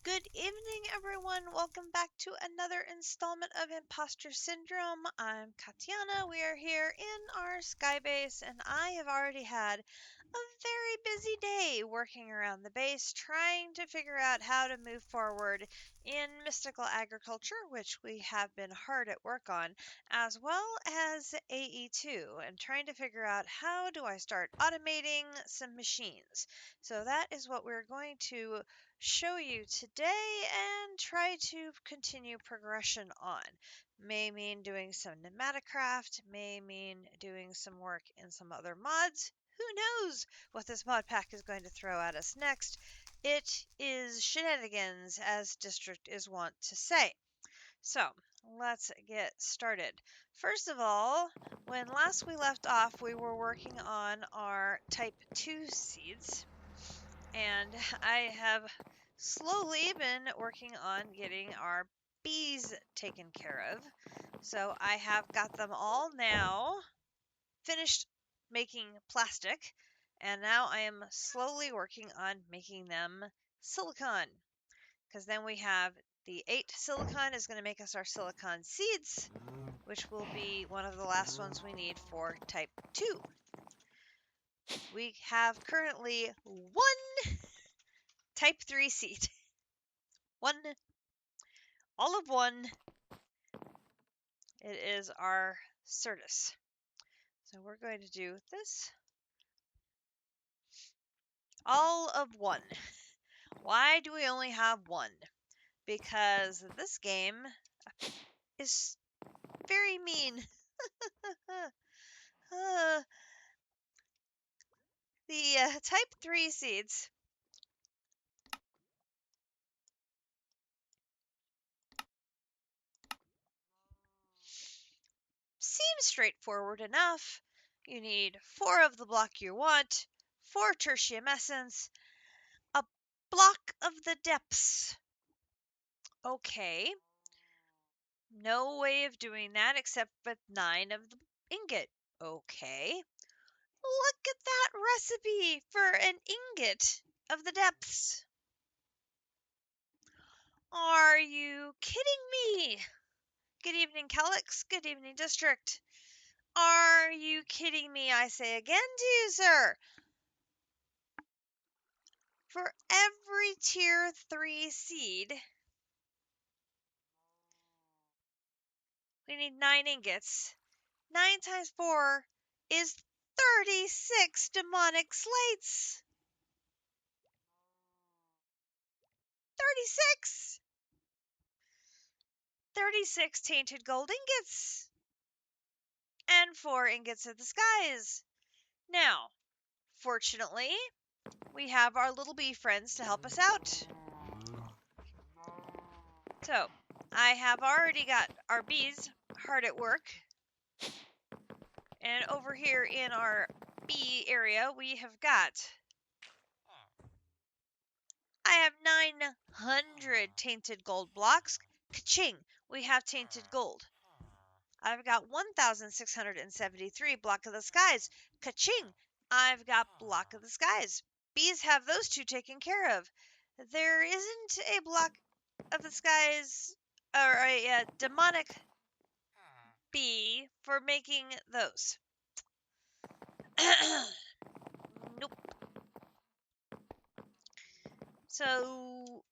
Good evening, everyone. Welcome back to another installment of Impostor Syndrome. I'm Katiana. We are here in our sky base, and I have already had a very busy day working around the base, trying to figure out how to move forward in mystical agriculture, which we have been hard at work on, as well as AE2, and trying to figure out how do I start automating some machines. So that is what we're going to show you today and try to continue progression on. May mean doing some pneumaticraft, may mean doing some work in some other mods. Who knows what this mod pack is going to throw at us next? It is shenanigans, as District is wont to say. So, let's get started. First of all, when last we left off, we were working on our Type 2 seeds, and I have slowly been working on getting our bees taken care of. So I have got them all now finished making plastic, and now I am slowly working on making them silicon, because then we have the 8 silicon is going to make us our silicon seeds, which will be one of the last ones we need for type 2. We have currently one type 3 seed. One, all of one. It is our Certus. So we're going to do this. All of one. Why do we only have one? Because this game is very mean. The type 3 seeds seem straightforward enough. You need 4 of the block you want, 4 tertium essence, a block of the depths. Okay. No way of doing that except with 9 of the ingot. Okay. Look at that recipe for an ingot of the depths. Are you kidding me? Good evening, Calyx. Good evening, District. Are you kidding me? I say again to you, sir. For every tier 3 seed, we need 9 ingots. 9 times 4 is 36 demonic slates. 36! 36 tainted gold ingots. And 4 ingots of the skies. Now, fortunately, we have our little bee friends to help us out. So, I have already got our bees hard at work. And over here in our bee area, we have got... I have 900 tainted gold blocks. Ka-ching! We have tainted gold. I've got 1,673 block of the skies. Ka-ching! I've got block of the skies. Bees have those 2 taken care of. There isn't a block of the skies or a demonic bee for making those. Nope. So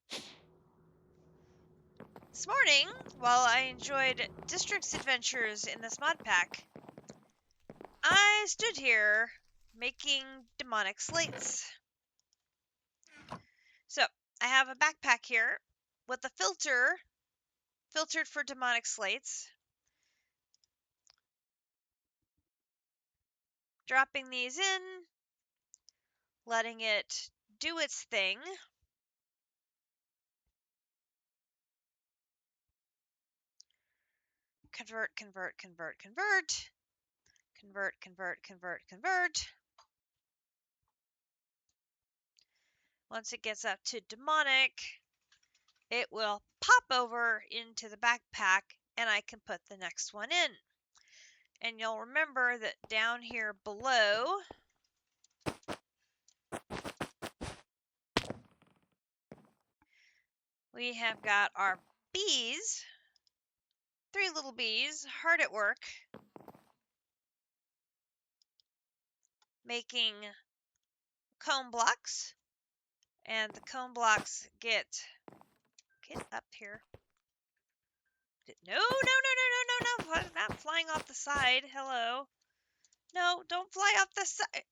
this morning, while I enjoyed District's adventures in this mod pack, I stood here making demonic slates. So I have a backpack here with a filter, filtered for demonic slates. Dropping these in, letting it do its thing. Convert, convert, convert, convert. Convert, convert, convert, convert. Once it gets up to demonic, it will pop over into the backpack and I can put the next one in. And you'll remember that down here below, We have got our bees, 3 little bees, hard at work, making comb blocks, and the comb blocks get up here. No, no, no, no, no, no, no, not flying off the side. Hello. No, don't fly off the side.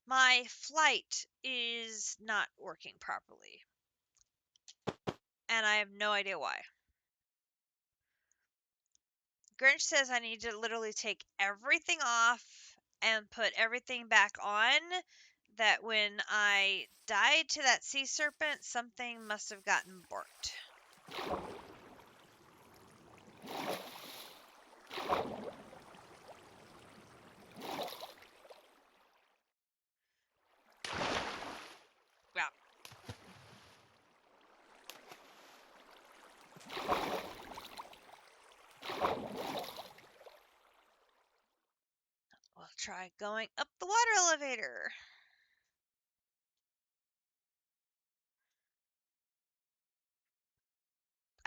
My flight is not working properly, and I have no idea why. Grinch says I need to literally take everything off and put everything back on. That when I died to that sea serpent, something must have gotten burnt. Yeah. We'll try going up the water elevator.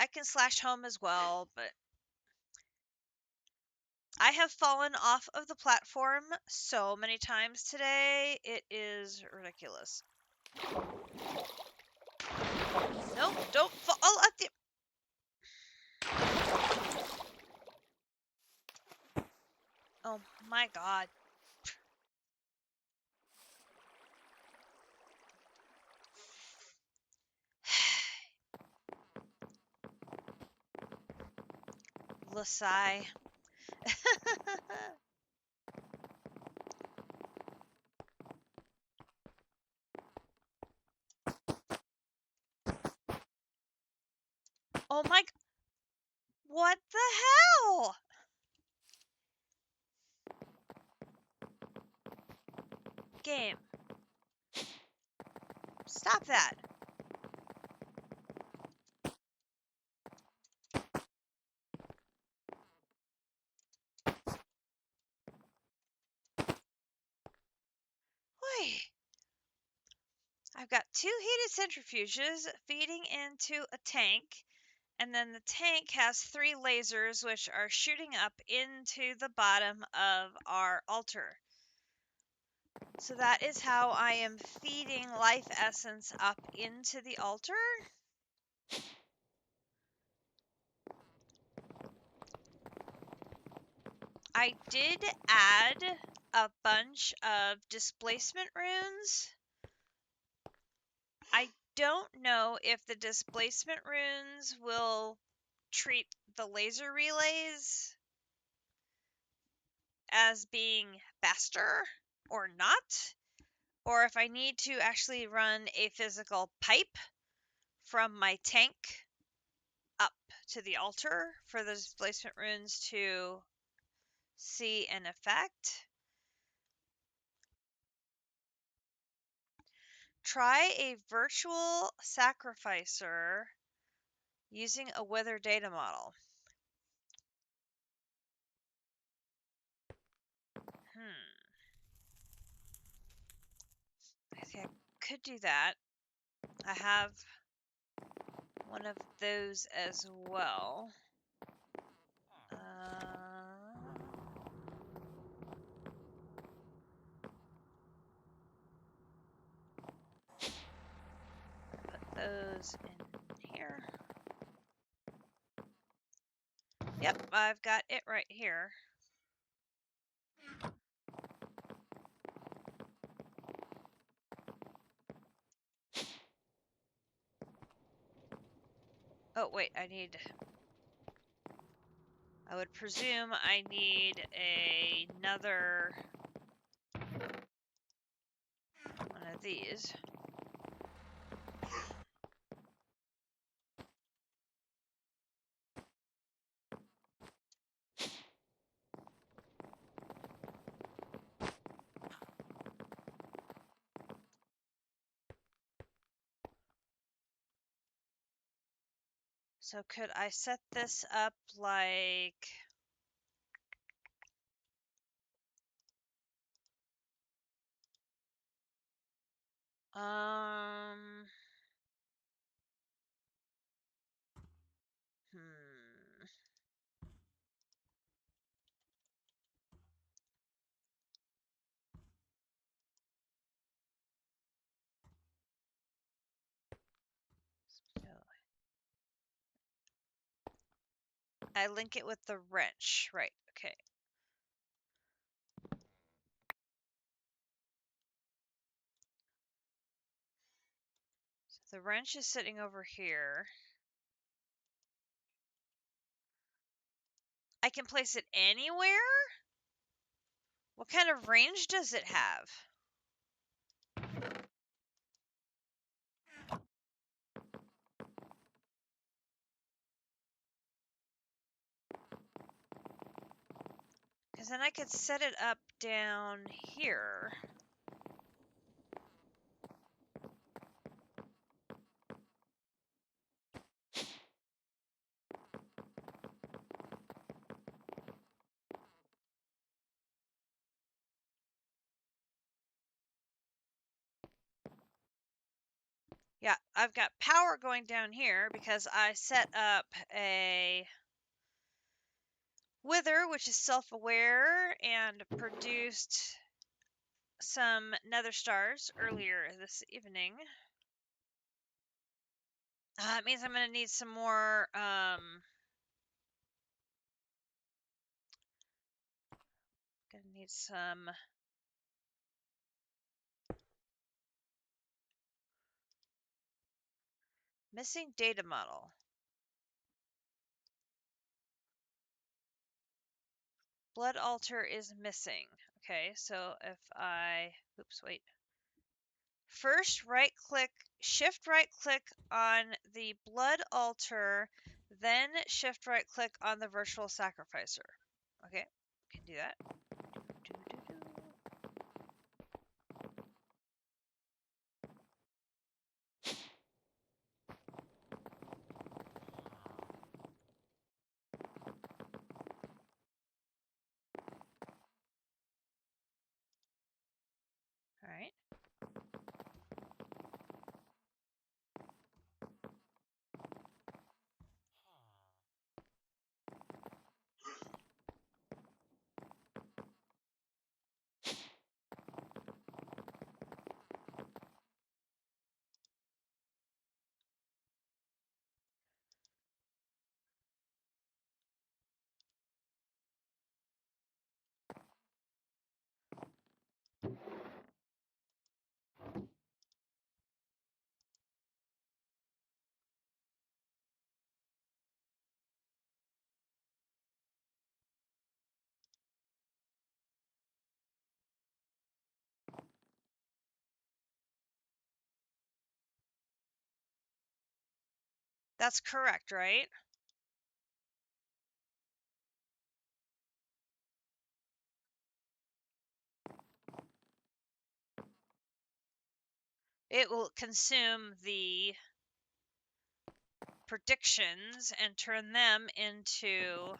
I can slash home as well, but I have fallen off of the platform so many times today. It is ridiculous. Nope, don't fall at the... Oh my god. Lasai. Oh my... What the hell? Game. Stop that. Wait. I've got 2 heated centrifuges feeding into a tank, and then the tank has 3 lasers which are shooting up into the bottom of our altar. So that is how I am feeding life essence up into the altar. I did add a bunch of displacement runes. I don't know if the displacement runes will treat the laser relays as being faster or not, or if I need to actually run a physical pipe from my tank up to the altar for the displacement runes to see an effect. Try a virtual sacrificer using a weather data model. I think I could do that. I have one of those as well. Put those in here. Yep, I've got it right here. Oh, wait, I would presume I need another one of these. So could I set this up like Hmm. I link it with the wrench, right? Okay. So the wrench is sitting over here. I can place it anywhere? What kind of range does it have? Because then I could set it up down here. Yeah, I've got power going down here because I set up a wither, which is self-aware and produced some nether stars earlier this evening. It means I'm going to need some more, gonna need some missing data model. Blood altar is missing. Okay, so if I, oops, wait. First right click, shift right click on the blood altar, then shift right click on the virtual sacrificer. Okay, can do that. All right. That's correct, right? It will consume the predictions and turn them into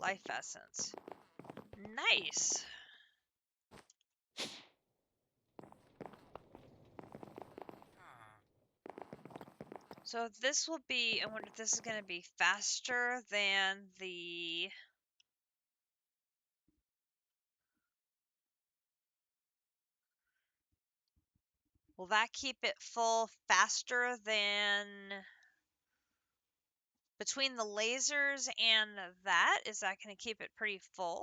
life essence. Nice. So this will be, I wonder if this is going to be faster than the... Will that keep it full faster than... Between the lasers and that, is that going to keep it pretty full?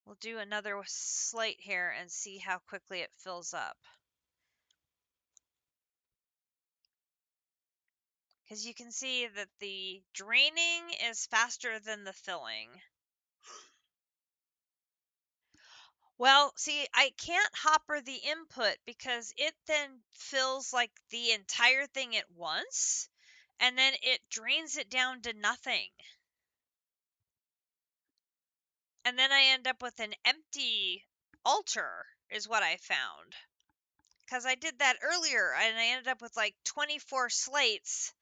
We'll do another slate here and see how quickly it fills up. Because you can see that the draining is faster than the filling. Well, see, I can't hopper the input because it then fills like the entire thing at once, and then it drains it down to nothing. And then I end up with an empty altar, is what I found. Because I did that earlier, and I ended up with like 24 slates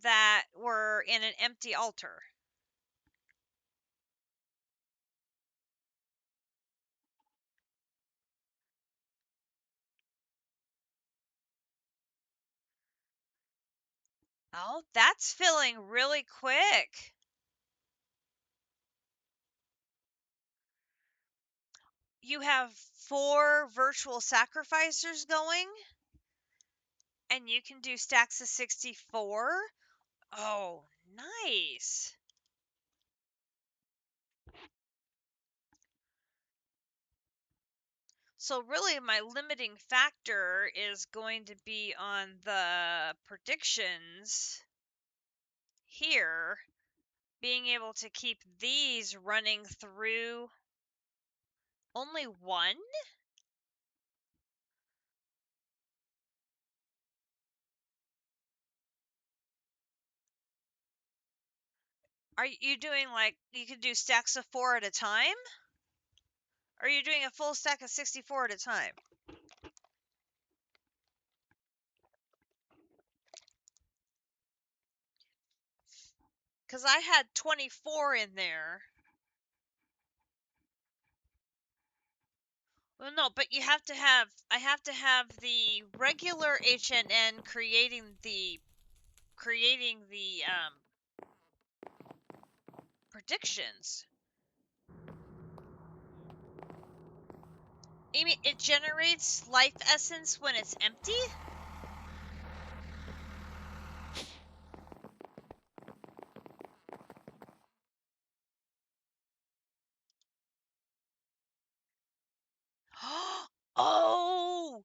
that were in an empty altar. Oh, that's filling really quick. You have 4 virtual sacrificers going, and you can do stacks of 64. Oh, nice. So really my limiting factor is going to be on the predictions here, being able to keep these running through only one? Are you doing like, you can do stacks of 4 at a time? Or are you doing a full stack of 64 at a time? Because I had 24 in there. Well, no, but you have to have, I have to have the regular HNN creating the predictions. You mean it generates life essence when it's empty? Oh,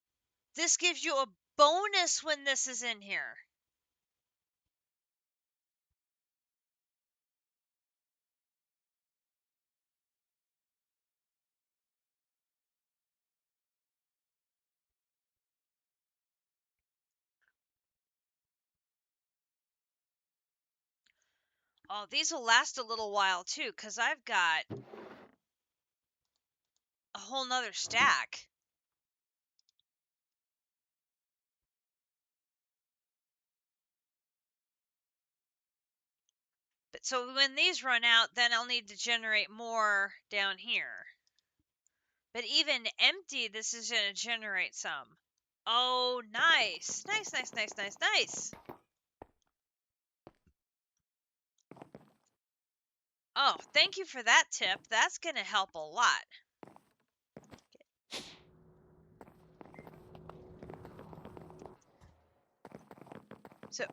this gives you a bonus when this is in here. Oh, these will last a little while too, because I've got a whole nother stack. But so when these run out, then I'll need to generate more down here. But even empty, this is going to generate some. Oh, nice. Nice, nice, nice, nice, nice. Oh, thank you for that tip. That's going to help a lot. So,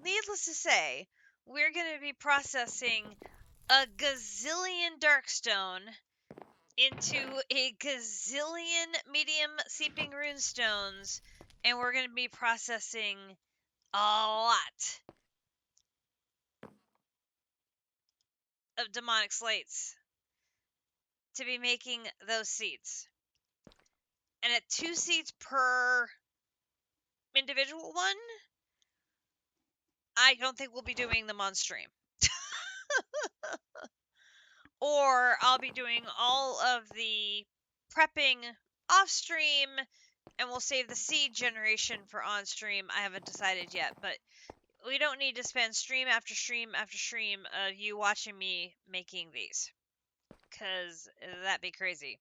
needless to say, we're going to be processing a gazillion darkstone into a gazillion medium seeping runestones, and we're going to be processing a lot of demonic slates to be making those seeds. And at 2 seeds per individual one, I don't think we'll be doing them on stream. Or I'll be doing all of the prepping off stream, and we'll save the seed generation for on stream. I haven't decided yet, but we don't need to spend stream after stream after stream of you watching me making these, because that'd be crazy.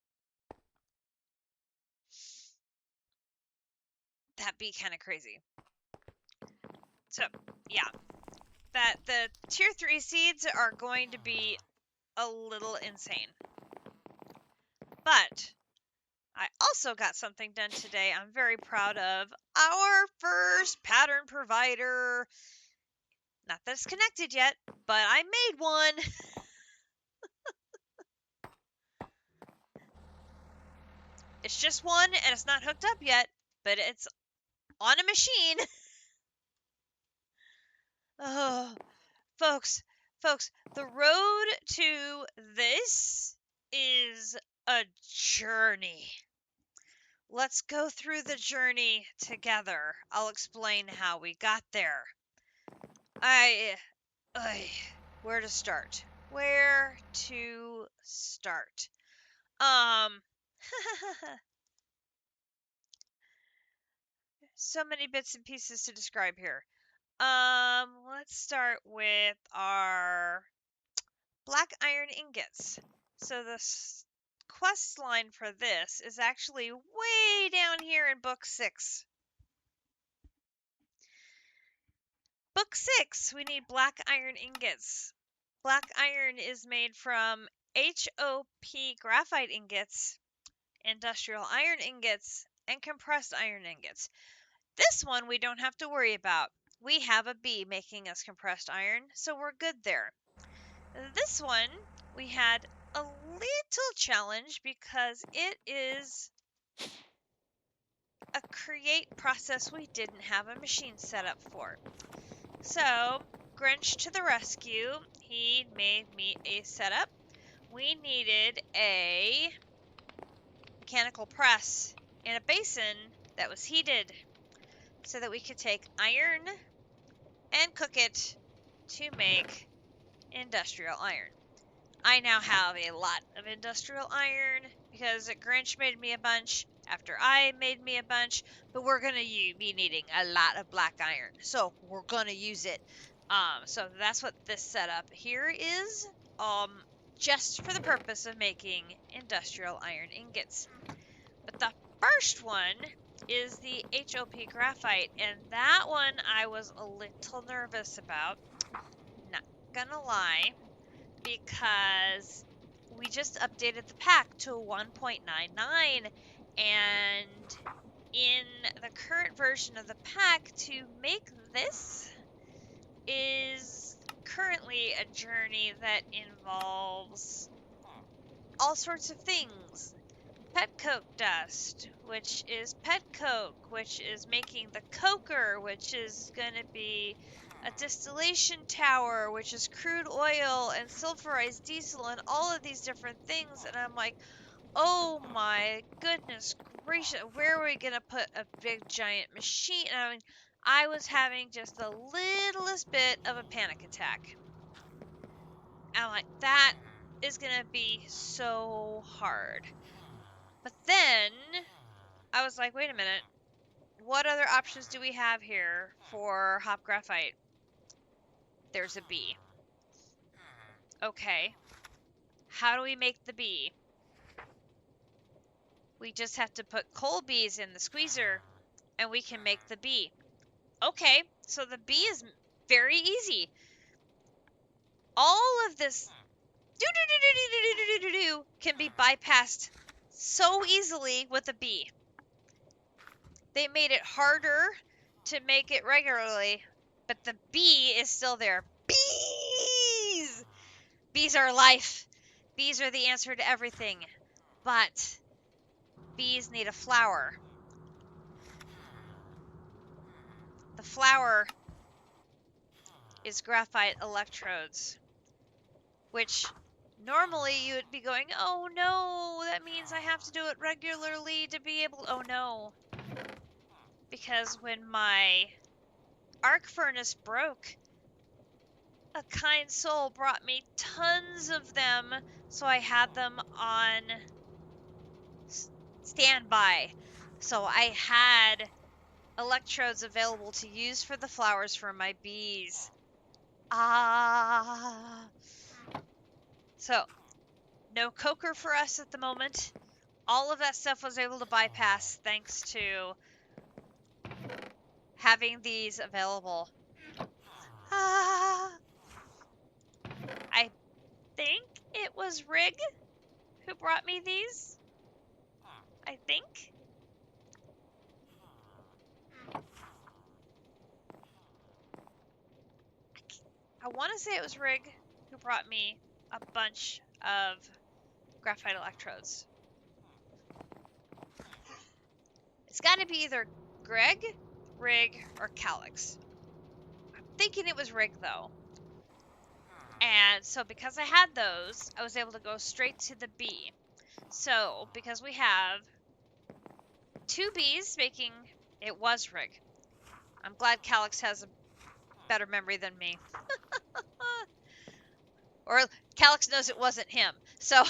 That'd be kind of crazy. So, yeah, that the tier 3 seeds are going to be a little insane. But I also got something done today I'm very proud of. Our first pattern provider. Not that it's connected yet, but I made one. It's just one and it's not hooked up yet, but it's on a machine. Oh, folks, the road to this is a journey. Let's go through the journey together. I'll explain how we got there. Where to start? Where to start? So many bits and pieces to describe here. Let's start with our black iron ingots. So the quest line for this is actually way down here in book 6. Book 6, we need black iron ingots. Black iron is made from HOP graphite ingots, industrial iron ingots, and compressed iron ingots. This one we don't have to worry about. We have a bee making us compressed iron, so we're good there. This one, we had a little challenge because it is a create process we didn't have a machine set up for. So, Grinch to the rescue. He made me a setup. We needed a mechanical press and a basin that was heated so that we could take iron and cook it to make industrial iron. I now have a lot of industrial iron because Grinch made me a bunch after I made me a bunch, but we're going to be needing a lot of black iron, so we're going to use it. So that's what this setup here is, just for the purpose of making industrial iron ingots. But the first one is the HOP graphite, and that one I was a little nervous about, not gonna lie, because we just updated the pack to 1.99, and in the current version of the pack, to make this is currently a journey that involves all sorts of things. Pet coke dust, which is pet coke, which is making the coker, which is going to be a distillation tower, which is crude oil and sulfurized diesel and all of these different things. And I'm like, oh my goodness gracious, where are we going to put a big giant machine? And I mean, I was having just the littlest bit of a panic attack. I'm like, that is going to be so hard. But then I was like, wait a minute. What other options do we have here for hop graphite? There's a bee. Okay. How do we make the bee? We just have to put coal bees in the squeezer and we can make the bee. Okay, so the bee is very easy. All of this can be bypassed so easily with a bee. They made it harder to make it regularly, but the bee is still there. Bees! Bees are life. Bees are the answer to everything. But bees need a flower. The flower is graphite electrodes, which normally you would be going, oh no, that means I have to do it regularly to be able. Oh no. Because when my arc furnace broke, a kind soul brought me tons of them, so I had them on standby. So I had electrodes available to use for the flowers for my bees. So, no coker for us at the moment. All of that stuff was able to bypass thanks to having these available. I think it was Rig who brought me these. I think. I want to say it was Rig who brought me a bunch of graphite electrodes. It's got to be either Greg, Rig, or Calix. I'm thinking it was Rig, though. And so because I had those, I was able to go straight to the bee. So, because we have 2 bees making... It was Rig. I'm glad Calix has a better memory than me. Or Calix knows it wasn't him. So...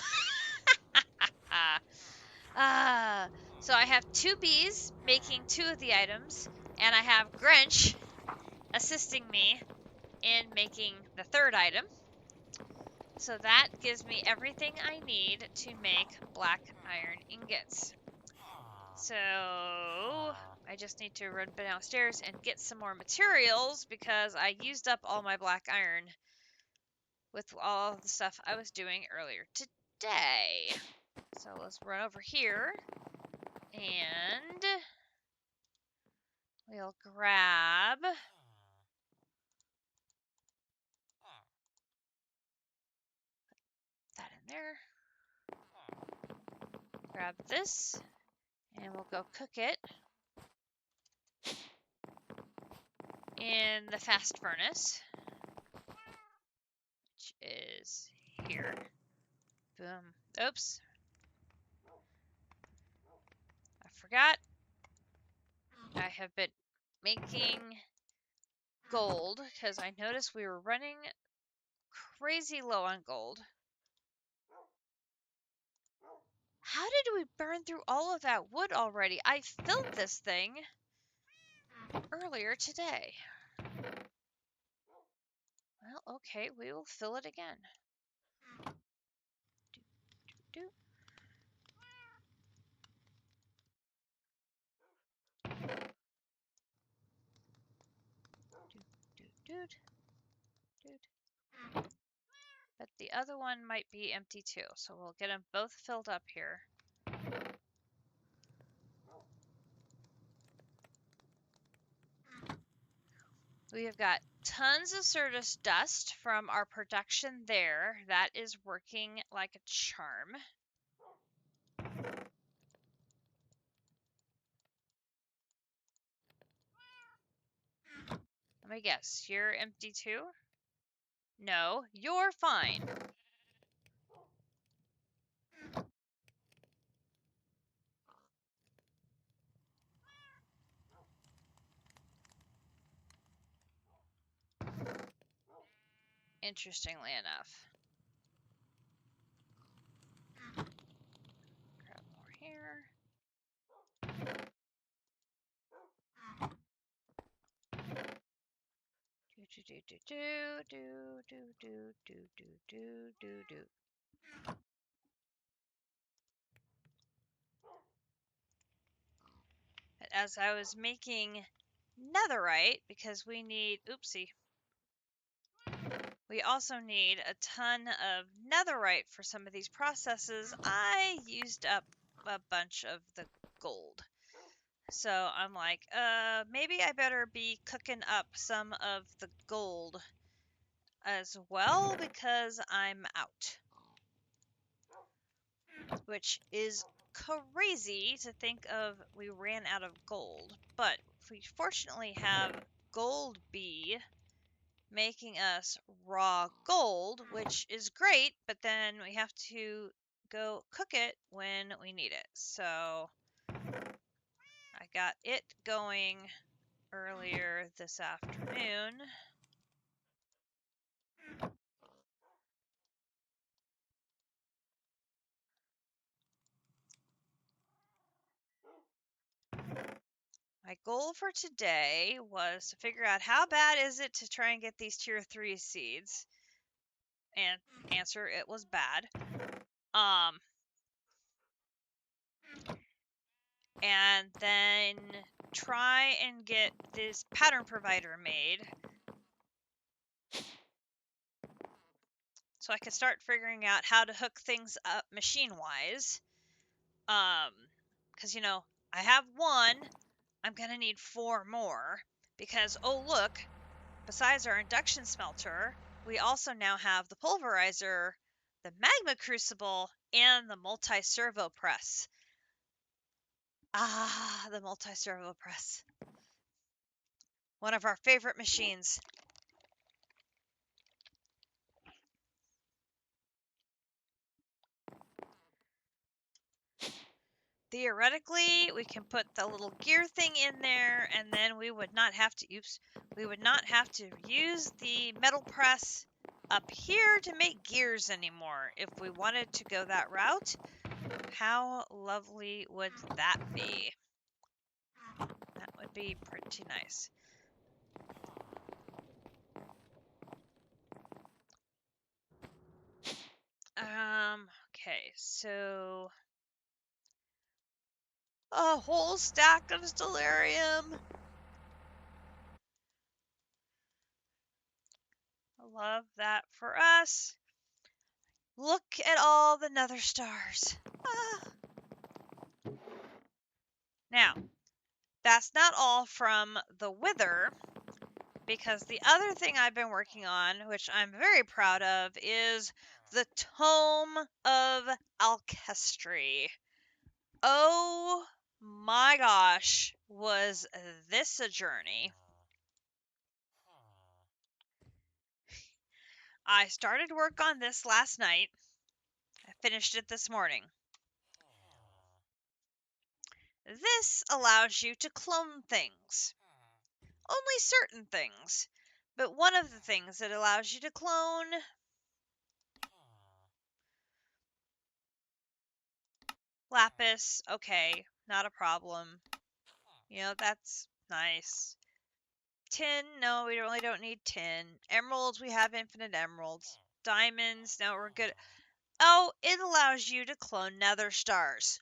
so I have 2 bees making 2 of the items, and I have Grinch assisting me in making the 3rd item. So that gives me everything I need to make black iron ingots. So I just need to run downstairs and get some more materials because I used up all my black iron with all the stuff I was doing earlier today. So let's run over here and we'll grab that in there. Grab this and we'll go cook it in the fast furnace, which is here. Boom. Oops. I forgot. I have been making gold because I noticed we were running crazy low on gold. How did we burn through all of that wood already? I filled this thing earlier today. Well, okay, we will fill it again. Do, do, do. But the other one might be empty too, so we'll get them both filled up here. We have got tons of Certus dust from our production there. That is working like a charm. Let me guess, you're empty too? No, you're fine. Interestingly enough. Grab more here. Do. As I was making netherite, because we need, oopsie, we also need a ton of netherite for some of these processes. I used up a bunch of the gold. So I'm like, maybe I better be cooking up some of the gold as well because I'm out. Which is crazy to think of, we ran out of gold, but we fortunately have gold bee making us raw gold, which is great, but then we have to go cook it when we need it. So I got it going earlier this afternoon. My goal for today was to figure out how bad is it to try and get these tier 3 seeds. And answer, it was bad. And then try and get this pattern provider made so I could start figuring out how to hook things up machine-wise. Because, you know, I have one, I'm going to need 4 more. Because, oh look, besides our induction smelter, we also now have the pulverizer, the magma crucible, and the multi-servo press. Ah, the multi-servo press. One of our favorite machines. Theoretically, we can put the little gear thing in there, and then we would not have to, we would not have to use the metal press up here to make gears anymore if we wanted to go that route. How lovely would that be? That would be pretty nice. Okay, so A whole stack of stellarium. Love that for us. Look at all the nether stars. Ah. Now, that's not all from the wither, because the other thing I've been working on, which I'm very proud of, is the Tome of Alkestry. Oh my gosh, was this a journey? I started work on this last night. I finished it this morning. This allows you to clone things. Only certain things. But one of the things it allows you to clone... Lapis, okay, not a problem. You know, that's nice. Tin, no, we really don't need tin. Emeralds, we have infinite emeralds. Diamonds, no, we're good. Oh, it allows you to clone nether stars.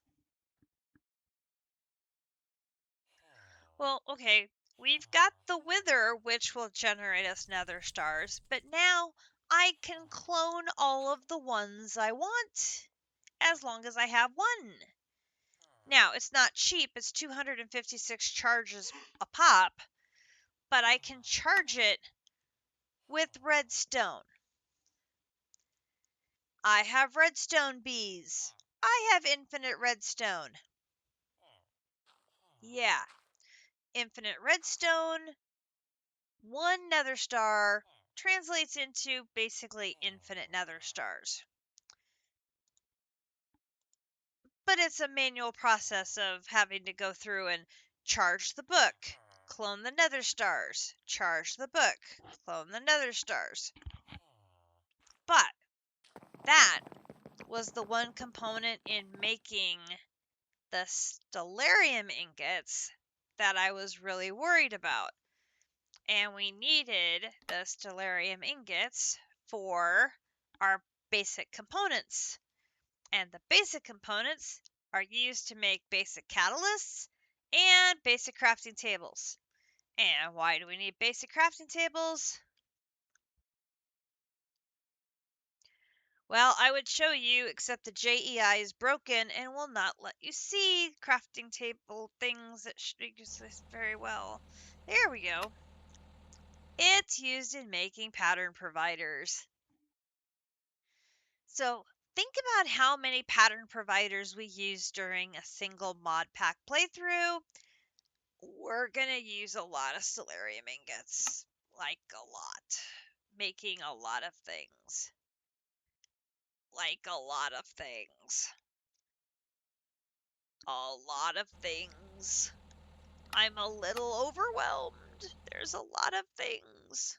Well, okay, we've got the wither, which will generate us nether stars, but now I can clone all of the ones I want, as long as I have one. Now, it's not cheap, it's 256 charges a pop, but I can charge it with redstone. I have redstone bees. I have infinite redstone. Yeah, infinite redstone, one nether star translates into basically infinite nether stars. But it's a manual process of having to go through and charge the book, clone the nether stars, charge the book, clone the nether stars. But that was the one component in making the stellarium ingots that I was really worried about. And we needed the stellarium ingots for our basic components. And the basic components are used to make basic catalysts and basic crafting tables. And why do we need basic crafting tables? Well, I would show you, except the JEI is broken and will not let you see crafting table things that should exist very well. There we go. It's used in making pattern providers. So think about how many pattern providers we use during a single mod pack playthrough. We're going to use a lot of stellarium ingots. Like a lot. Making a lot of things. Like a lot of things. A lot of things. I'm a little overwhelmed. There's a lot of things.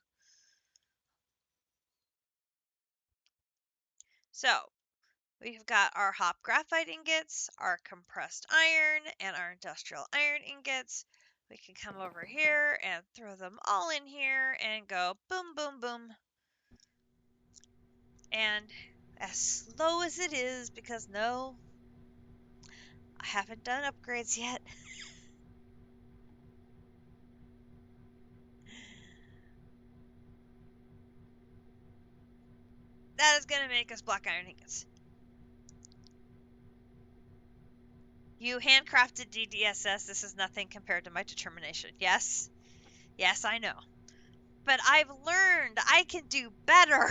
So, we've got our hop graphite ingots, our compressed iron, and our industrial iron ingots. We can come over here and throw them all in here and go boom, boom, boom. And as slow as it is, because no, I haven't done upgrades yet. That is going to make us black iron ingots. You handcrafted DDSS. This is nothing compared to my determination. Yes. Yes, I know. But I've learned I can do better.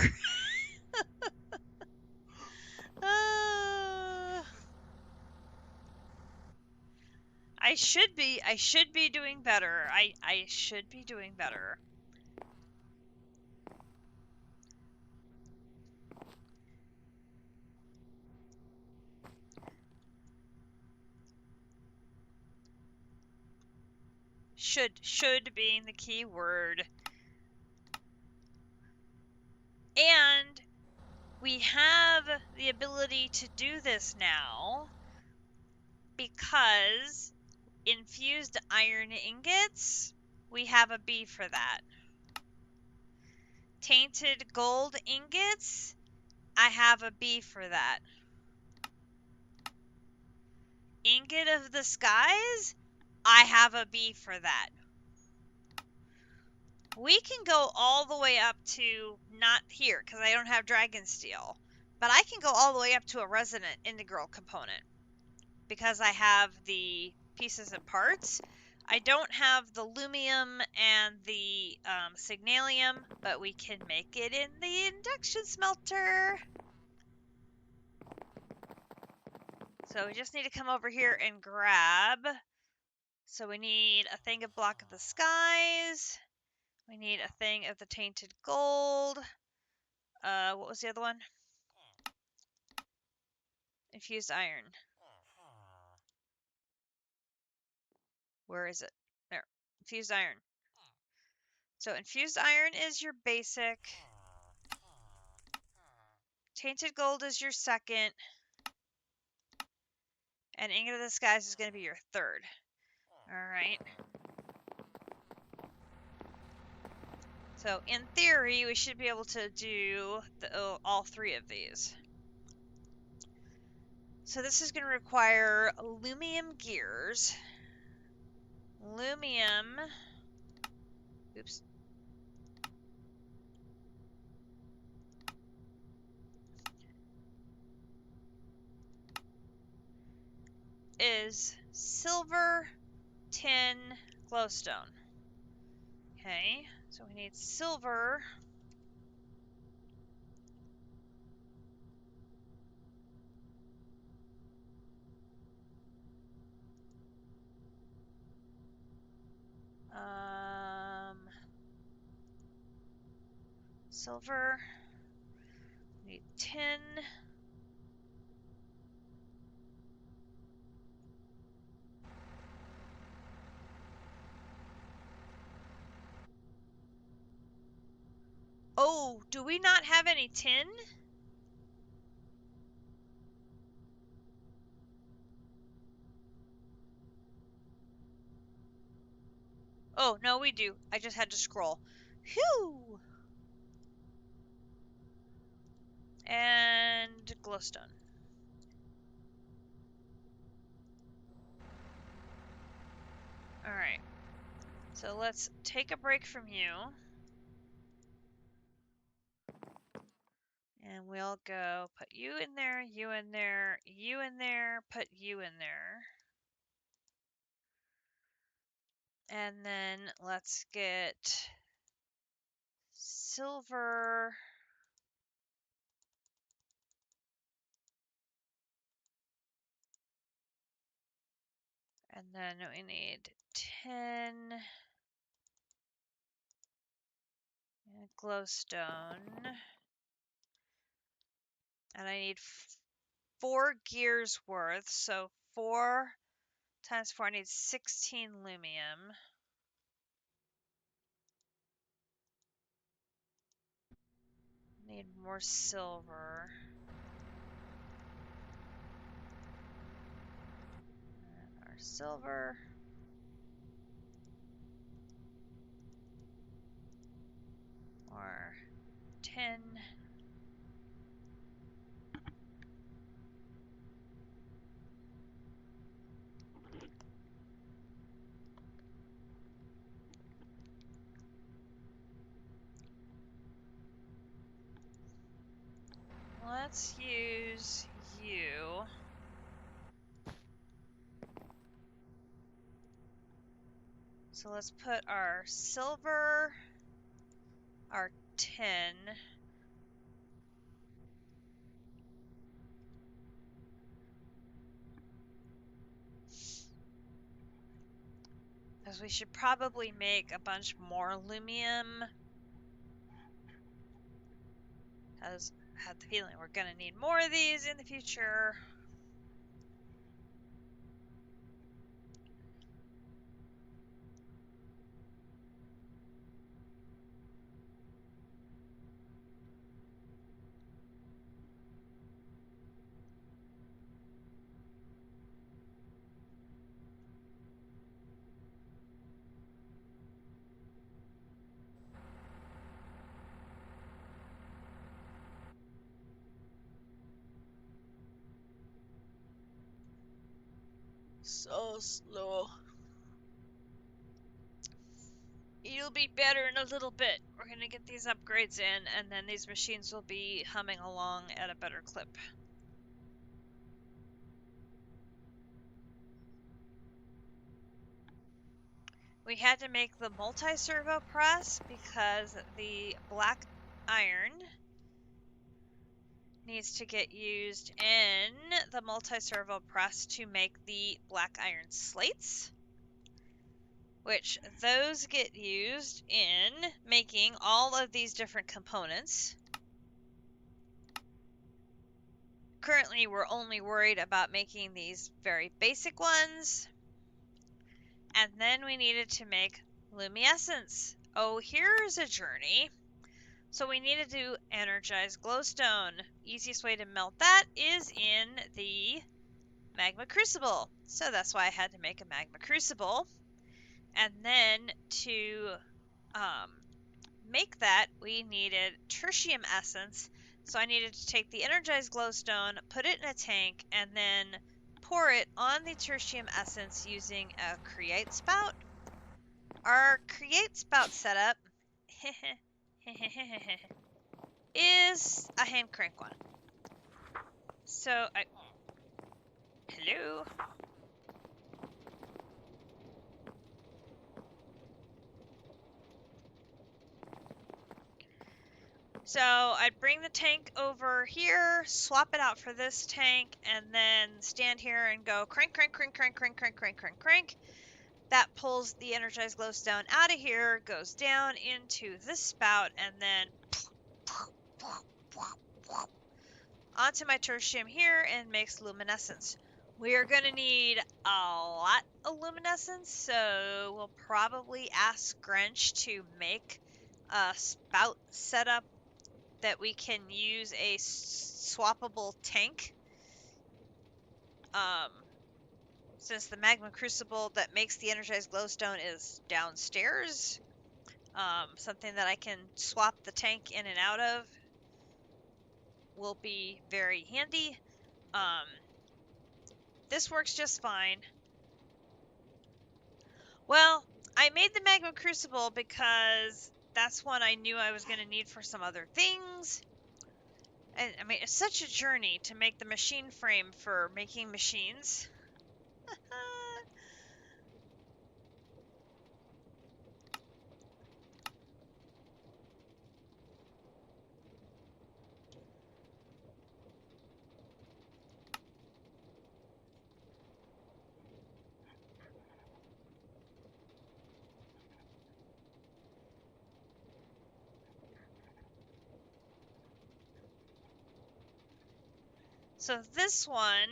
I should be doing better. I should be doing better. Should being the key word. And we have the ability to do this now because infused iron ingots, we have a B for that. Tainted gold ingots, I have a B for that. Ingot of the Skies, I have a B for that. We can go all the way up to, not here, because I don't have Dragon Steel, but I can go all the way up to a Resonant Integral component, because I have the pieces and parts. I don't have the Lumium and the Signalium, but we can make it in the induction smelter. So we just need to come over here and grab. So we need a thing of Block of the Skies. We need a thing of the Tainted Gold. What was the other one? Infused Iron. Where is it? There. Infused Iron. So Infused Iron is your basic. Tainted Gold is your second. And Ingot of the Skies is going to be your third. Alright. So in theory, we should be able to do all three of these. So this is going to require Lumium gears. Lumium. Oops. Is silver, tin, glowstone. Okay, so we need silver. Silver. We need tin. Oh, do we not have any tin? Oh, no, we do. I just had to scroll. Phew! And glowstone. Alright. So let's take a break from you. And we'll go put you in there, you in there, you in there, put you in there. And then let's get silver. And then we need tin. And glowstone. And I need 4 gears worth. So 4 times 4, I need 16 lumium. Need more silver. And our silver. Or tin. Let's use you. So let's put our silver, our tin. Because we should probably make a bunch more lumium. Because I had the feeling we're going to need more of these in the future. so slow. You'll be better in a little bit. We're gonna get these upgrades in, and then these machines will be humming along at a better clip. We had to make the multi-servo press because the black iron needs to get used in the multi-servo press to make the black iron slates, which those get used in making all of these different components. Currently, we're only worried about making these very basic ones. And then we needed to make luminescence. Oh, here's a journey. So we needed to energize glowstone. Easiest way to melt that is in the magma crucible. So that's why I had to make a magma crucible. And then to make that, we needed tertium essence. So I needed to take the energized glowstone, put it in a tank, and then pour it on the tertium essence using a create spout. Our create spout setup is a hand crank one. So hello. So I'd bring the tank over here, swap it out for this tank, and then stand here and go crank, crank, crank, crank, crank, crank, crank, crank, crank. That pulls the energized glowstone out of here, goes down into this spout, and then onto my tertium here and makes luminescence. We are going to need a lot of luminescence, so we'll probably ask Grinch to make a spout setup that we can use a swappable tank. Since the magma crucible that makes the energized glowstone is downstairs, something that I can swap the tank in and out of will be very handy. This works just fine. Well, I made the magma crucible because that's one I knew I was going to need for some other things. And I mean, it's such a journey to make the machine frame for making machines. So this one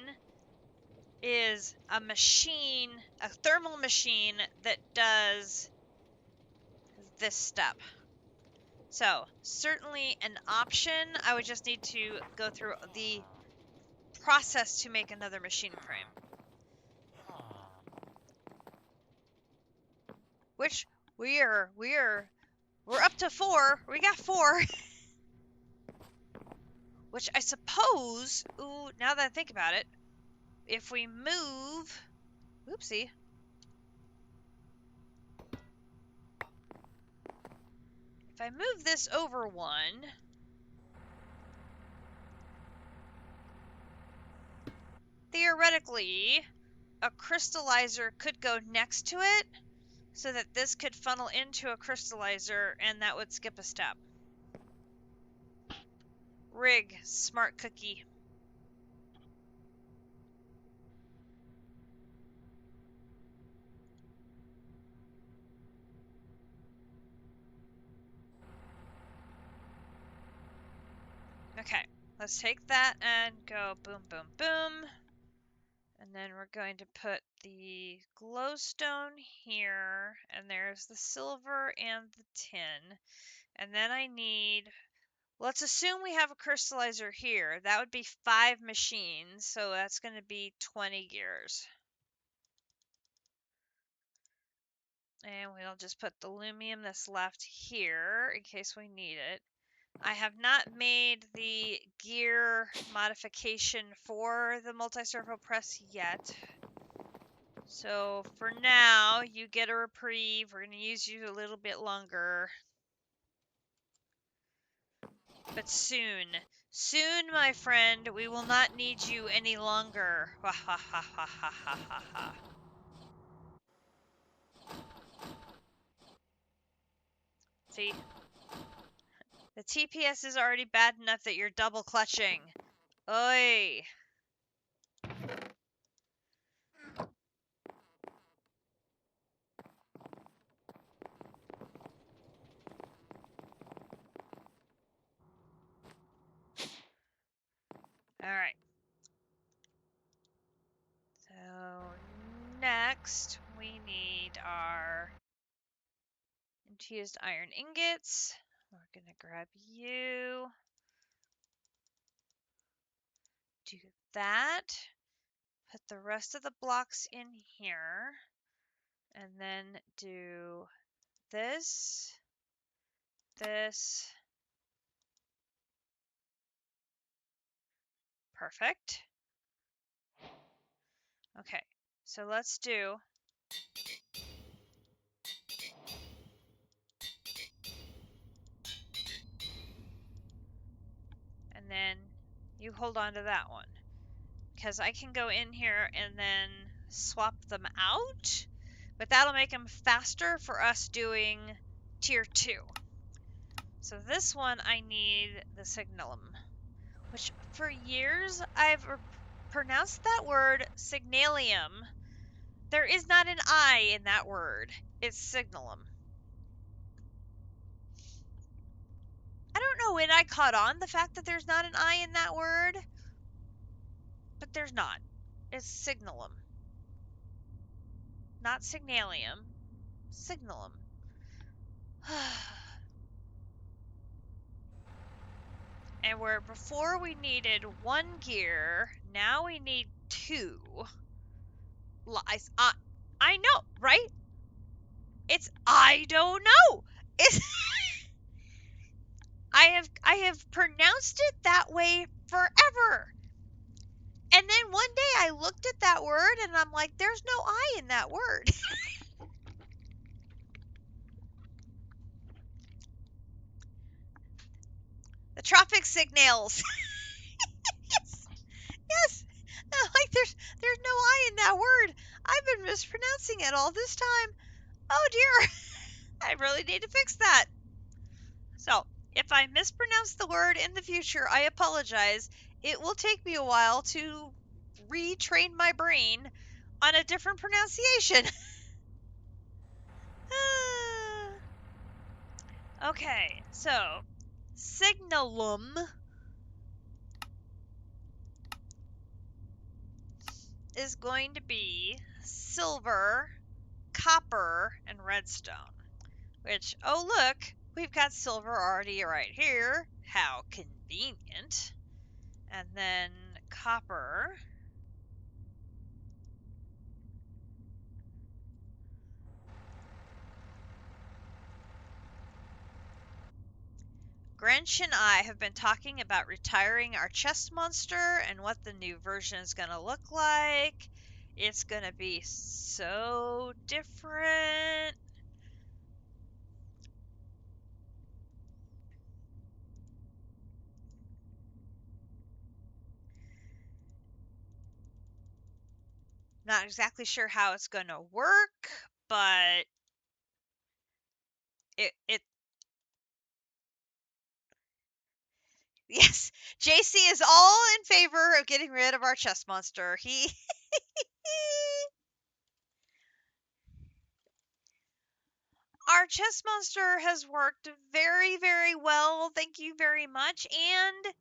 is a machine, a thermal machine that does this step. So certainly an option. I would just need to go through the process to make another machine frame. Which we're up to 4. We got 4. Which I suppose, ooh, now that I think about it, if we move, oopsie. If I move this over 1, theoretically, a crystallizer could go next to it so that this could funnel into a crystallizer and that would skip a step. Rig, smart cookie. Okay, let's take that and go boom, boom, boom. And then we're going to put the glowstone here, and there's the silver and the tin. And then I need, let's assume we have a crystallizer here. That would be 5 machines, so that's going to be 20 gears. And we'll just put the lumium that's left here in case we need it. I have not made the gear modification for the multi-servo press yet. So for now, you get a reprieve. We're going to use you a little bit longer. But soon, soon, my friend, we will not need you any longer. Ha ha ha ha ha ha ha ha. See? The TPS is already bad enough that you're double clutching. Oi. Alright. So, next, we need our infused iron ingots. We're going to grab you. Do that. Put the rest of the blocks in here. And then do this, this. Perfect. Okay, so let's do and then you hold on to that one because I can go in here and then swap them out, but that'll make them faster for us doing tier 2. So this one I need the signalum, which for years I've pronounced that word signalium. There is not an I in that word. It's signalum. I don't know when I caught on the fact that there's not an I in that word, but there's not. It's signalum. Not signalium. Signalum. And where before we needed 1 gear, now we need 2. I know, right? It's I don't know. It's I have pronounced it that way forever. And then one day I looked at that word and I'm like, there's no I in that word. The tropic signals. Yes. Yes. Like there's no I in that word. I've been mispronouncing it all this time. Oh dear. I really need to fix that. So, if I mispronounce the word in the future, I apologize. It will take me a while to retrain my brain on a different pronunciation. Okay, so signalum is going to be silver, copper, and redstone. Which, oh look, we've got silver already right here. How convenient. And then copper. Grinch and I have been talking about retiring our chest monster and what the new version is going to look like. It's going to be so different. Not exactly sure how it's going to work, but it yes, JC is all in favor of getting rid of our chest monster. He our chest monster has worked very, very well. Thank you very much. And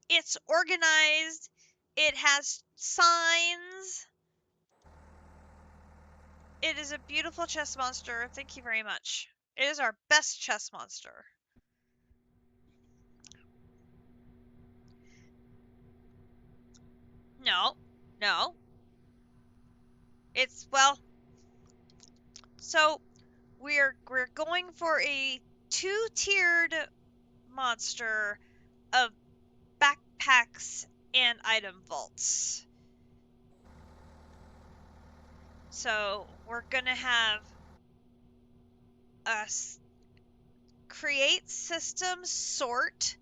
it's organized. It has signs. It is a beautiful chest monster. Thank you very much. It is our best chest monster. No, no. It's well. So we're going for a 2-tiered monster of backpacks and item vaults. So we're gonna have a create system sort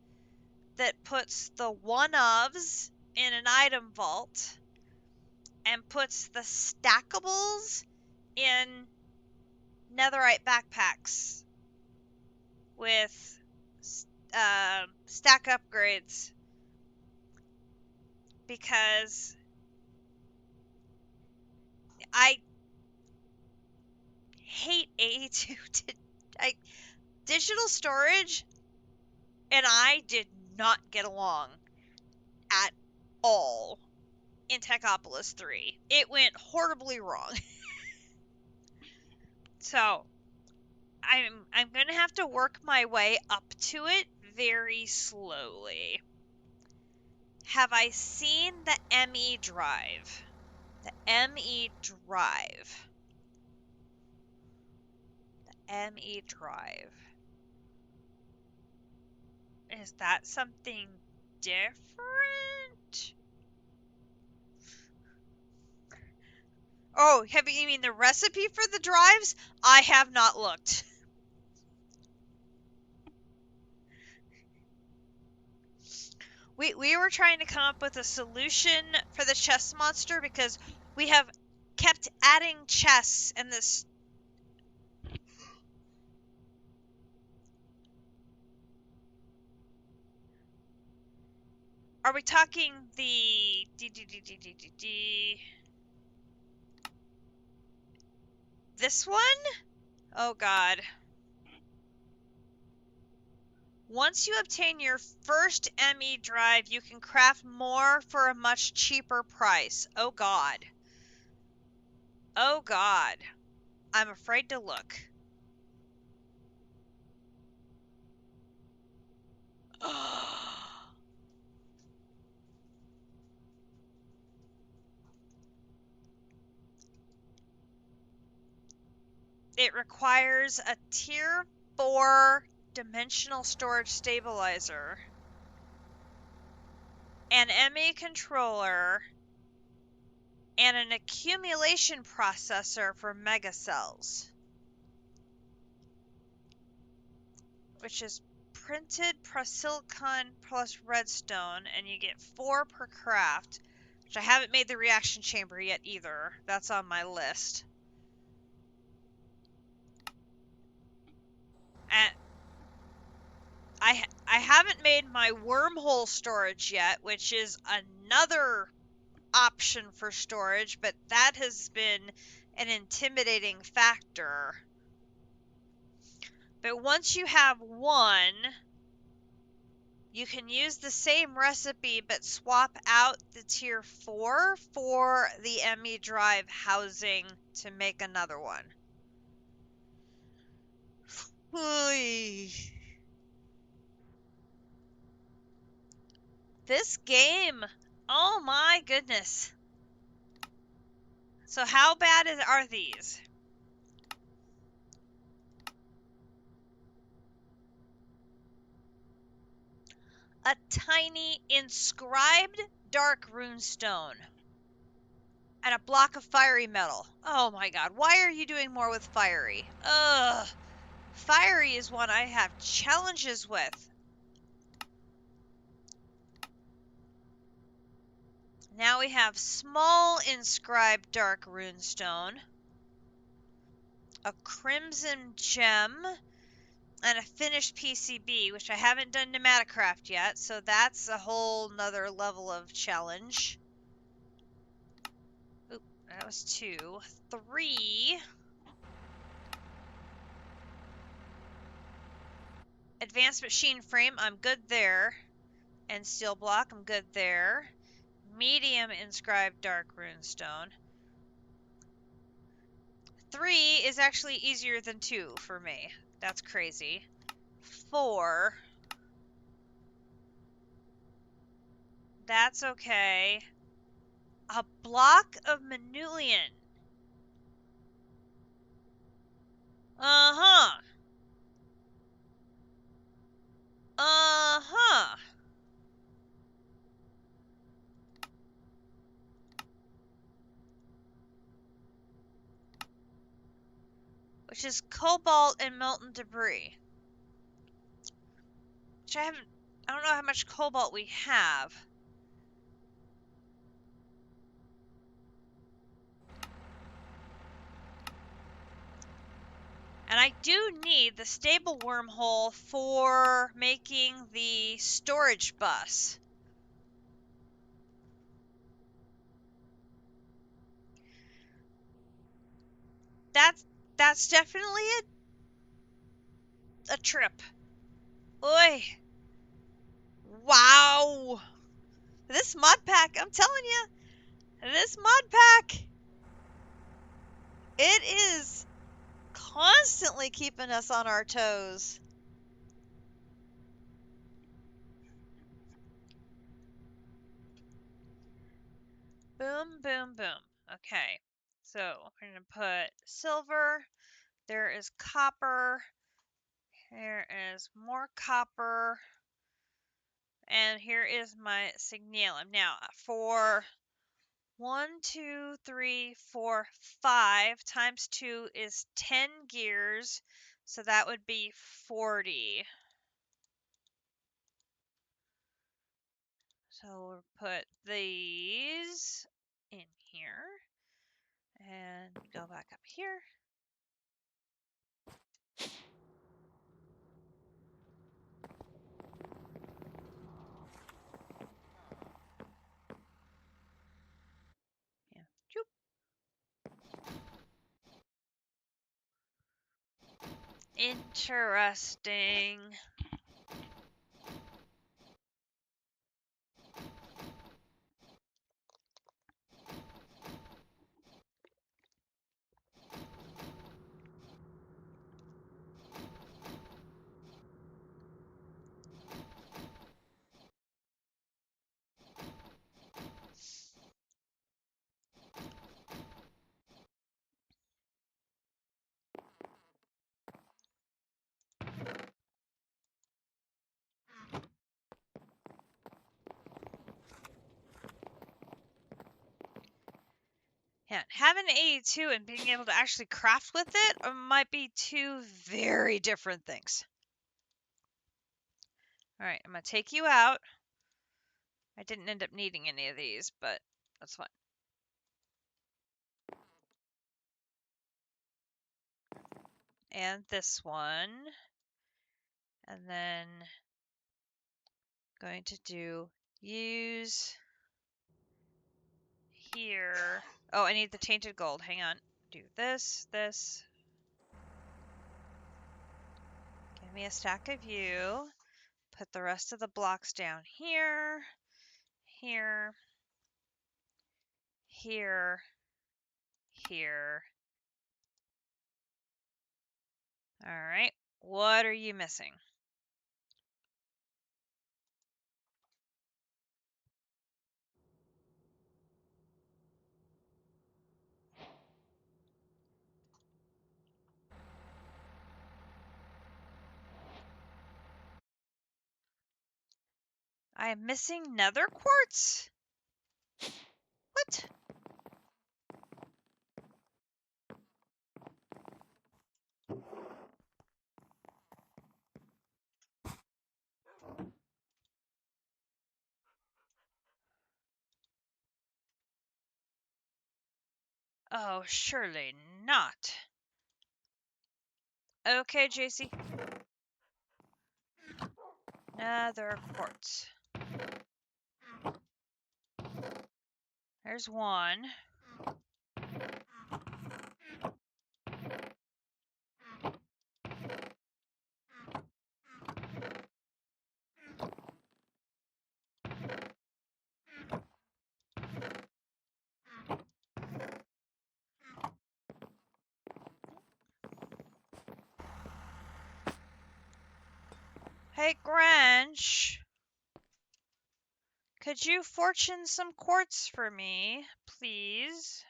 that puts the one-ofs in an item vault and puts the stackables in netherite backpacks with stack upgrades, because I hate 82. Digital storage and I did not get along at all in Techopolis 3. It went horribly wrong. So I'm gonna have to work my way up to it very slowly. Have I seen the ME drive? The ME drive. The ME drive. Is that something different? Oh, you mean the recipe for the drives? I have not looked. We were trying to come up with a solution for the chest monster because we have kept adding chests in this. Are we talking the this one? Oh god. Once you obtain your first ME drive, you can craft more for a much cheaper price. Oh god. Oh god. I'm afraid to look. It requires a tier 4 dimensional storage stabilizer, an ME controller, and an accumulation processor for megacells, which is printed silicon plus redstone, and you get 4 per craft, which I haven't made the reaction chamber yet either. That's on my list. And I haven't made my wormhole storage yet, which is another option for storage, but that has been an intimidating factor. But once you have one, you can use the same recipe but swap out the tier 4 for the ME drive housing to make another one. This game, oh my goodness. So how bad are these? A tiny inscribed dark runestone. And a block of fiery metal. Oh my god, why are you doing more with fiery? Ugh. Fiery is one I have challenges with. Now we have small inscribed dark runestone, a crimson gem, and a finished PCB, which I haven't done Pneumaticraft yet, so that's a whole nother level of challenge. Oop, that was 2. 3. Advanced machine frame, I'm good there. And steel block, I'm good there. Medium inscribed dark runestone. 3 is actually easier than 2 for me. That's crazy. 4. That's okay. A block of Manulian. Uh-huh. Uh-huh. which is cobalt and molten debris. Which I don't know how much cobalt we have. And I do need the stable wormhole for making the storage bus. That's definitely a trip. Oi. Wow. This mod pack, I'm telling you, this mod pack, it is constantly keeping us on our toes. Boom, boom, boom. Okay, so we're going to put silver. There is copper. Here is more copper. And here is my signalum. Now, for 1, 2, 3, 4, 5 times 2 is 10 gears. So that would be 40. So we'll put these in here and go back up here. And choop. Interesting. Yeah, having 82 and being able to actually craft with it might be two very different things. All right, I'm going to take you out. I didn't end up needing any of these, but that's fine. And this one. And then going to do use here. Oh, I need the tainted gold. Hang on. Do this, this. Give me a stack of you. Put the rest of the blocks down here, here, here, here. All right. What are you missing? I am missing nether quartz? What? Oh, surely not. Okay, JC. Nether quartz. There's one. Hey, Granch. Could you fortune some quartz for me, please?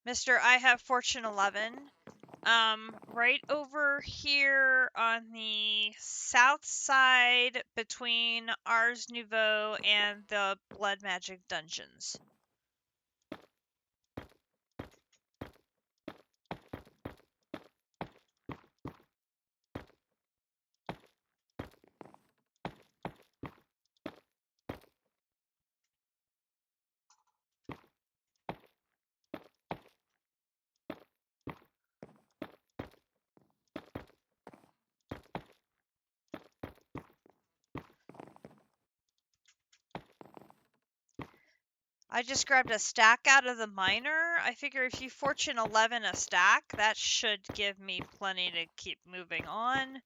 Mister, I have fortune 11. Right over here on the south side between Ars Nouveau and the Blood Magic Dungeons. I just grabbed a stack out of the miner. I figure if you fortune 11 a stack, that should give me plenty to keep moving on.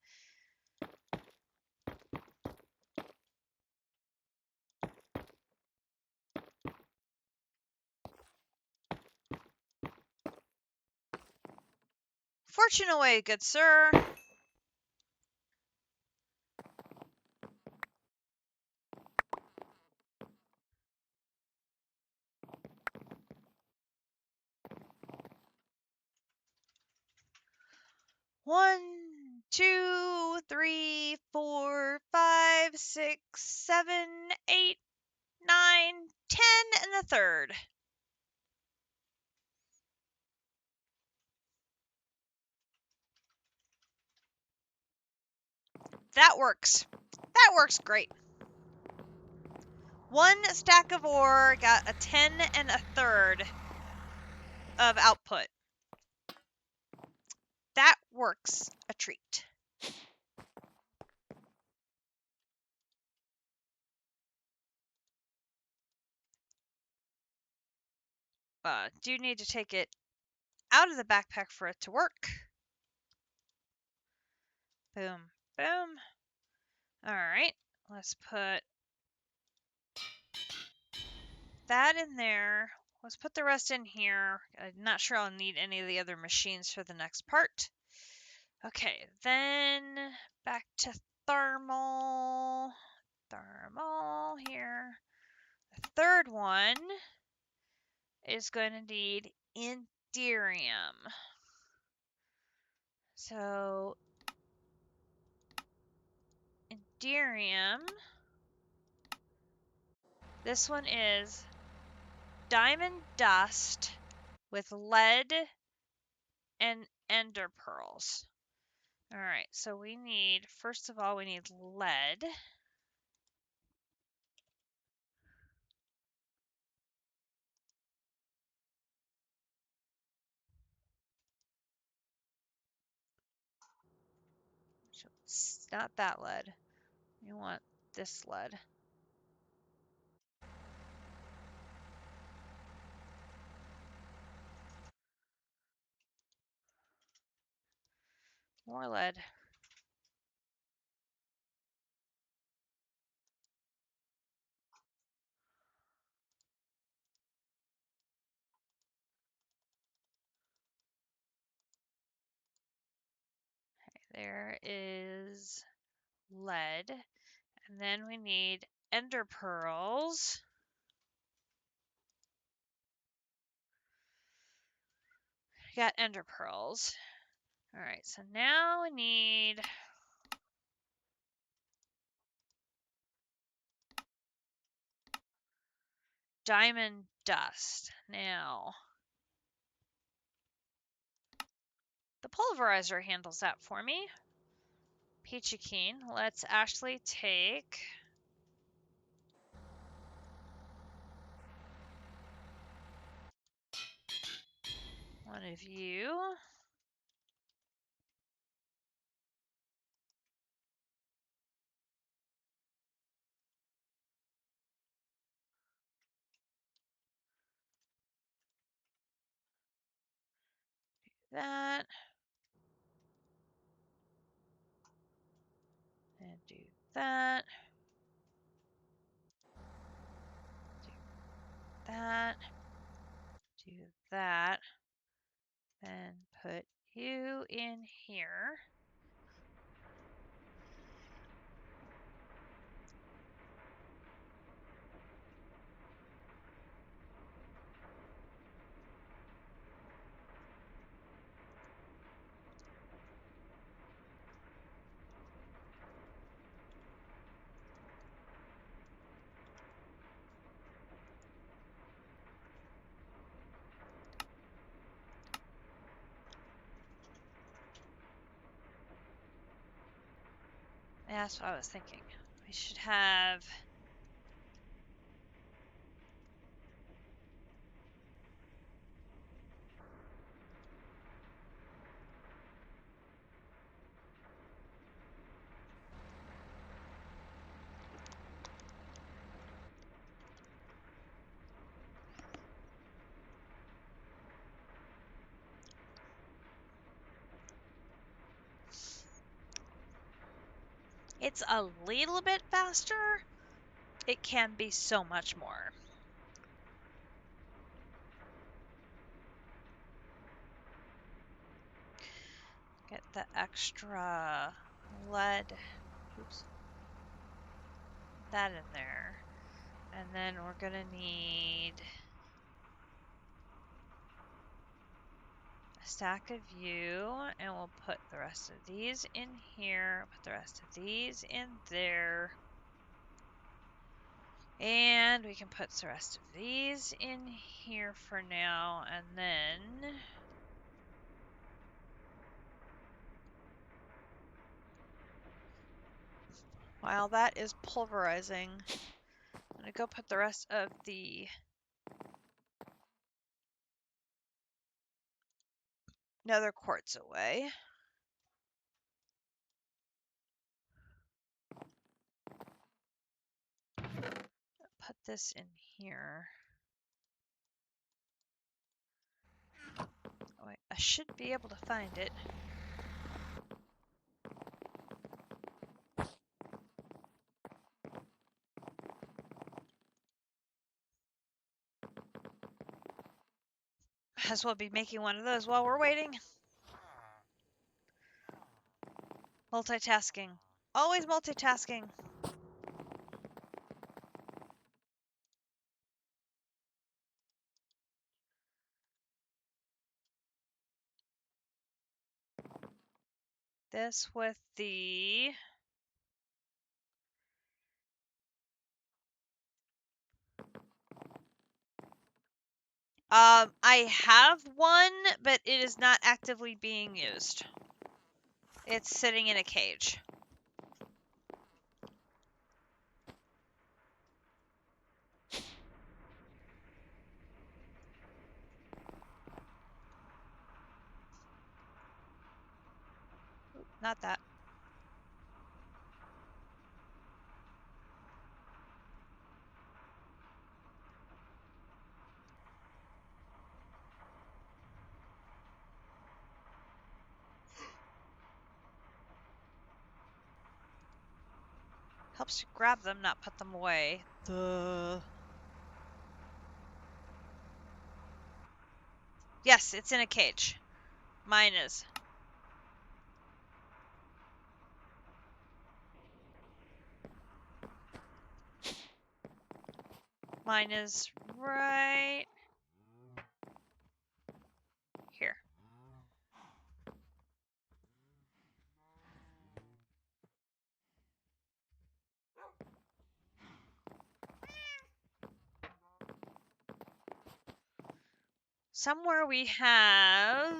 Fortune away, good sir. One, two, three, 4, 5, 6, 7, 8, 9, 10, and a third. That works. That works great. One stack of ore got a 10 and a third of output. That works a treat. Do need to take it out of the backpack for it to work. Boom, boom. All right, let's put that in there. Let's put the rest in here. I'm not sure I'll need any of the other machines for the next part. Okay, then back to thermal. Thermal here. The third one is going to need Inderium. So, Inderium. This one is diamond dust with lead and ender pearls. All right, so we need, first of all, we need lead. It's not that lead. You want this lead. More lead. Okay, there is lead. And then we need ender pearls. We got ender pearls. All right, so now we need diamond dust. Now, the pulverizer handles that for me. Peachy keen. Let's actually take one of you. That. And do that. Do that. Do that. Then put you in here. That's what I was thinking. We should have... It's a little bit faster. It can be so much more. Get the extra lead. Oops. That in there. And then we're gonna need a stack of you, and we'll put the rest of these in here, put the rest of these in there. And we can put the rest of these in here for now, and then while that is pulverizing, I'm gonna go put the rest of the nether quartz away. Put this in here. Oh, wait, I should be able to find it. Might as well be making one of those while we're waiting. Multitasking. Always multitasking. This with the... I have one, but it is not actively being used. It's sitting in a cage. Not that. Helps you grab them, not put them away. Yes, it's in a cage. Mine is. Mine is right here. Somewhere we have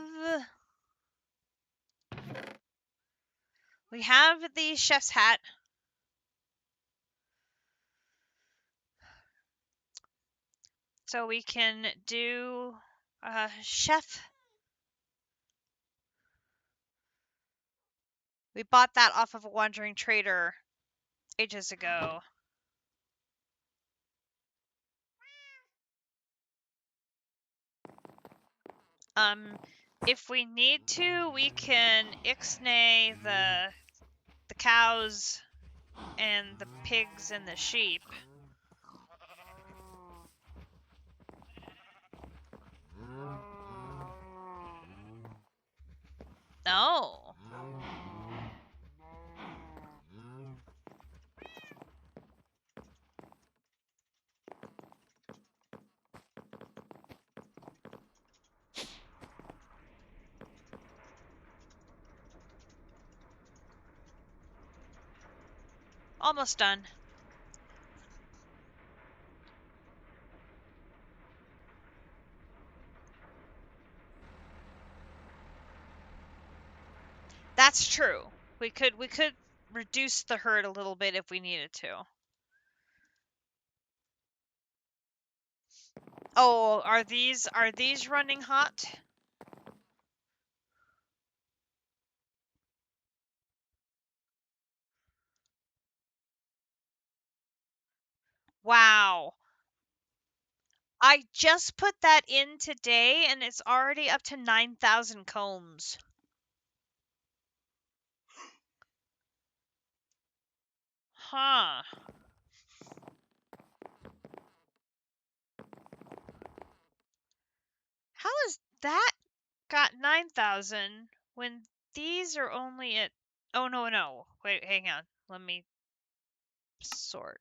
the chef's hat. So we can do chef. We bought that off of a wandering trader ages ago. If we need to, we can ixnay the cows and the pigs and the sheep. No. Almost done. That's true. We could reduce the hurt a little bit if we needed to. Oh, are these running hot? Wow. I just put that in today and it's already up to 9,000 combs. Huh. How is that got 9,000 when these are only at... Oh, no. Wait, hang on. Let me sort.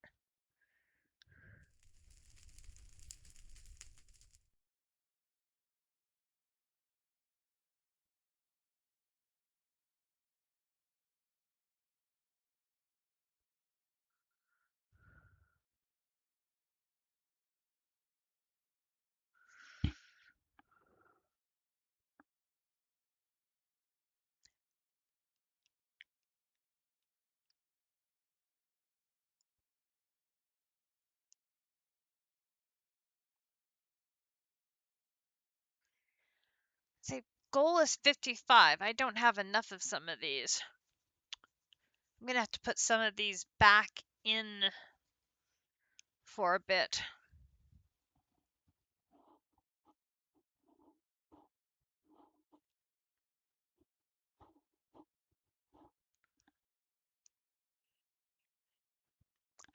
Say goal is 55. I don't have enough of some of these. I'm gonna have to put some of these back in for a bit.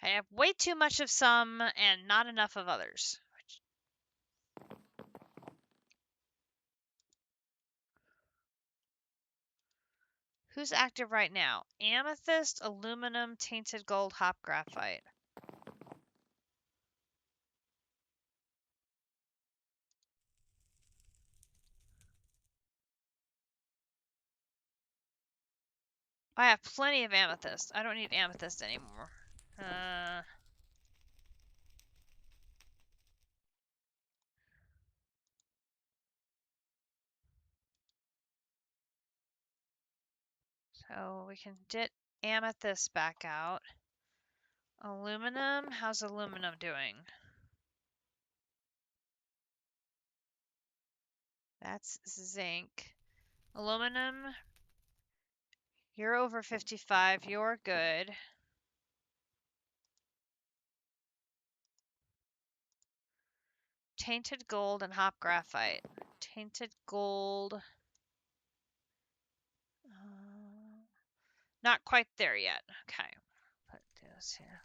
I have way too much of some and not enough of others. Who's active right now? Amethyst, aluminum, tainted gold, hop graphite. I have plenty of amethyst. I don't need amethyst anymore. So we can get amethyst back out. Aluminum, how's aluminum doing? That's zinc. Aluminum, you're over 55, you're good. Tainted gold and hop graphite. Tainted gold. Not quite there yet. Okay. Put this here.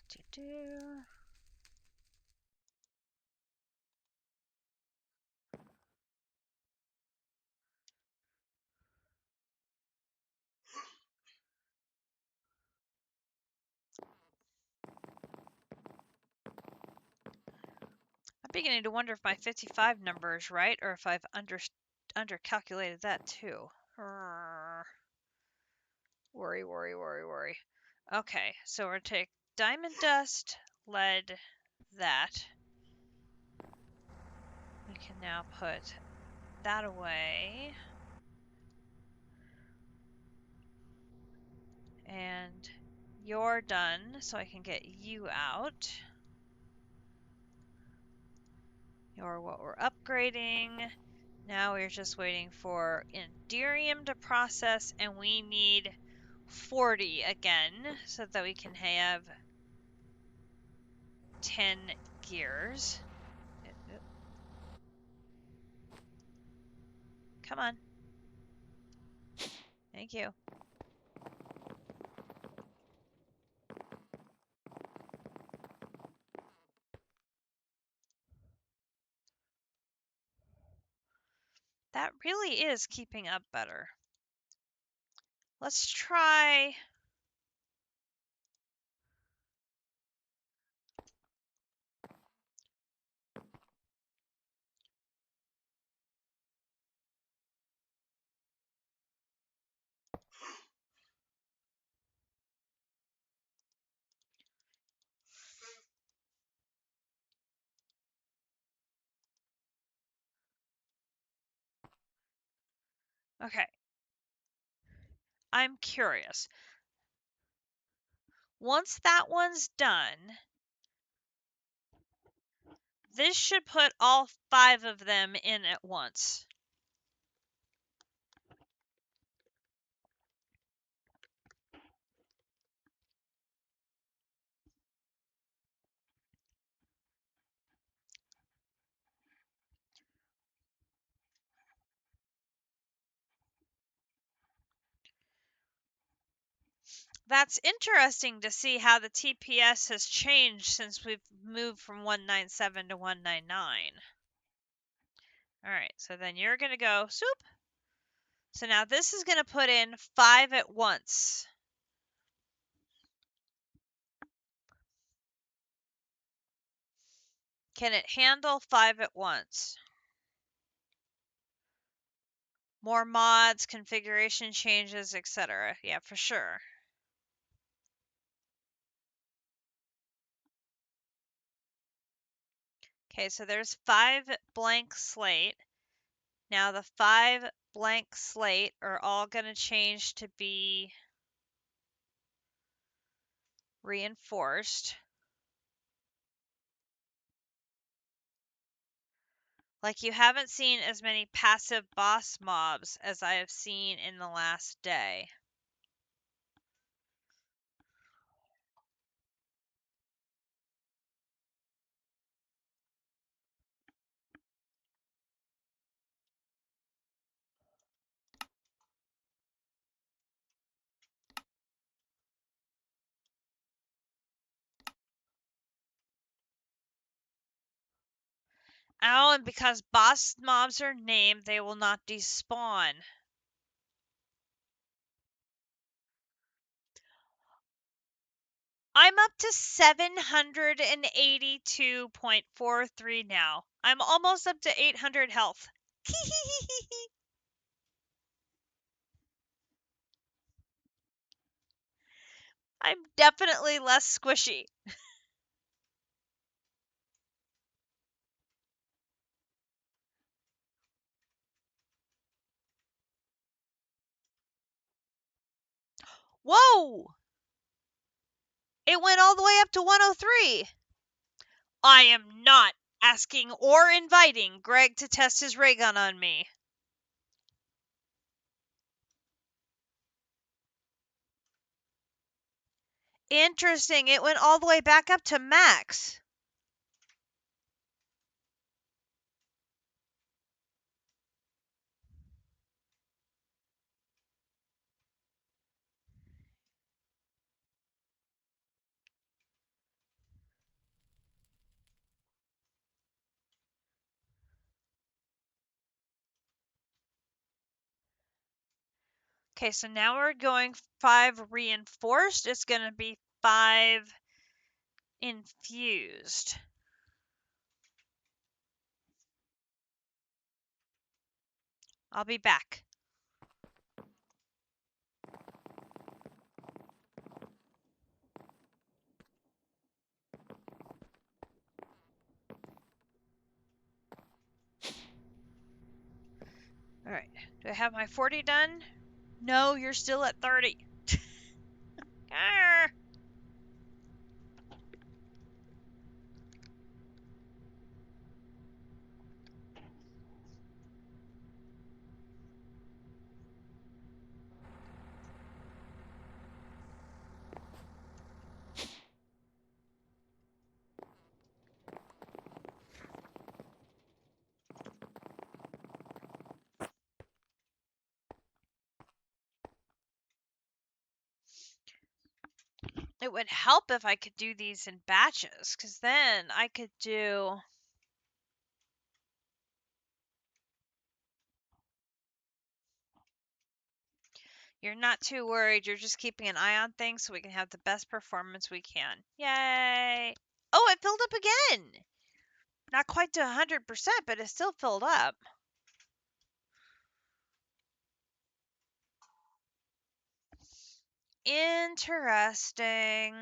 I'm beginning to wonder if my 55 number is right or if I've undercalculated that too. Worry. Okay, so we're gonna take diamond dust, lead, that. We can now put that away. And you're done, so I can get you out. You're what we're upgrading. Now we're just waiting for Enderium to process, and we need 40 again so that we can have 10 gears. Come on. Thank you. That really is keeping up better. Let's try... Okay. I'm curious. Once that one's done, this should put all 5 of them in at once. That's interesting to see how the TPS has changed since we've moved from 197 to 199. All right, so then you're going to go swoop. So now this is going to put in 5 at once. Can it handle 5 at once? More mods, configuration changes, etc. Yeah, for sure. Okay, so there's 5 blank slate. Now the 5 blank slate are all going to change to be reinforced. Like, you haven't seen as many passive boss mobs as I have seen in the last day. Oh, and because boss mobs are named, they will not despawn. I'm up to 782.43 now. I'm almost up to 800 health. I'm definitely less squishy. Whoa! It went all the way up to 103. I am not asking or inviting Greg to test his ray gun on me. Interesting. It went all the way back up to max. Okay, so now we're going 5 reinforced. It's going to be 5 infused. I'll be back. All right. Do I have my 40 done? No, you're still at 30. Arr! It would help if I could do these in batches, because then I could do... You're not too worried. You're just keeping an eye on things so we can have the best performance we can. Yay! Oh, it filled up again! Not quite to 100%, but it still filled up. Interesting.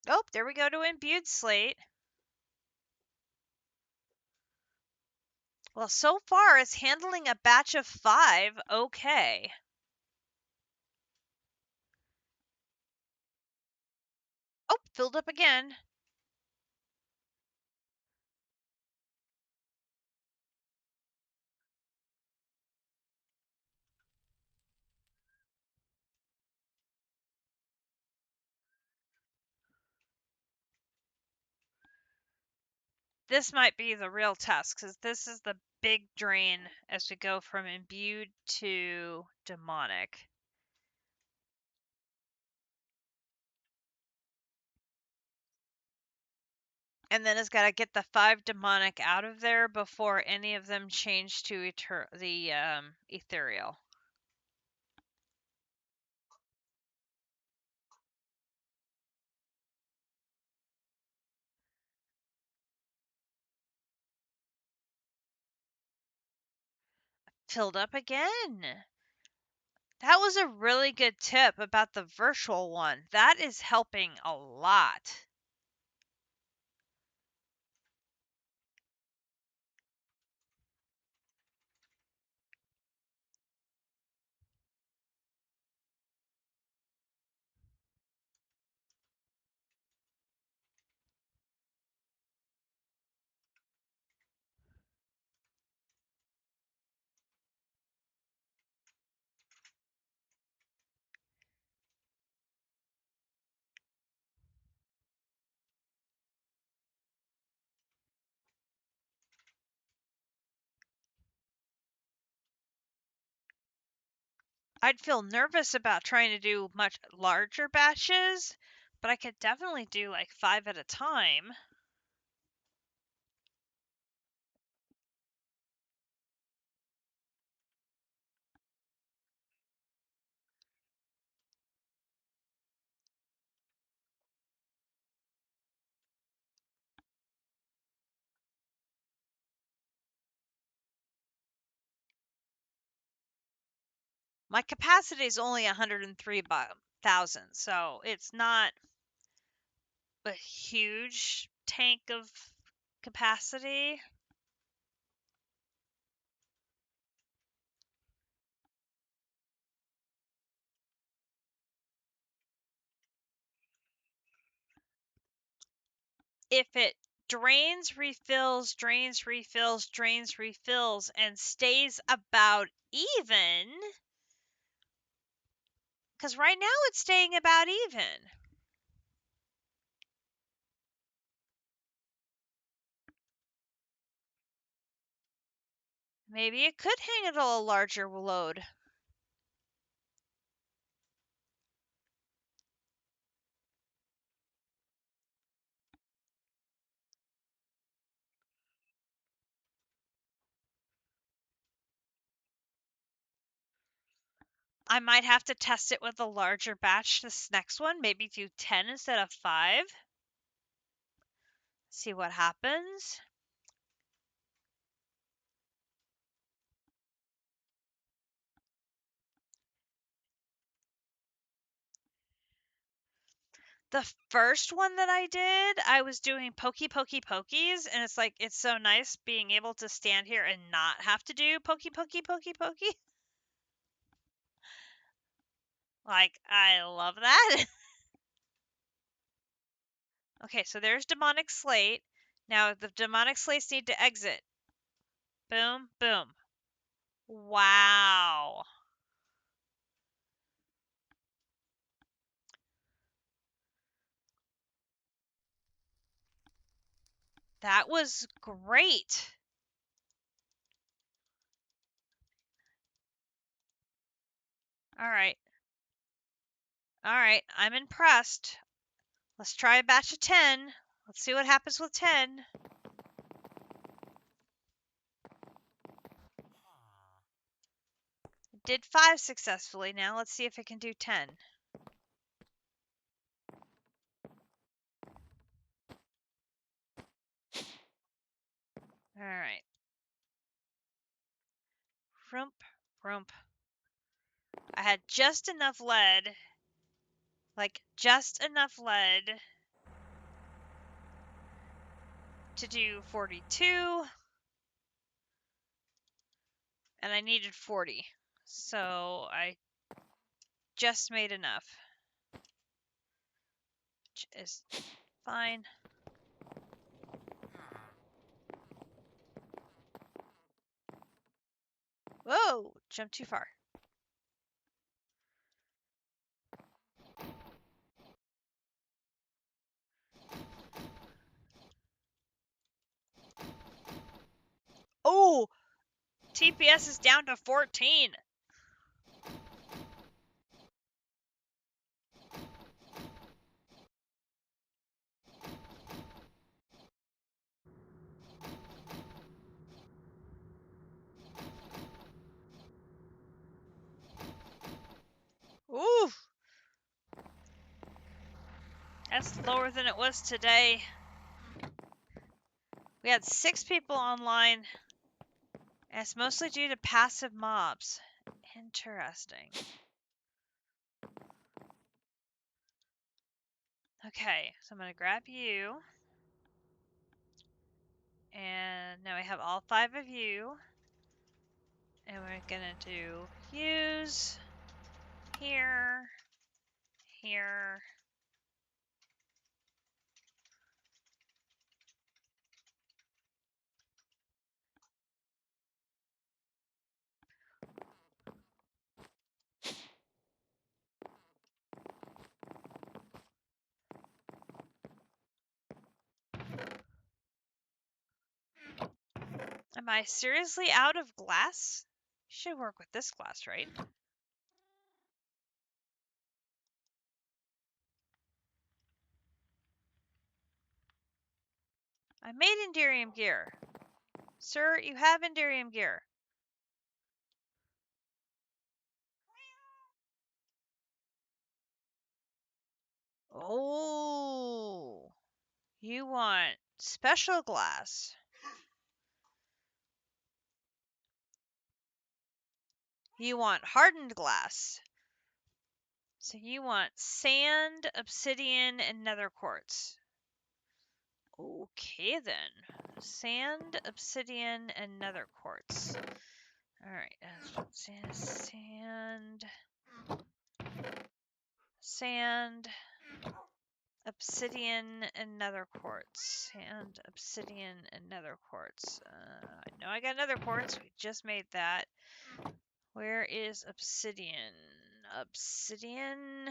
Oh, there we go to imbued slate. Well, so far it's handling a batch of 5 okay. Oh, filled up again. This might be the real test because this is the big drain as we go from imbued to demonic. And then it's got to get the 5 demonic out of there before any of them change to the ethereal. Filled up again. That was a really good tip about the virtual one. That is helping a lot. I'd feel nervous about trying to do much larger batches, but I could definitely do like 5 at a time. My capacity is only 103,000, so it's not a huge tank of capacity. If it drains, refills, drains, refills, drains, refills, and stays about even, because right now it's staying about even. Maybe it could handle a larger load. I might have to test it with a larger batch this next one. Maybe do 10 instead of 5. See what happens. The first one that I did, I was doing pokey, pokey, pokies, and it's like, it's so nice being able to stand here and not have to do pokey, pokey, pokey, pokey. Like, I love that. Okay, so there's demonic slate. Now the demonic slates need to exit. Boom, boom. Wow. That was great. All right. All right, I'm impressed. Let's try a batch of 10. Let's see what happens with 10. Did 5 successfully. Now let's see if it can do 10. All right. Rump, rump. I had just enough lead. Like, just enough lead to do 42. and I needed 40. So I just made enough. Which is fine. Whoa! Jumped too far. Oh! TPS is down to 14. Ooh! That's lower than it was today. We had 6 people online. And it's mostly due to passive mobs. Interesting. Okay, so I'm going to grab you. And now we have all 5 of you. And we're going to do use here, here. Am I seriously out of glass? Should work with this glass, right? I made Enderium gear. Sir, you have Enderium gear. Oh, you want special glass. You want hardened glass. So you want sand, obsidian, and nether quartz. Okay then. Sand, obsidian, and nether quartz. Alright, sand, obsidian, and nether quartz. Sand, obsidian, and nether quartz. I know I got nether quartz. We just made that. Where is obsidian? Obsidian.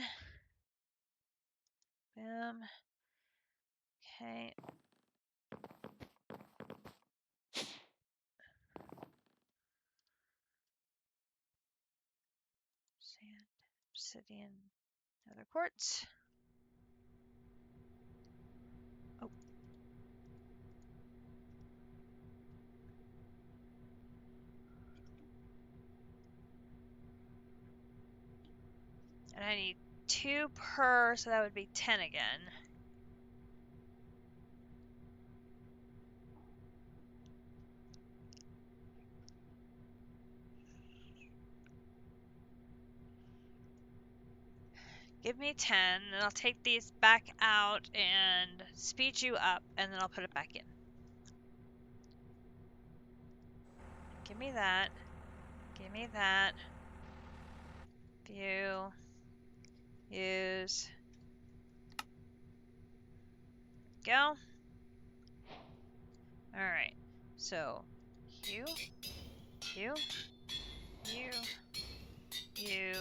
Boom. Okay. Sand, obsidian, nether quartz. Oh. And I need 2 per, so that would be 10 again. Give me 10, and I'll take these back out and speed you up, and then I'll put it back in. Give me that. Give me that. View. Use. Go. Alright. So, you, you, you, you,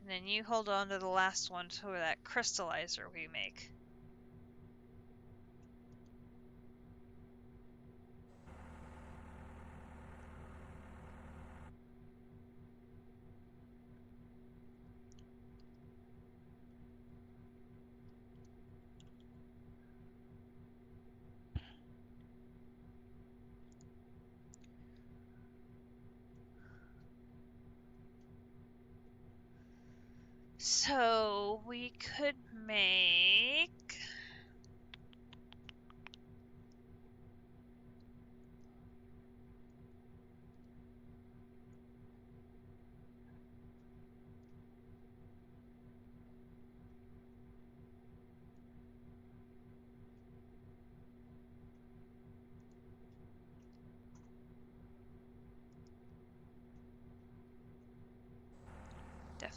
and then you hold on to the last one for that crystallizer we make. So, we could make...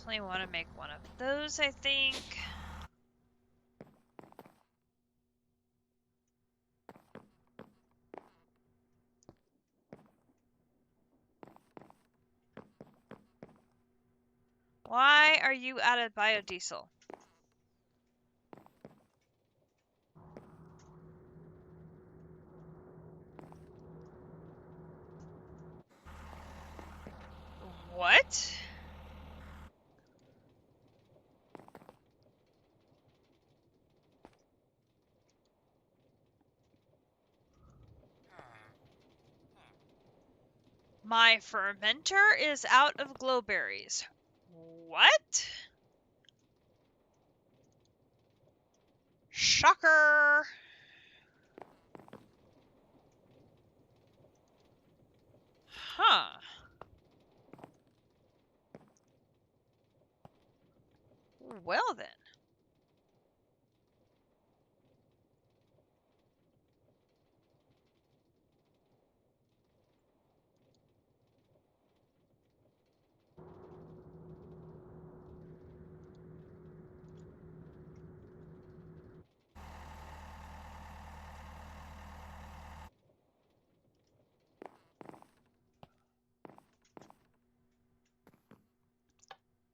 definitely want to make one of those, I think. Why are you out of biodiesel? What? My fermenter is out of glowberries. What? Shocker! Huh. Well then.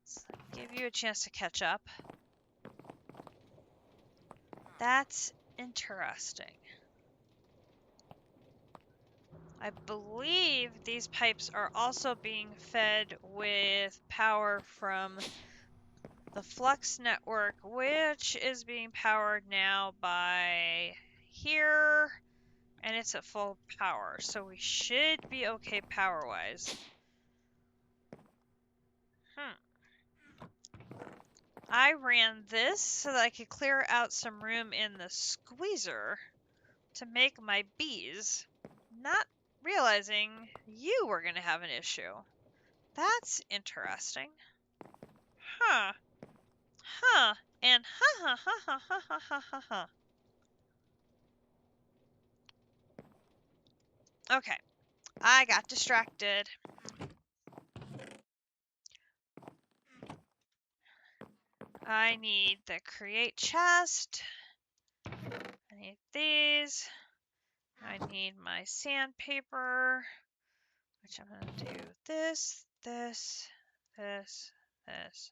Let's give you a chance to catch up. That's interesting. I believe these pipes are also being fed with power from the Flux network, which is being powered now by here, and it's at full power, so we should be okay power-wise. I ran this so that I could clear out some room in the squeezer to make my bees, not realizing you were going to have an issue. That's interesting. Huh. Huh. And ha ha ha ha ha ha ha ha ha. Okay. I got distracted. I need the create chest. I need these. I need my sandpaper, which I'm going to do this, this, this, this.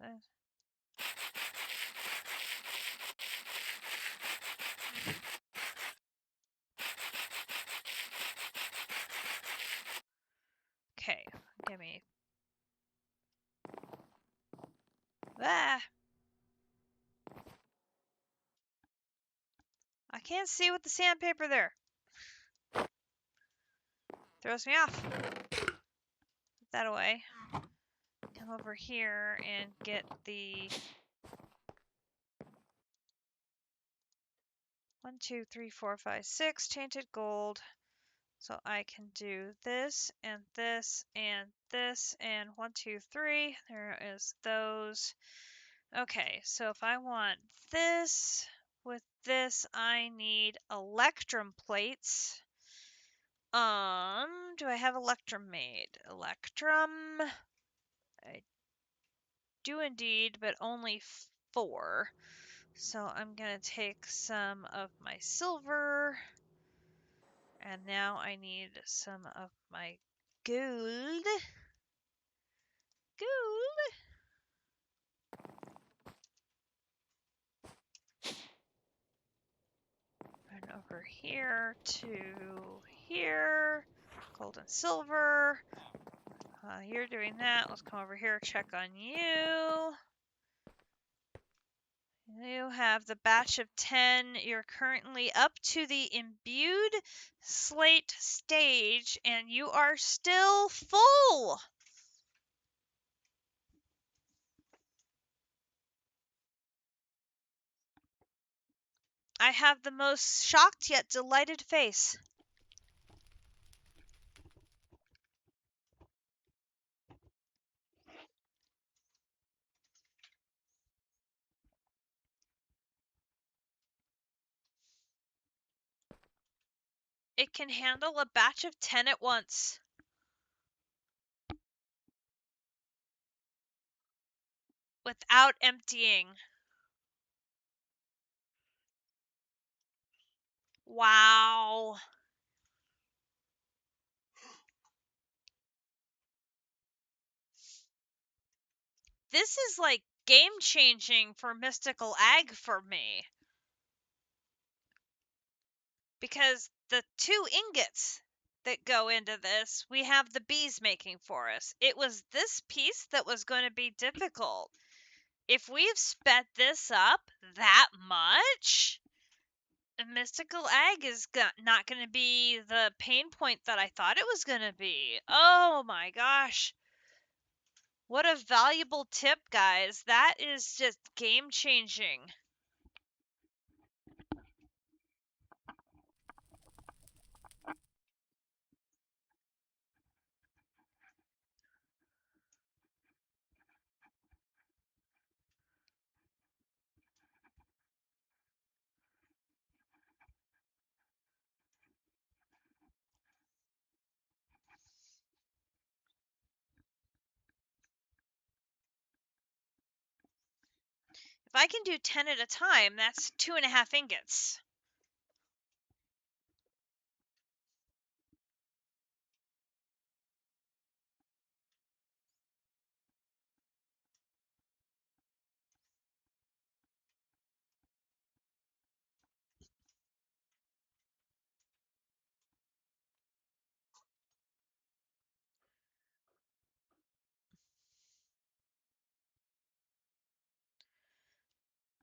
Okay, give me that. I can't see with the sandpaper there. Throws me off. Put that away. Come over here and get the 1, 2, 3, 4, 5, 6 tainted gold. So I can do this and this and this and 1, 2, 3. There is those. Okay, so if I want this with this, I need electrum plates. Do I have electrum made? Electrum. I do indeed, but only 4. So I'm gonna take some of my silver, and now I need some of my gold. Gold. And over here to here. Gold and silver. You're doing that. Let's come over here, check on you. You have the batch of 10. You're currently up to the imbued slate stage, and you are still full. I have the most shocked yet delighted face. It can handle a batch of 10 at once. without emptying. Wow. This is like game changing for mystical ag for me. Because the 2 ingots that go into this, we have the bees making for us. It was this piece that was going to be difficult. If we've sped this up that much, mystical ag is not going to be the pain point that I thought it was going to be. Oh my gosh. What a valuable tip, guys. That is just game changing. If I can do 10 at a time, that's 2.5 ingots.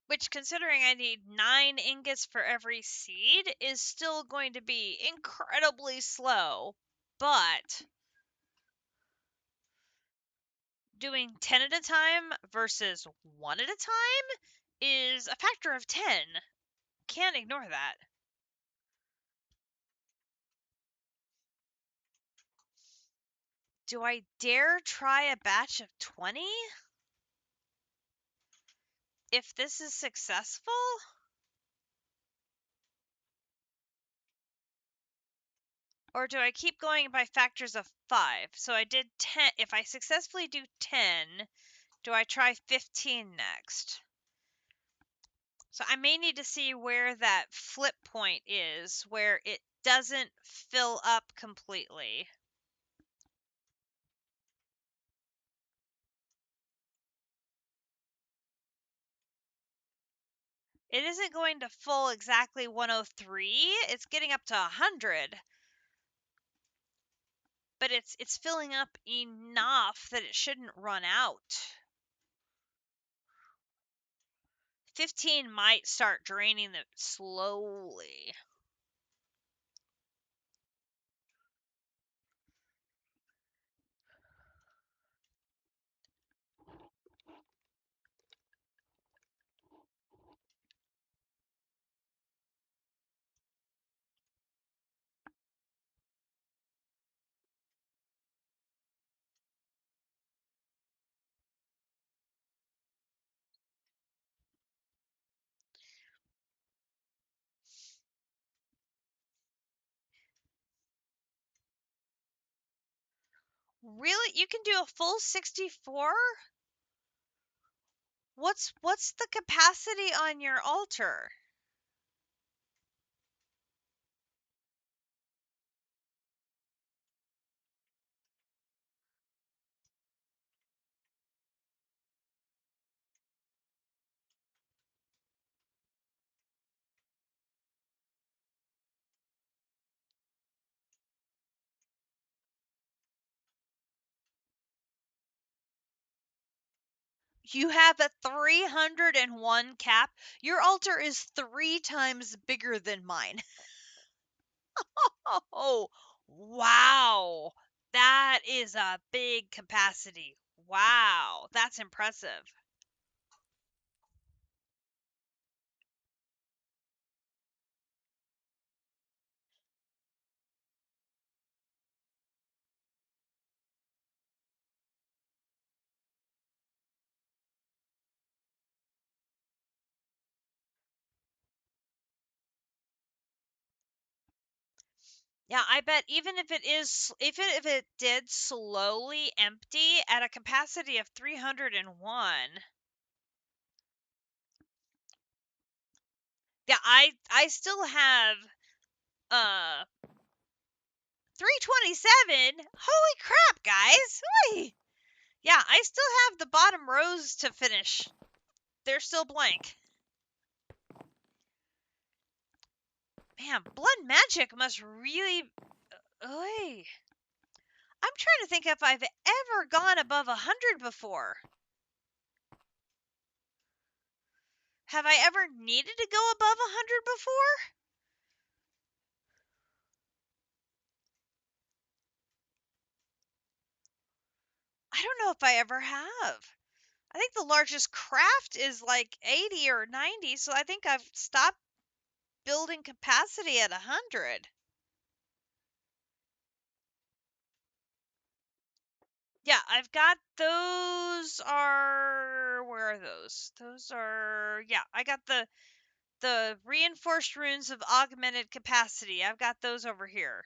Which, considering I need 9 ingots for every seed, is still going to be incredibly slow. But doing 10 at a time versus 1 at a time is a factor of 10. Can't ignore that. Do I dare try a batch of 20? If this is successful? Or do I keep going by factors of 5? So I did 10. If I successfully do 10, do I try 15 next? So I may need to see where that flip point is, where it doesn't fill up completely. It isn't going to full exactly 103. It's getting up to 100. But it's filling up enough that it shouldn't run out. 15 might start draining it slowly. Really? You can do a full 64? What's the capacity on your altar? You have a 301 cap. Your altar is 3 times bigger than mine. Oh, wow. That is a big capacity. Wow, that's impressive. Yeah, I bet even if it did slowly empty at a capacity of 301, Yeah, I still have 327. Holy crap, guys. Oy. Yeah, I still have the bottom rows to finish. They're still blank. Man, blood magic must really. Oy. I'm trying to think if I've ever gone above 100 before. Have I ever needed to go above 100 before? I don't know if I ever have. I think the largest craft is like 80 or 90, so I think I've stopped building capacity at 100. Yeah, I've got those are where are those? Those are yeah, I got the reinforced runes of augmented capacity. I've got those over here.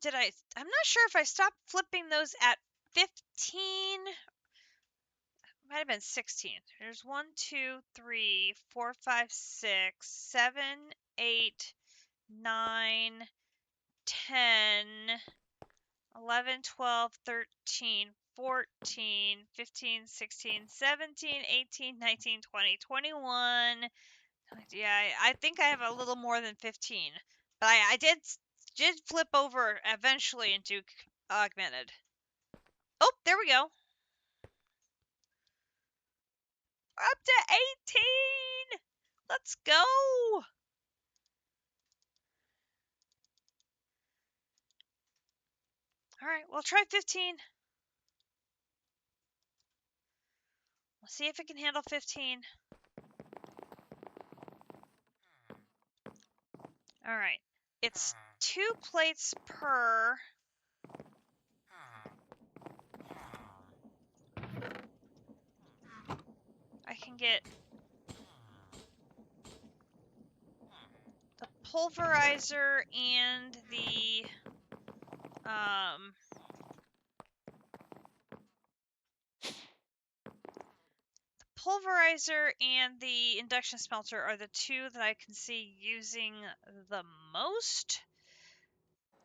I'm not sure if I stopped flipping those at 15. Might have been 16. There's 1, 2, 3, 4, 5, 6, 7, 8, 9, 10, 11, 12, 13, 14, 15, 16, 17, 18, 19, 20, 21. Yeah, I think I have a little more than 15. But I did flip over eventually into augmented. Oh, there we go. We're up to 18. Let's go. All right, we'll try 15. We'll see if it can handle 15. All right. It's 2 plates per. I can get the pulverizer and the pulverizer and the induction smelter are the two that I can see using the most.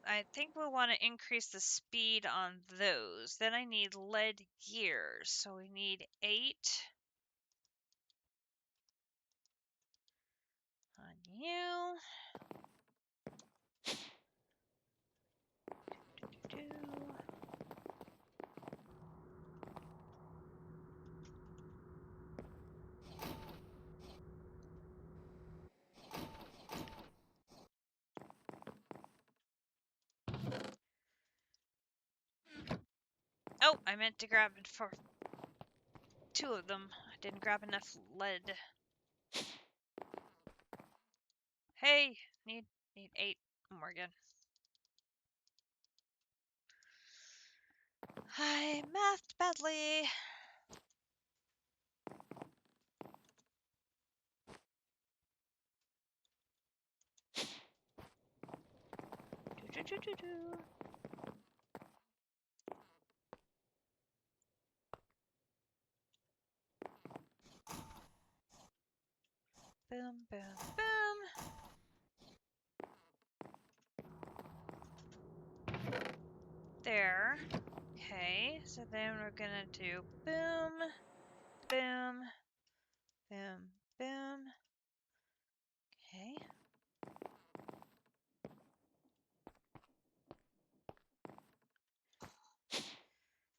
I think we'll want to increase the speed on those. Then I need lead gears, so we need 8 on you. Oh, I meant to grab it for 2 of them. I didn't grab enough lead. Hey, need 8 more again. I mathed badly. Do, do, do, do, do. Boom, boom, boom. There. Okay, so then we're gonna do boom, boom, boom, boom. Okay.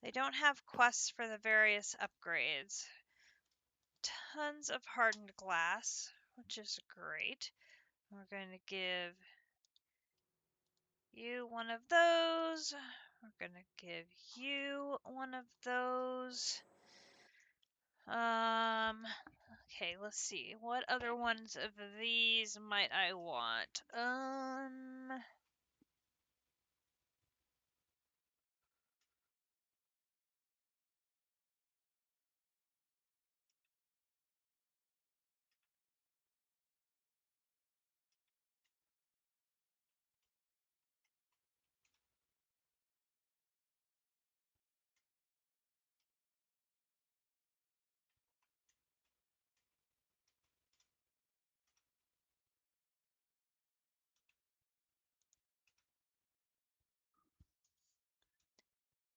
They don't have quests for the various upgrades. Tons of hardened glass, which is great. We're going to give you one of those. We're going to give you one of those. Okay, let's see. What other ones of these might I want?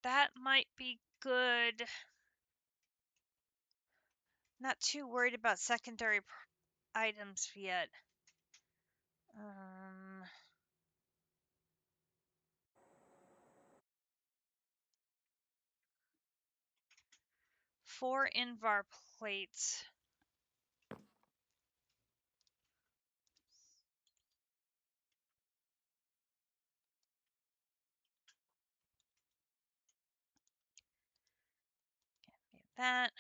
That might be good. Not too worried about secondary items yet. 4 Invar plates. Can't be that.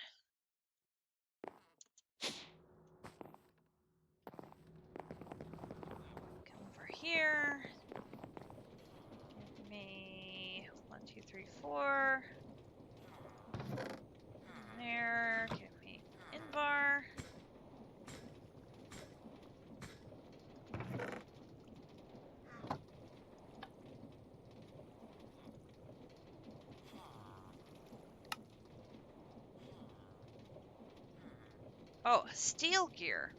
Come over here. Give me 1, 2, 3, 4. There. Give me Invar. Oh, steel gear.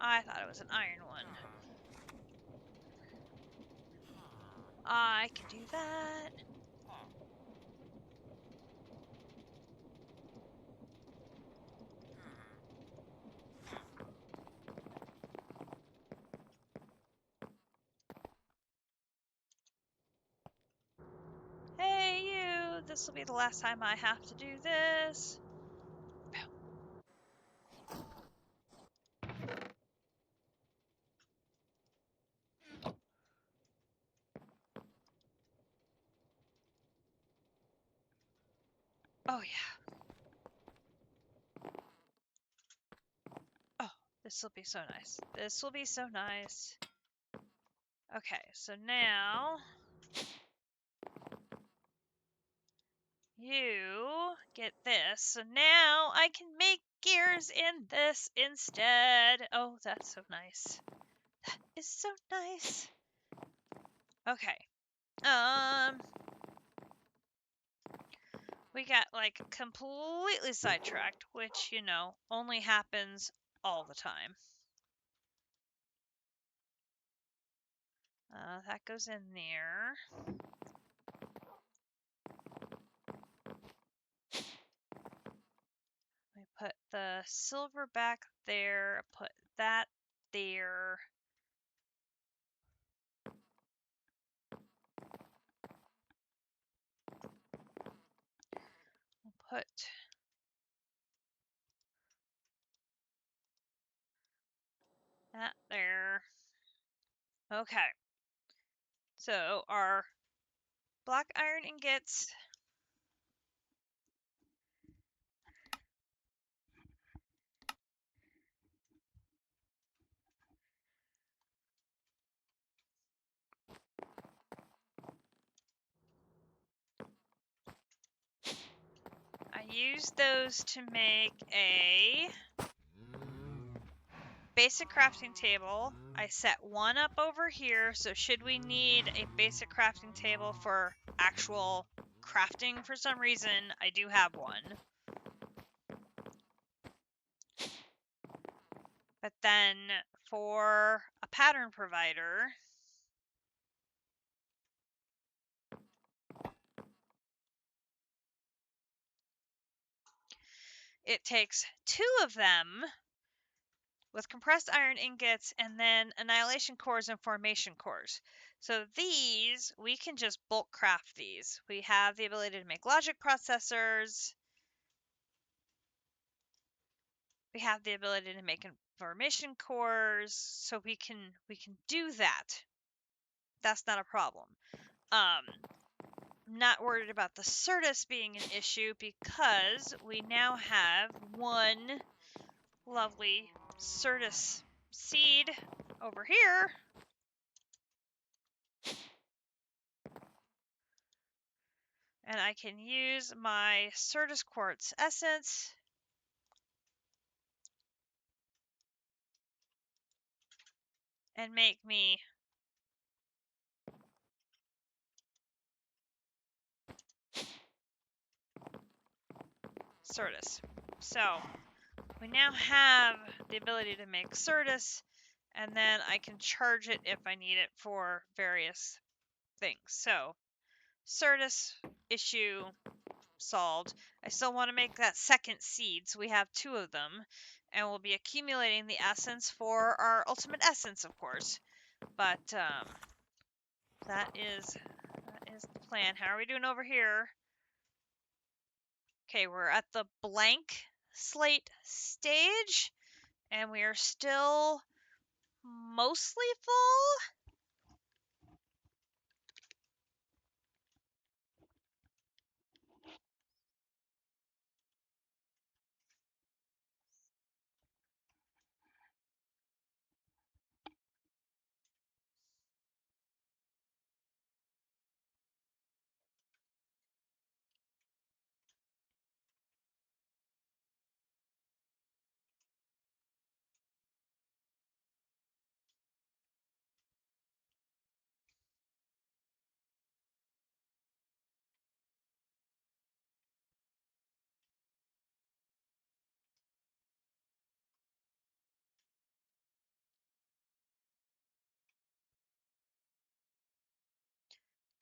I thought it was an iron one. I can do that. Hey, you! This will be the last time I have to do this. Oh, yeah. Oh, this will be so nice. This will be so nice. Okay, so now you get this. So now I can make gears in this instead. Oh, that's so nice. That is so nice. Okay. We got like completely sidetracked, which, you know, only happens all the time. That goes in there. We put the silver back there, put that there. We'll put that there. Okay. So our black iron ingots. I use those to make a basic crafting table. I set one up over here, so should we need a basic crafting table for actual crafting for some reason, I do have one. But then for a pattern provider, it takes 2 of them with compressed iron ingots and then annihilation cores and formation cores. So these, we can just bulk craft these. We have the ability to make logic processors. We have the ability to make information cores, so we can do that. That's not a problem. Not worried about the Certus being an issue because we now have one lovely Certus seed over here. And I can use my Certus Quartz Essence and make me Certus. So we now have the ability to make Certus, and then I can charge it if I need it for various things. So Certus issue solved. I still want to make that second seed, so we have 2 of them, and we'll be accumulating the essence for our ultimate essence, of course. But that is the plan. How are we doing over here? Okay, we're at the blank slate stage, and we are still mostly full.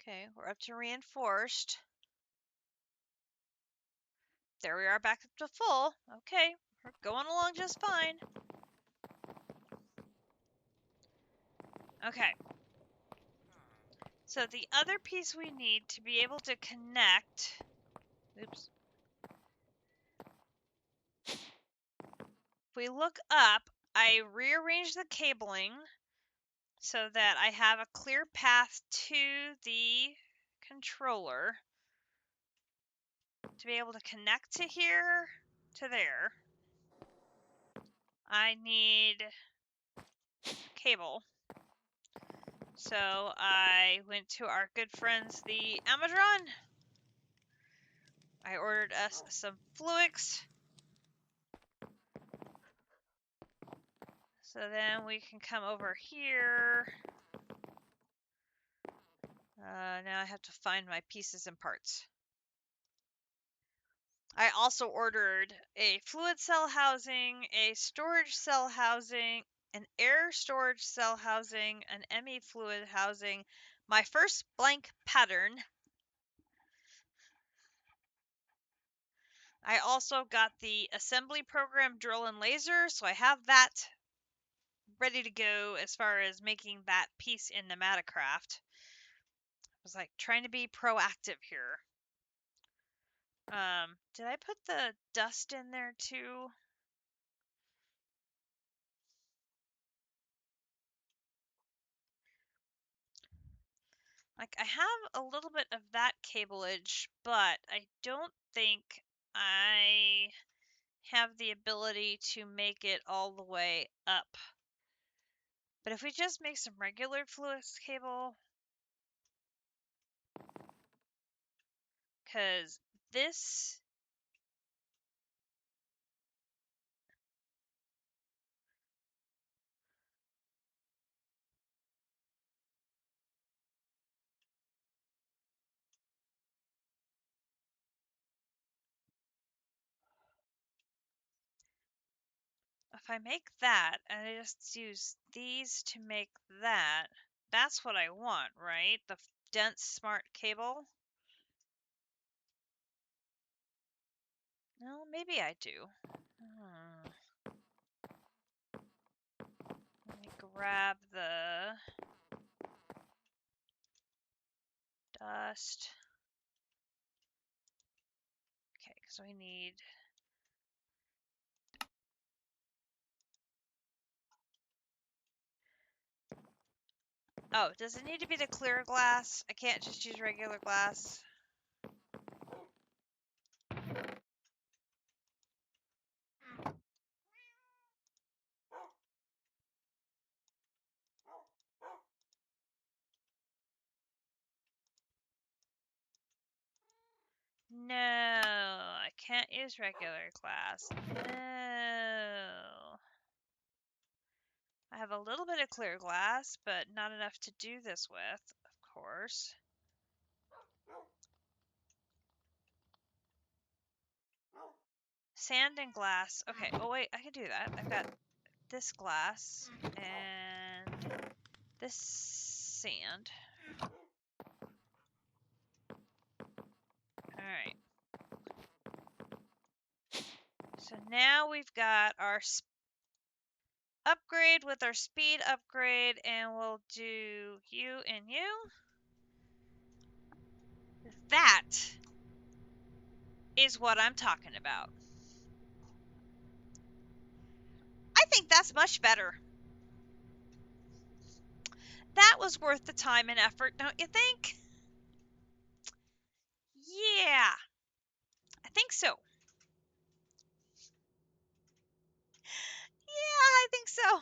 Okay, we're up to reinforced. There we are, back up to full. Okay, we're going along just fine. Okay. So the other piece we need to be able to connect... Oops. If we look up, I rearranged the cabling so that I have a clear path to the controller to be able to connect to here to there. I need cable. So I went to our good friends, the Amazon. I ordered us some Fluix. So then we can come over here. Now I have to find my pieces and parts. I also ordered a fluid cell housing, a storage cell housing, an air storage cell housing, an ME fluid housing, my first blank pattern. I also got the assembly program drill and laser, so I have that ready to go as far as making that piece in Nematocraft. I was like trying to be proactive here. Did I put the dust in there too? Like, I have a little bit of that cableage, but I don't think I have the ability to make it all the way up. But if we just make some regular Fluix cable, because this... If I make that, and I just use these to make that, that's what I want, right? The dense smart cable? No, maybe I do. Let me grab the dust. Okay, because we need... Oh, does it need to be the clear glass? I can't just use regular glass. No, I can't use regular glass. No. I have a little bit of clear glass, but not enough to do this with, of course. Sand and glass. Okay, oh wait, I can do that. I've got this glass and this sand. Alright. So now we've got our upgrade with our speed upgrade, and we'll do you and you. That is what I'm talking about. I think that's much better. That was worth the time and effort, don't you think? Yeah, I think so. Yeah, I think so.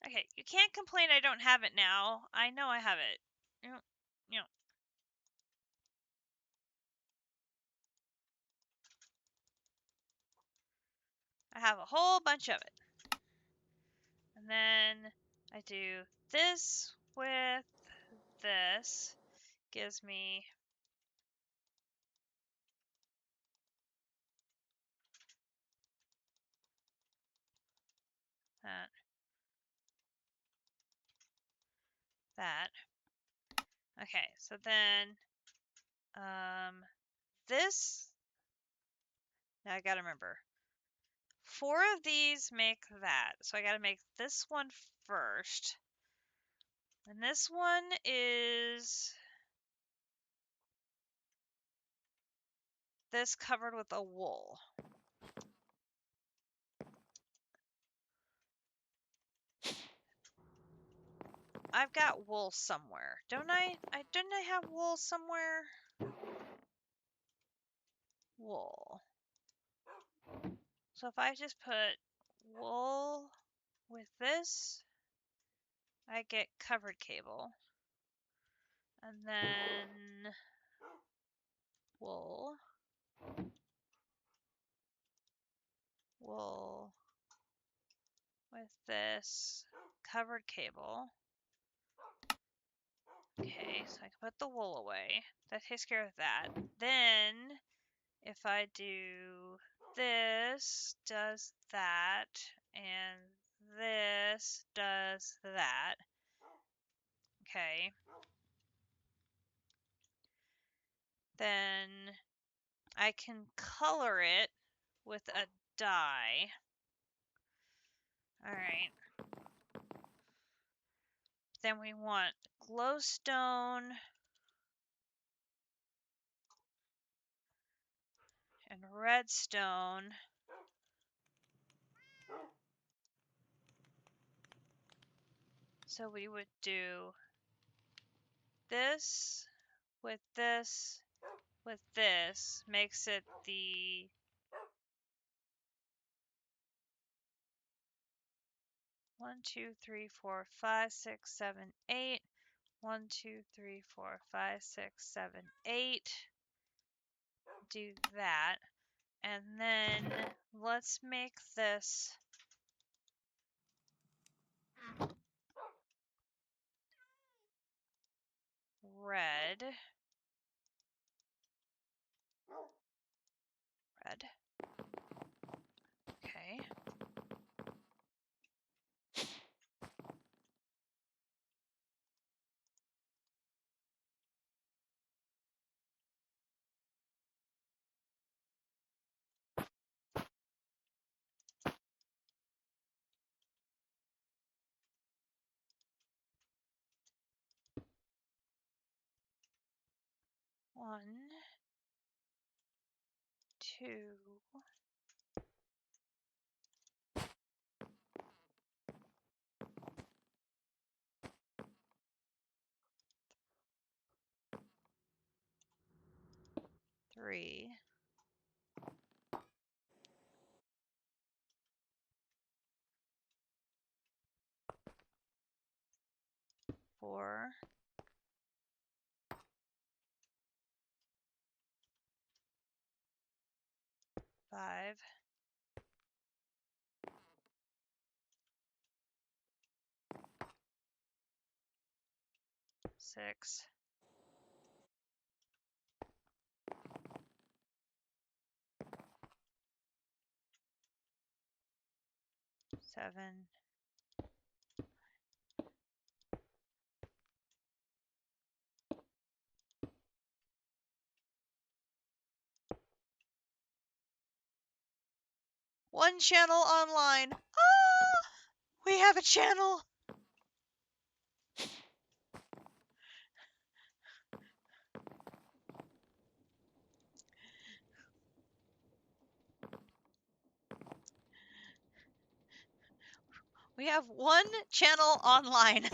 Okay, you can't complain I don't have it now. I know I have it. You know, I have a whole bunch of it. And then I do this with this. Gives me that. That. Okay, so then this, now I gotta remember. 4 of these make that. So I gotta make this one first. And this one is this covered with a wool. I've got wool somewhere, don't I? Didn't I have wool somewhere? Wool. So if I just put wool with this, I get covered cable. And then wool, wool with this covered cable. Okay, so I can put the wool away. That takes care of that. Then, if I do this, does that, and this does that. Okay. Then I can color it with a dye. Alright. Then we want glowstone and redstone. So we would do this with this with this, makes it the 1, 2, 3, 4, 5, 6, 7, 8. 1, 2, 3, 4, 5, 6, 7, 8. Do that. And then let's make this red. Red. Okay. One, two, 3, 4, 5, 6, 7, One channel online. Ah! We have a channel. We have one channel online.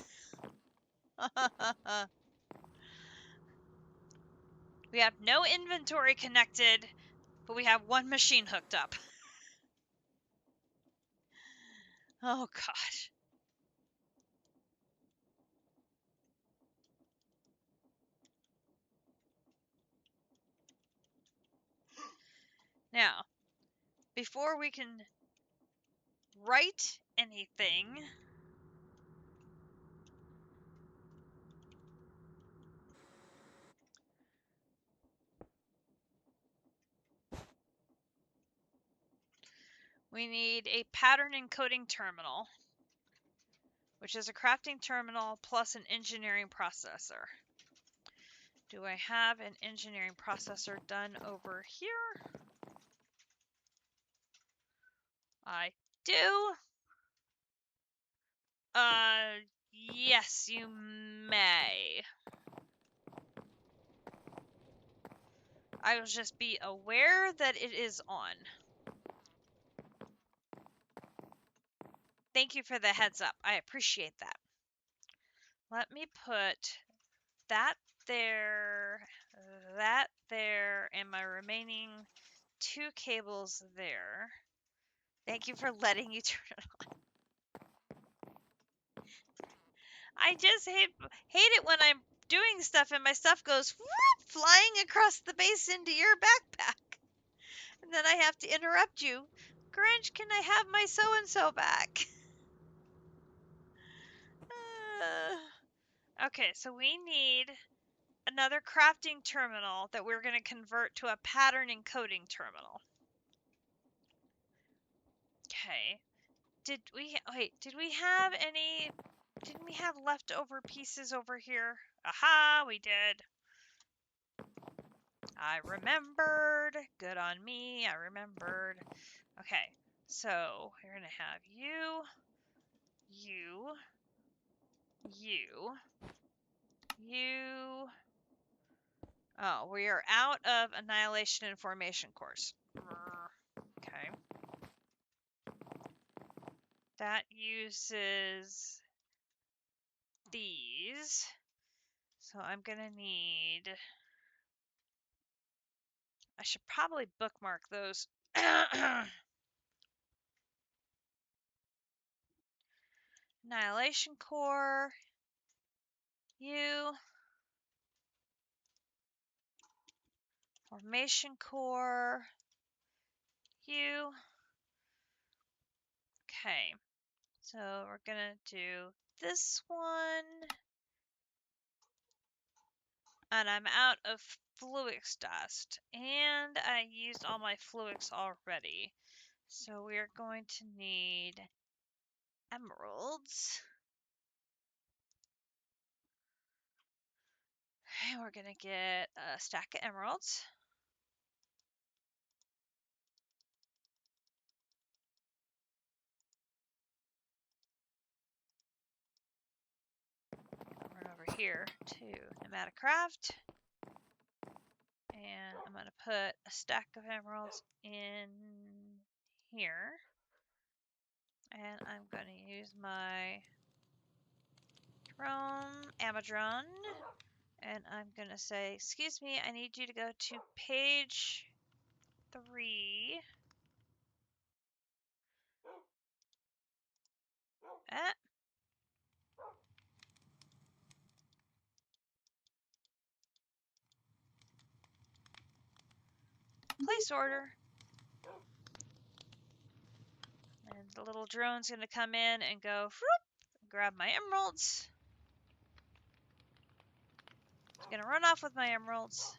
We have no inventory connected, but we have one machine hooked up. Oh, gosh. Now, before we can write anything, we need a pattern encoding terminal, which is a crafting terminal plus an engineering processor. Do I have an engineering processor done over here? I do. Yes, you may. I will just be aware that it is on. Thank you for the heads up. I appreciate that. Let me put that there, and my remaining 2 cables there. Thank you for letting you turn it on. I just hate it when I'm doing stuff and my stuff goes whoop, flying across the base into your backpack. And then I have to interrupt you. Grinch, can I have my so-and-so back? Okay, so we need another crafting terminal that we're going to convert to a pattern encoding terminal. Okay. Didn't we have leftover pieces over here? Aha, we did. I remembered. Good on me. I remembered. Okay, so we're going to have you, you. Oh, we are out of Annihilation and Formation course. Okay. That uses these. So I'm going to need... I should probably bookmark those. Annihilation Core. You. Formation Core. You. Okay. So we're going to do this one. And I'm out of Fluix dust. And I used all my Fluix already. So we are going to need emeralds. And we're going to get a stack of emeralds. Run over here to Nematocraft. And I'm going to put a stack of emeralds in here. And I'm going to use my drone, Amadron. And I'm going to say, excuse me, I need you to go to page 3. Place order. And the little drone's going to come in and go, whoop, grab my emeralds. It's going to run off with my emeralds.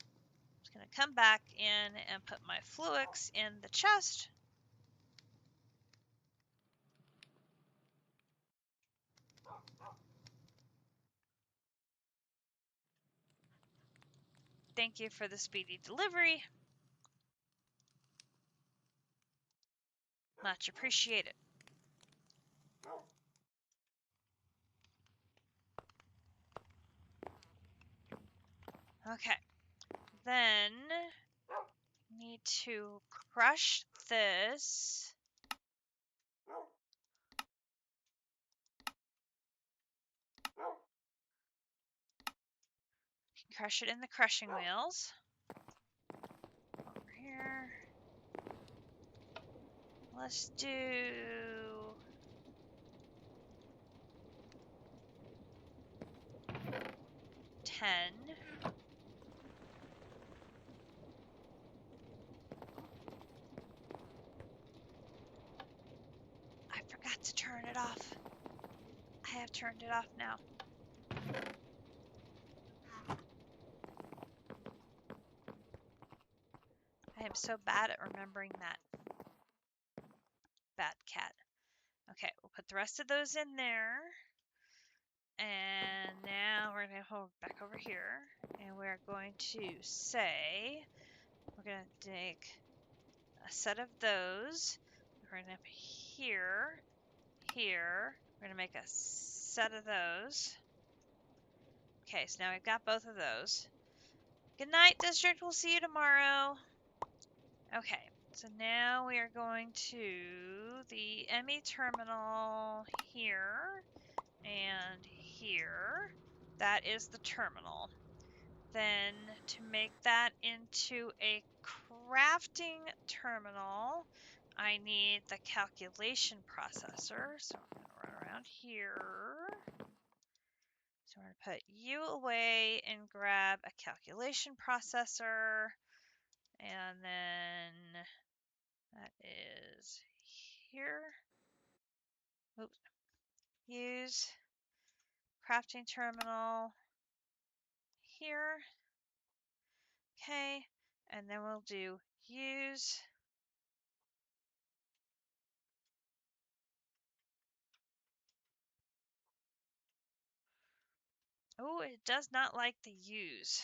It's going to come back in and put my Fluix in the chest. Thank you for the speedy delivery. Much appreciated. Okay. Then need to crush this. Crush it in the crushing wheels. Over here. Let's do 10. I forgot to turn it off. I have turned it off now. I am so bad at remembering that. Bad cat. Okay, we'll put the rest of those in there. And now we're going to hold back over here. And we're going to say, we're going to take a set of those. We're going to have here, here. We're going to make a set of those. Okay, so now we've got both of those. Good night, District. We'll see you tomorrow. Okay, so now we are going to the ME terminal here and here. That is the terminal. Then to make that into a crafting terminal, I need the calculation processor. So I'm going to run around here. So we're going to put you away and grab a calculation processor. And then that is here. Oops. Use crafting terminal here. Okay. And then we'll do use. Oh, it does not like the use.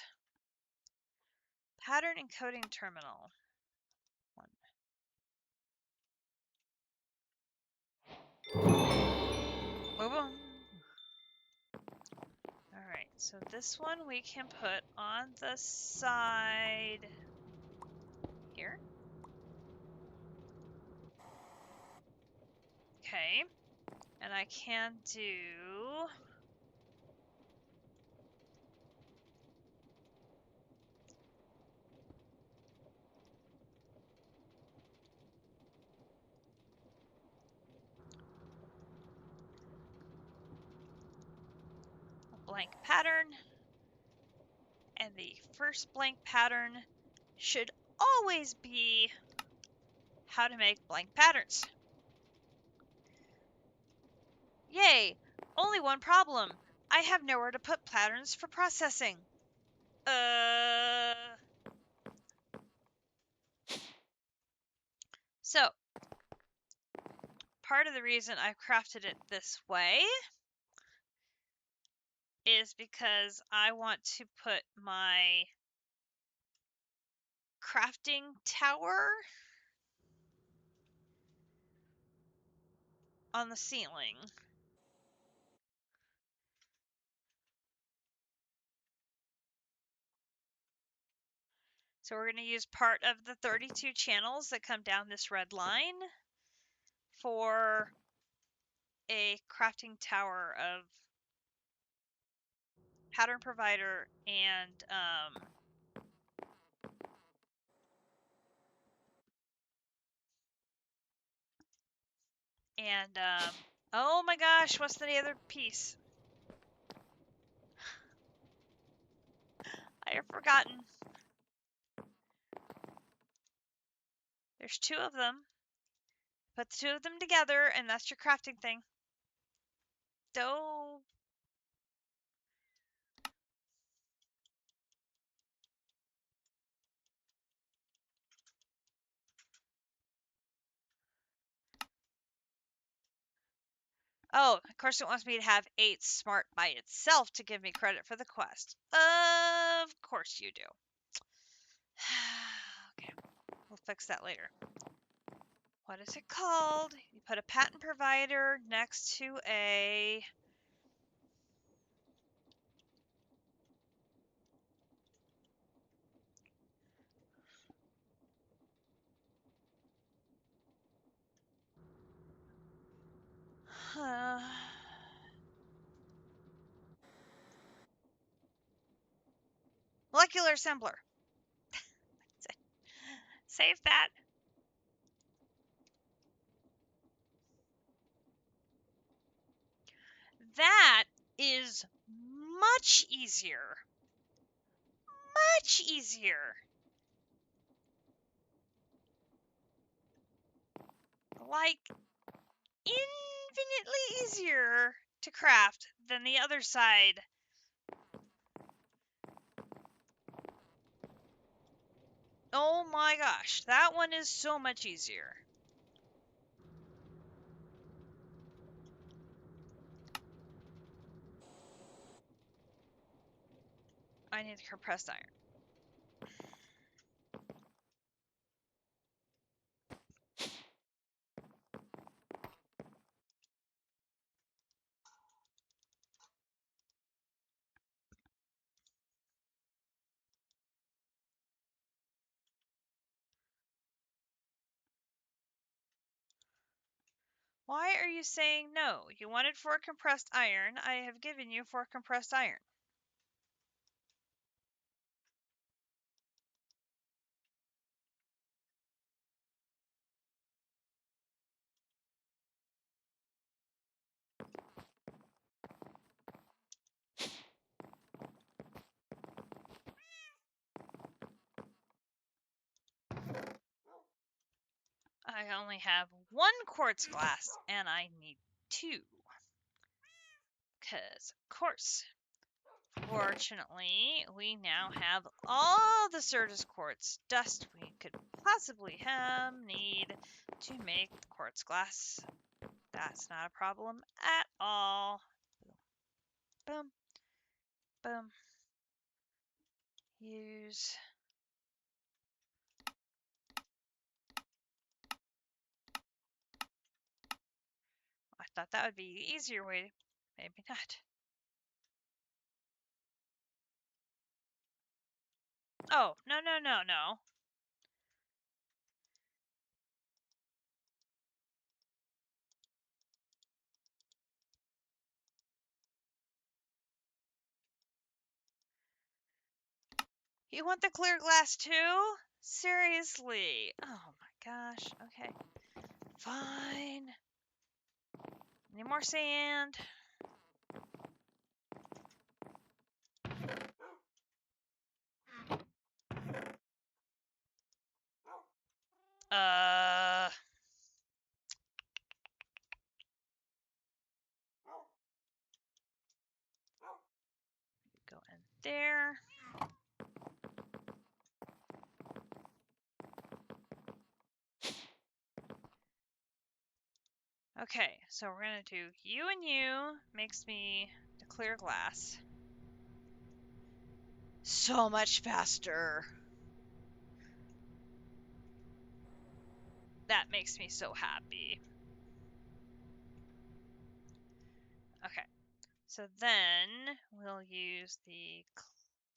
Pattern encoding terminal. One. Boom. Alright, so this one we can put on the side here. Okay. And I can do a blank pattern. And the first blank pattern should always be how to make blank patterns. Yay! Only one problem. I have nowhere to put patterns for processing. So, part of the reason I've crafted it this way is because I want to put my crafting tower on the ceiling. So we're going to use part of the 32 channels that come down this red line for a crafting tower of pattern provider and oh my gosh, what's the other piece? I have forgotten. There's two of them. Put the two of them together, and that's your crafting thing. Dough. Oh, of course it wants me to have 8 smart by itself to give me credit for the quest. Of course you do. Okay, we'll fix that later. What is it called? You put a patent provider next to a... molecular assembler. Save that. That is much easier. Much easier. Like, infinitely easier to craft than the other side. Oh my gosh, that one is so much easier. I need compressed iron. Why are you saying no? You wanted 4 compressed iron. I have given you 4 compressed iron. I only have 1 quartz glass, and I need 2. Because, of course, fortunately, we now have all the Certus quartz dust we could possibly need to make the quartz glass. That's not a problem at all. Boom. Boom. Use. I thought that would be the easier way. Maybe not. Oh, no, no, no, no. You want the clear glass too? Seriously? Oh my gosh. Okay. Fine. Need more sand? Uh... Go in there. Okay, so we're gonna do you and you makes me the clear glass. So much faster. That makes me so happy. Okay, so then we'll use the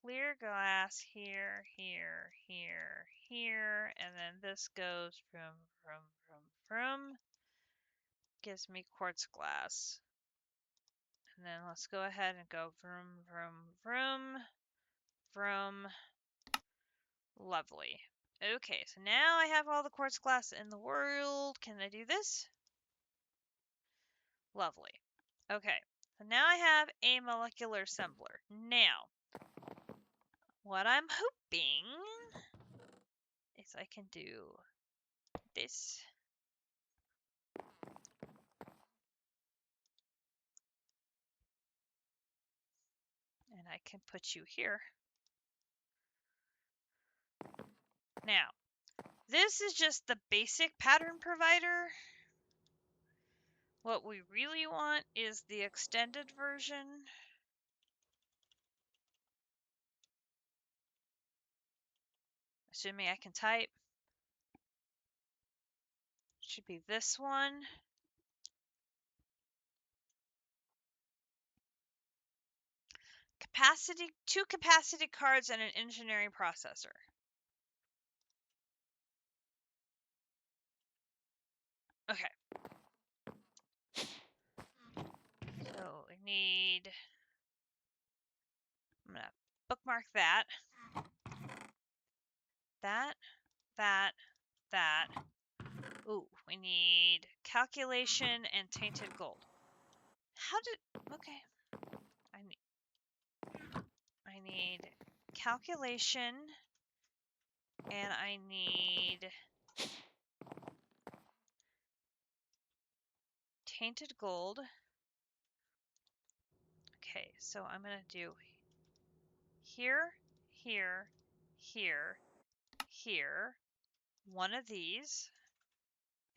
clear glass here, here, here, here, and then this goes from, gives me quartz glass. And then let's go ahead and go vroom. Lovely. Okay, so now I have all the quartz glass in the world. Can I do this? Lovely. Okay, so now I have a molecular assembler. Now, what I'm hoping is I can do this. And I can put you here. Now, this is just the basic pattern provider. What we really want is the extended version. Assuming I can type. Should be this one. Capacity, 2 capacity cards and an engineering processor. Okay. So we need, I'm gonna bookmark that. That. Ooh, we need calculation and tainted gold. How did, okay. I need calculation and I need tainted gold. Okay, so I'm gonna do here, here, here, here, one of these,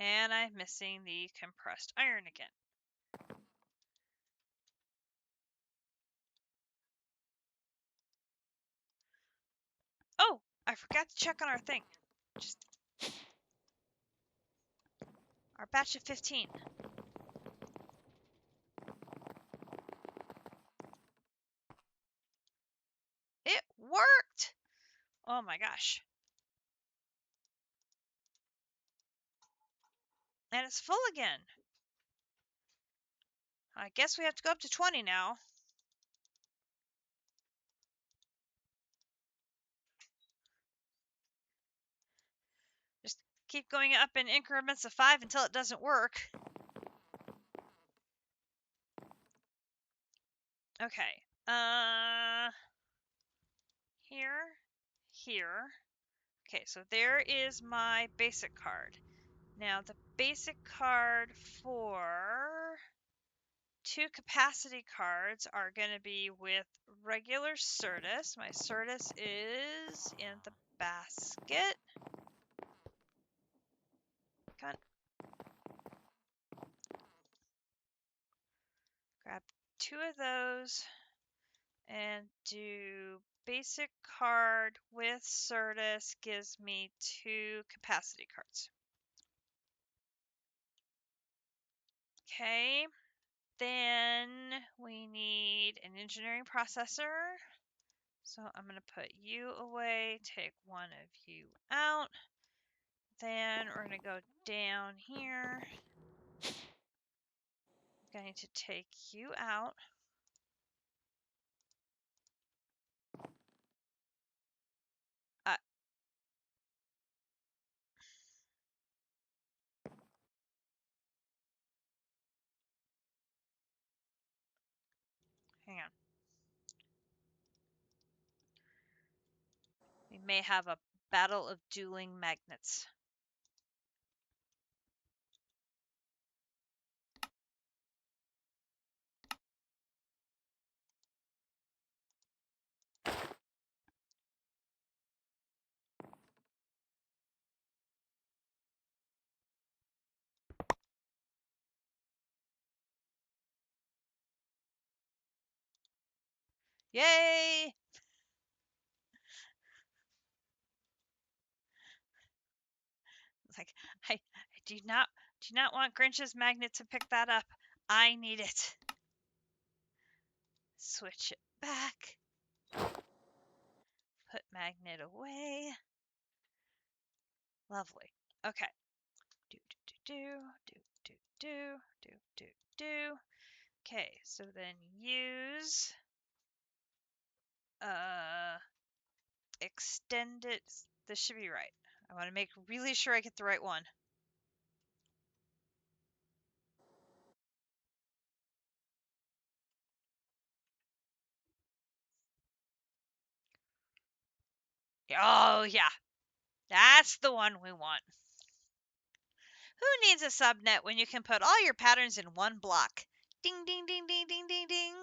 and I'm missing the compressed iron again. Oh, I forgot to check on our thing. Just our batch of 15. It worked! Oh my gosh. And it's full again. I guess we have to go up to 20 now. Just keep going up in increments of 5 until it doesn't work. Okay. Here. Okay, so there is my basic card. Now the basic card for 2 capacity cards are going to be with regular Certus. My Certus is in the basket. Got grab 2 of those and do basic card with Certus gives me 2 capacity cards. Okay, then we need an engineering processor. So I'm going to put you away, take one of you out. Then we're going to go down here. I'm going to take you out. Hang on. We may have a battle of dueling magnets. Yay! It's like I do not want Grinch's magnet to pick that up. I need it. Switch it back. Put magnet away. Lovely. Okay. Do do do do do do do do. Okay, so then use extended. This should be right. I want to make really sure I get the right one. Oh yeah, that's the one we want. Who needs a subnet when you can put all your patterns in one block? Ding ding ding ding ding ding ding.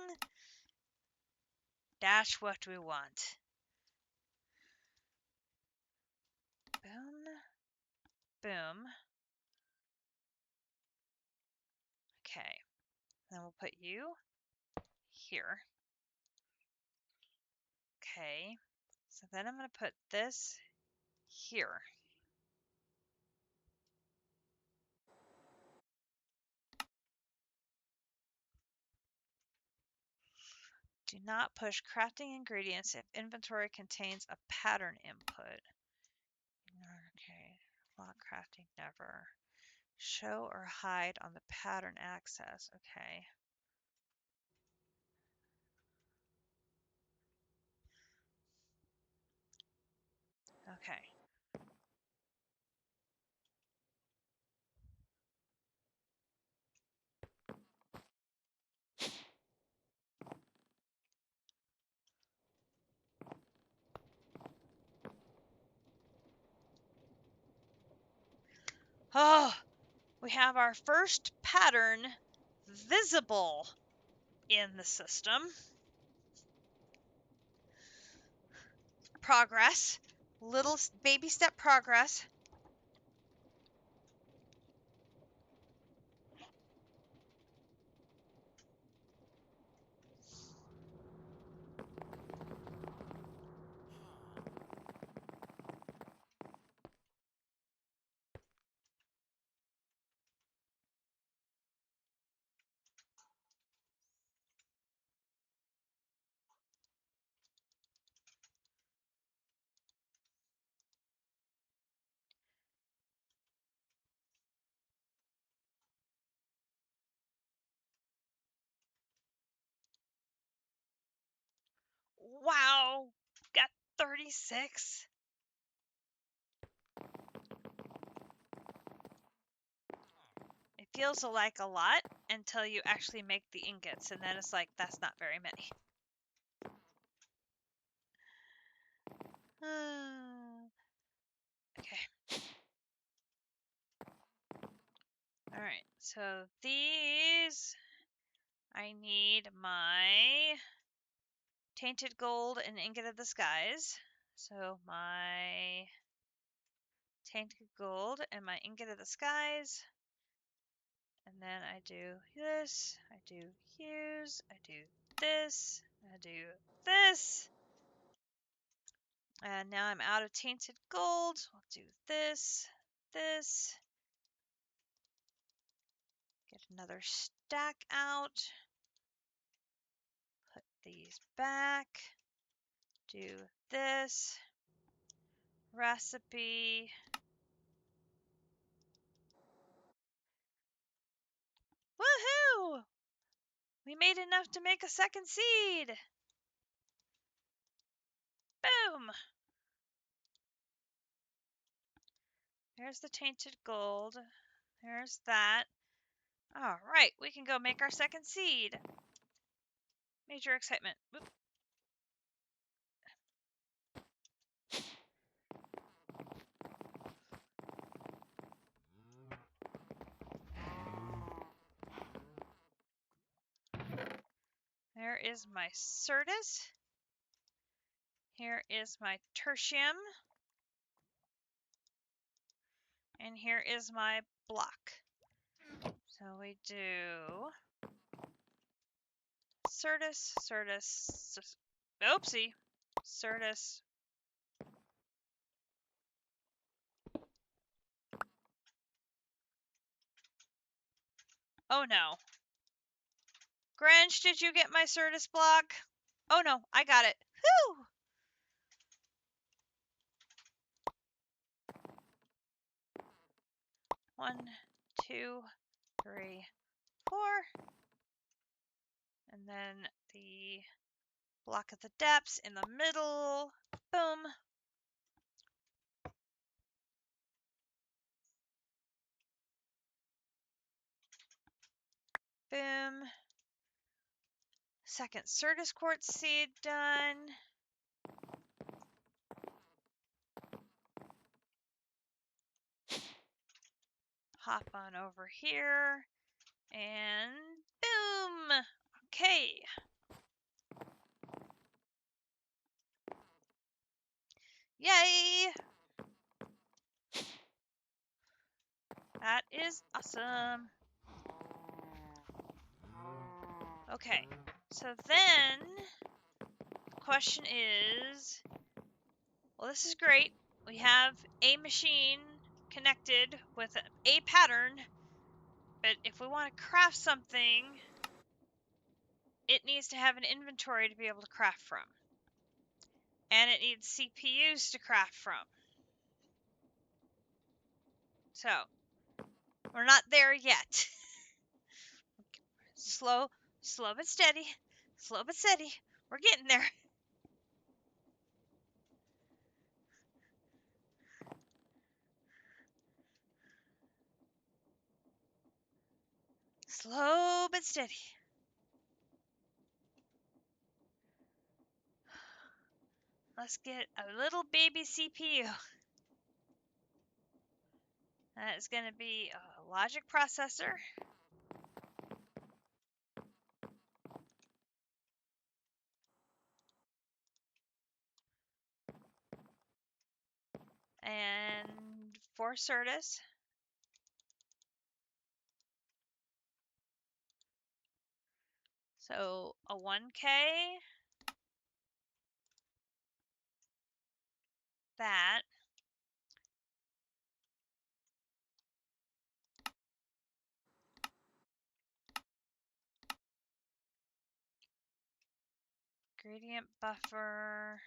That's what we want. Boom. Boom. Okay. Then we'll put you here. Okay. So then I'm going to put this here. Do not push crafting ingredients if inventory contains a pattern input. Okay, lock crafting never. Show or hide on the pattern access. Okay. Okay. Oh, we have our first pattern visible in the system. Progress. Little baby step progress. Wow, got 36. It feels like a lot until you actually make the ingots, and then it's like, that's not very many. Okay. Alright, so these, I need my tainted gold and ingot of the skies. So my tainted gold and my ingot of the skies. And then I do this, I do use, I do this, I do this. And now I'm out of tainted gold. I'll do this, this. Get another stack out. Put these back. Do this. Recipe. Woohoo! We made enough to make a second seed. Boom! There's the tainted gold. There's that. Alright, we can go make our second seed. Major excitement. Whoop. There is my Certus. Here is my Tertium. And here is my block. So we do Certus, Certus, oopsie, Certus. Oh no. Grange, did you get my Certus block? Oh no, I got it. Whew! One, two, three, four. And then the block of the depths in the middle. Boom. Boom. Second Certus quartz seed done. Hop on over here. And boom. Okay. Yay! That is awesome. Okay, so then the question is, well, this is great. We have a machine connected with a pattern, but if we want to craft something, it needs to have an inventory to be able to craft from. And it needs CPUs to craft from. So, we're not there yet. Slow but steady. Slow but steady. We're getting there. Slow but steady. Let's get a little baby CPU. That is going to be a logic processor. And 4 Certus. So a 1K. That. Gradient buffer.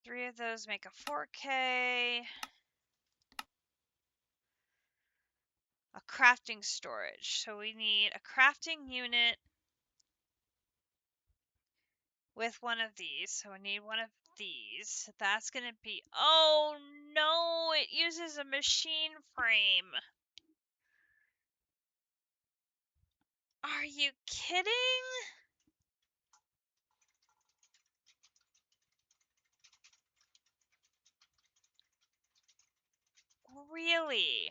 Three of those make a 4K. A crafting storage. So we need a crafting unit with one of these. So we need one of these. That's going to be... Oh, no! It uses a machine frame. Are you kidding? Really?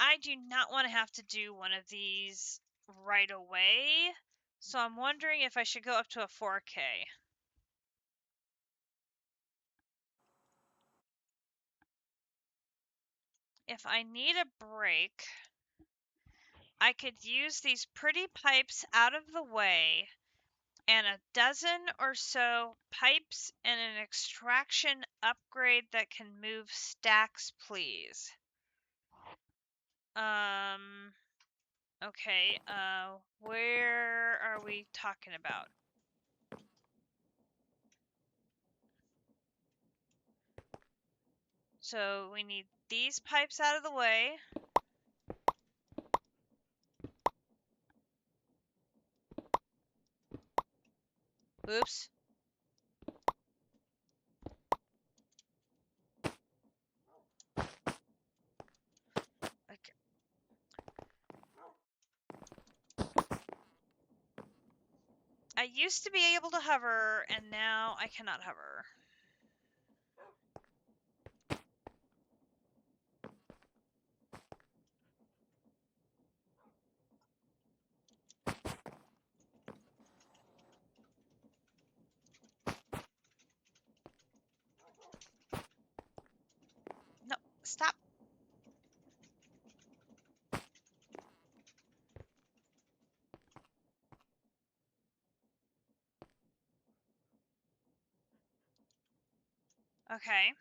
I do not want to have to do one of these right away, so I'm wondering if I should go up to a 4K. If I need a break, I could use these pretty pipes out of the way and a dozen or so pipes and an extraction upgrade that can move stacks, please. Okay, where are we talking about? So we need these pipes out of the way. Oops. Okay. I used to be able to hover, and now I cannot hover. No, stop. Okay.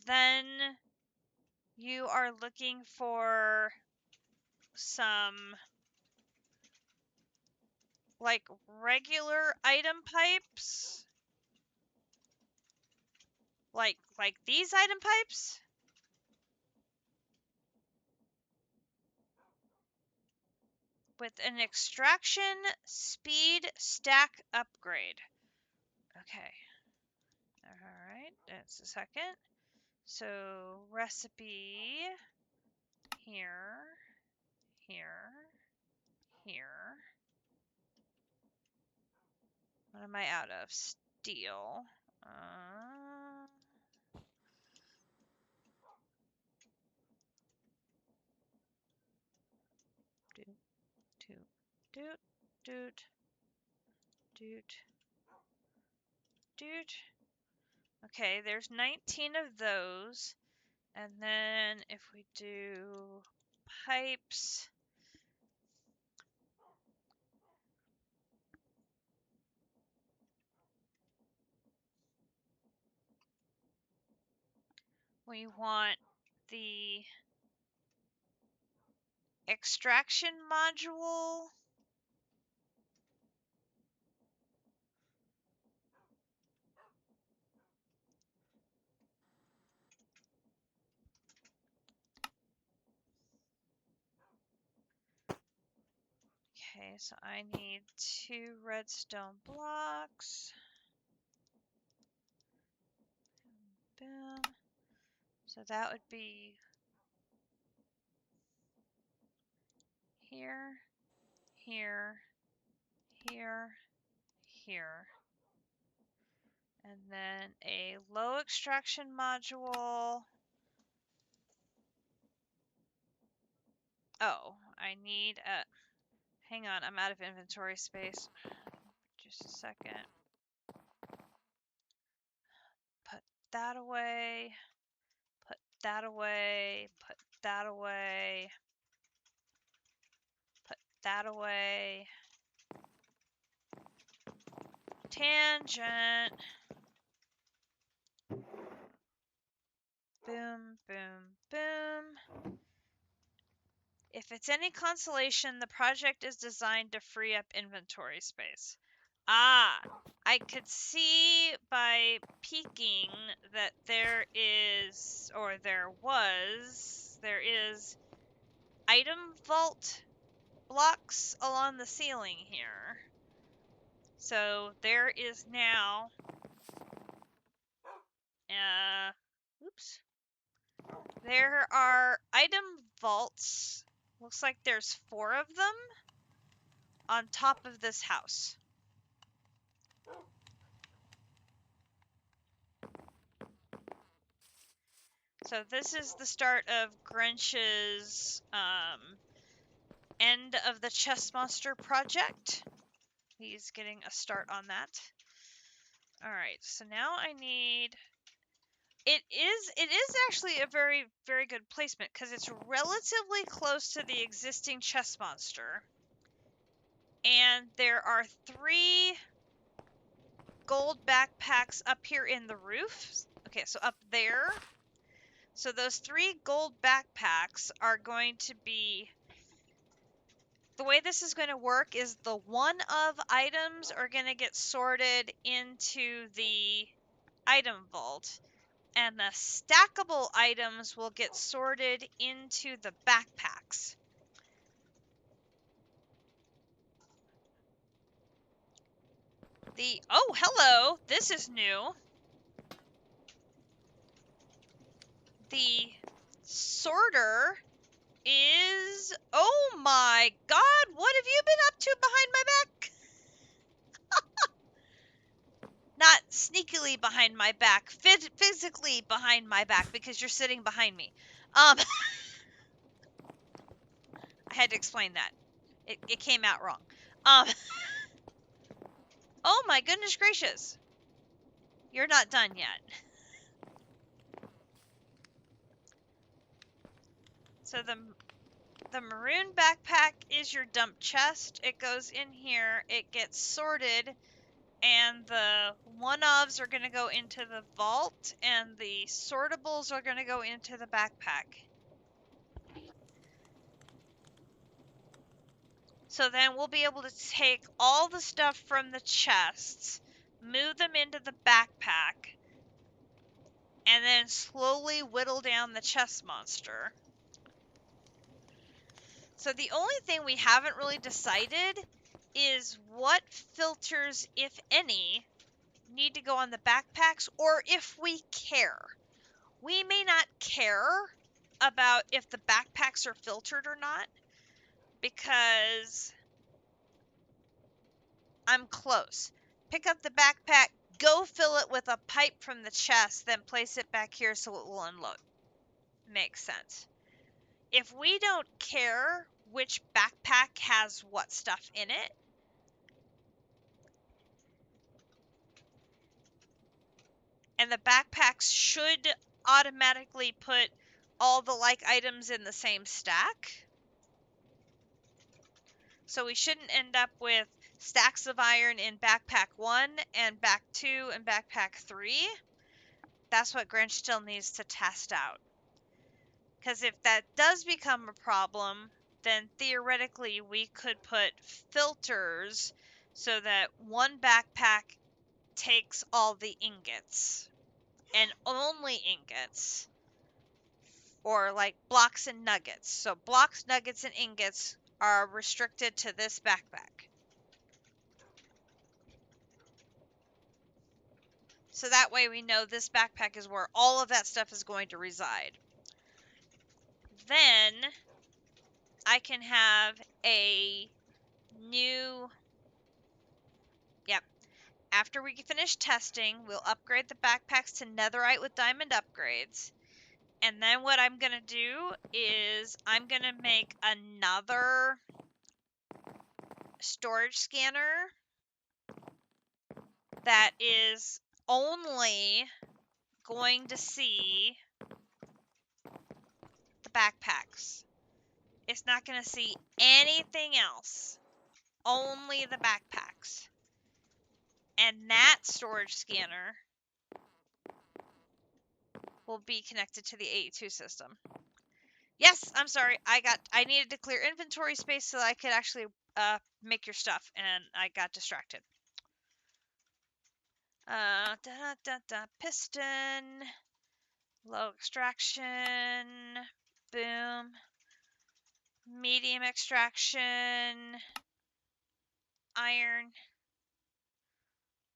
Then you are looking for some like regular item pipes. Like these item pipes? With an extraction speed stack upgrade. Okay. Alright, that's a second. So recipe here, here, here. What am I out of? Steel. Doot, doot, doot, doot. Doot. Doot. Okay, there's 19 of those. And then if we do pipes, we want the extraction module. Okay, so I need 2 redstone blocks. Boom. So that would be here, here, here, here. And then a low extraction module. Oh, I need a... Hang on, I'm out of inventory space. Just a second. Put that away. Put that away. Put that away. Put that away. Tangent. Boom, boom, boom. If it's any consolation, the project is designed to free up inventory space. Ah, I could see by peeking that there is item vault blocks along the ceiling here. So there is now, oops. There are item vaults. Looks like there's 4 of them on top of this house. So this is the start of Grinch's end of the chess monster project. He's getting a start on that. Alright, so now I need... It is actually a very, very good placement because it's relatively close to the existing chess monster. And there are 3 gold backpacks up here in the roof. Okay, so up there. So those 3 gold backpacks are going to be... The way this is going to work is the one of items are going to get sorted into the item vault, and the stackable items will get sorted into the backpacks. Oh, hello, this is new. The sorter is, oh my god, what have you been up to behind my back? Not sneakily behind my back, physically behind my back, because you're sitting behind me. I had to explain that. It came out wrong. Oh my goodness gracious. You're not done yet. So the maroon backpack is your dump chest. It goes in here, it gets sorted, and the one-ofs are going to go into the vault, and the sortables are going to go into the backpack. So then we'll be able to take all the stuff from the chests, move them into the backpack, and then slowly whittle down the chest monster. So the only thing we haven't really decided is what filters, if any, need to go on the backpacks, or if we care. We may not care about if the backpacks are filtered or not, because I'm close. Pick up the backpack, go fill it with a pipe from the chest, then place it back here so it will unload. Makes sense. If we don't care which backpack has what stuff in it, And the backpacks should automatically put all the like items in the same stack. So we shouldn't end up with stacks of iron in backpack 1 and back 2 and backpack 3. That's what Grinch still needs to test out. Because if that does become a problem, then theoretically we could put filters so that one backpack takes all the ingots and only ingots, or like blocks and nuggets. So blocks, nuggets, and ingots are restricted to this backpack. So that way we know this backpack is where all of that stuff is going to reside. Then I can have a new, yep, after we finish testing, we'll upgrade the backpacks to netherite with diamond upgrades. And then what I'm going to do is I'm going to make another storage scanner that is only going to see the backpacks. It's not going to see anything else, only the backpacks. And that storage scanner will be connected to the 82 system. Yes, I'm sorry. I needed to clear inventory space so I could actually make your stuff, and I got distracted. Piston, low extraction, boom, medium extraction, iron.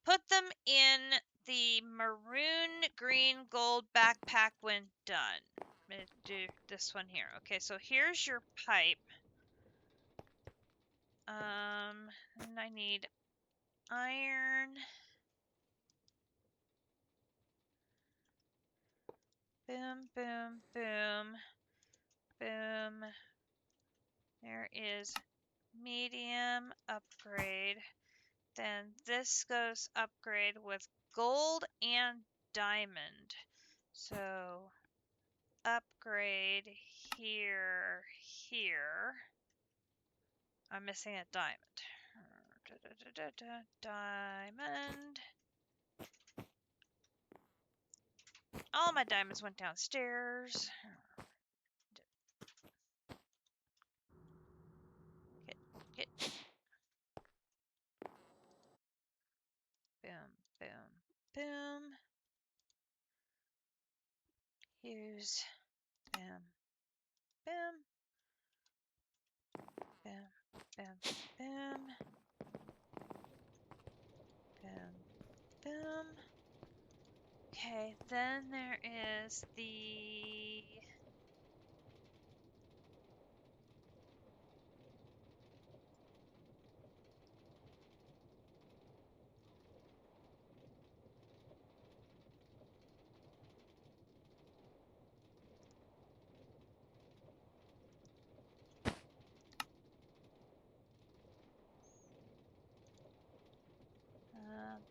Put them in the maroon, green, gold backpack when done. I'm going to do this one here. Okay, so here's your pipe. And I need iron. Boom, boom, boom, boom. There is medium upgrade. Then this goes upgrade with gold and diamond. So upgrade here, here. I'm missing a diamond. Diamond. All my diamonds went downstairs. Get. Boom, boom, boom. Use. Boom, boom. Boom, boom, boom. Boom, boom. Okay, then there is the...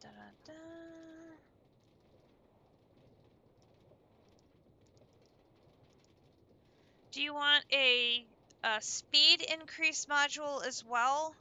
da, da, da. Do you want a speed increase module as well?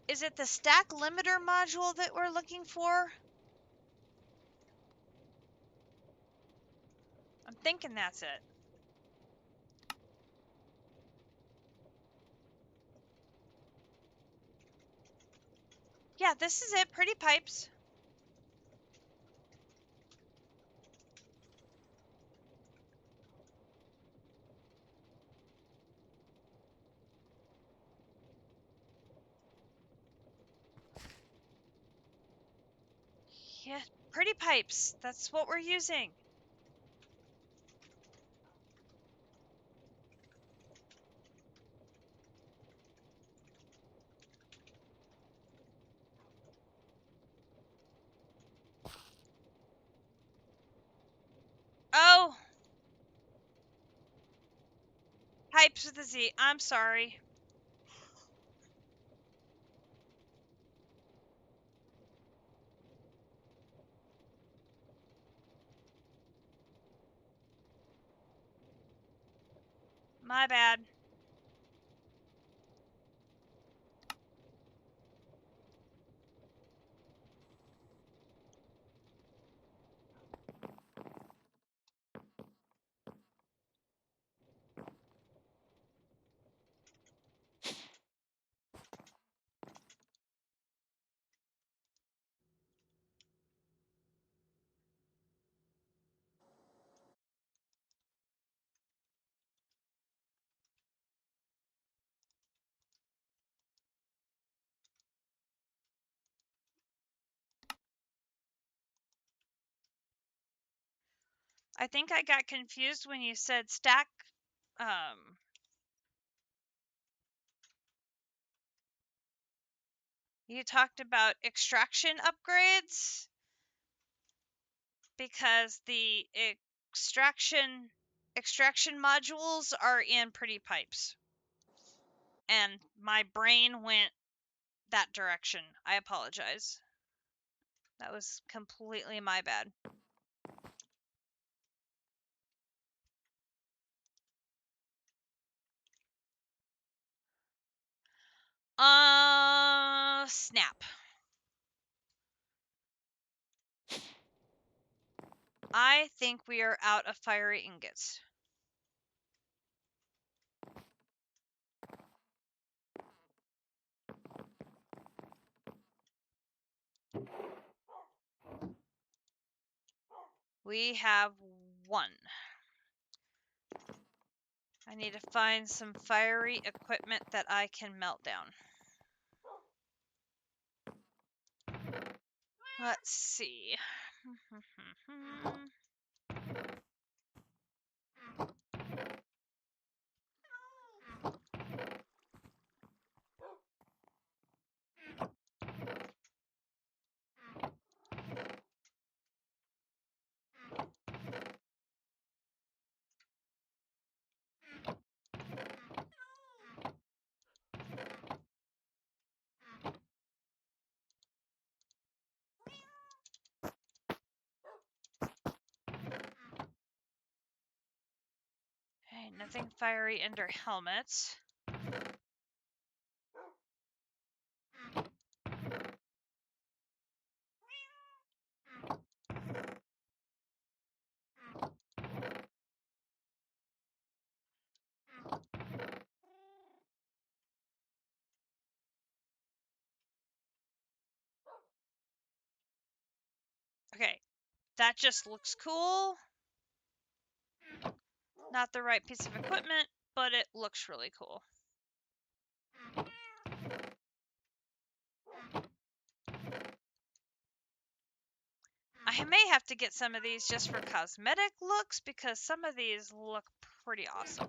Is it the stack limiter module that we're looking for? I'm thinking that's it. Yeah, this is it. Pretty pipes. Yeah, pretty pipes. That's what we're using. Oh, pipes with a Z. I'm sorry. My bad. I think I got confused when you said stack. Um, you talked about extraction upgrades because the extraction modules are in pretty pipes. And my brain went that direction. I apologize. That was completely my bad. Snap. I think we are out of fiery ingots. We have one. I need to find some fiery equipment that I can melt down. Let's see. Okay, nothing fiery under helmets. Okay, that just looks cool. Not the right piece of equipment, but it looks really cool. I may have to get some of these just for cosmetic looks because some of these look pretty awesome.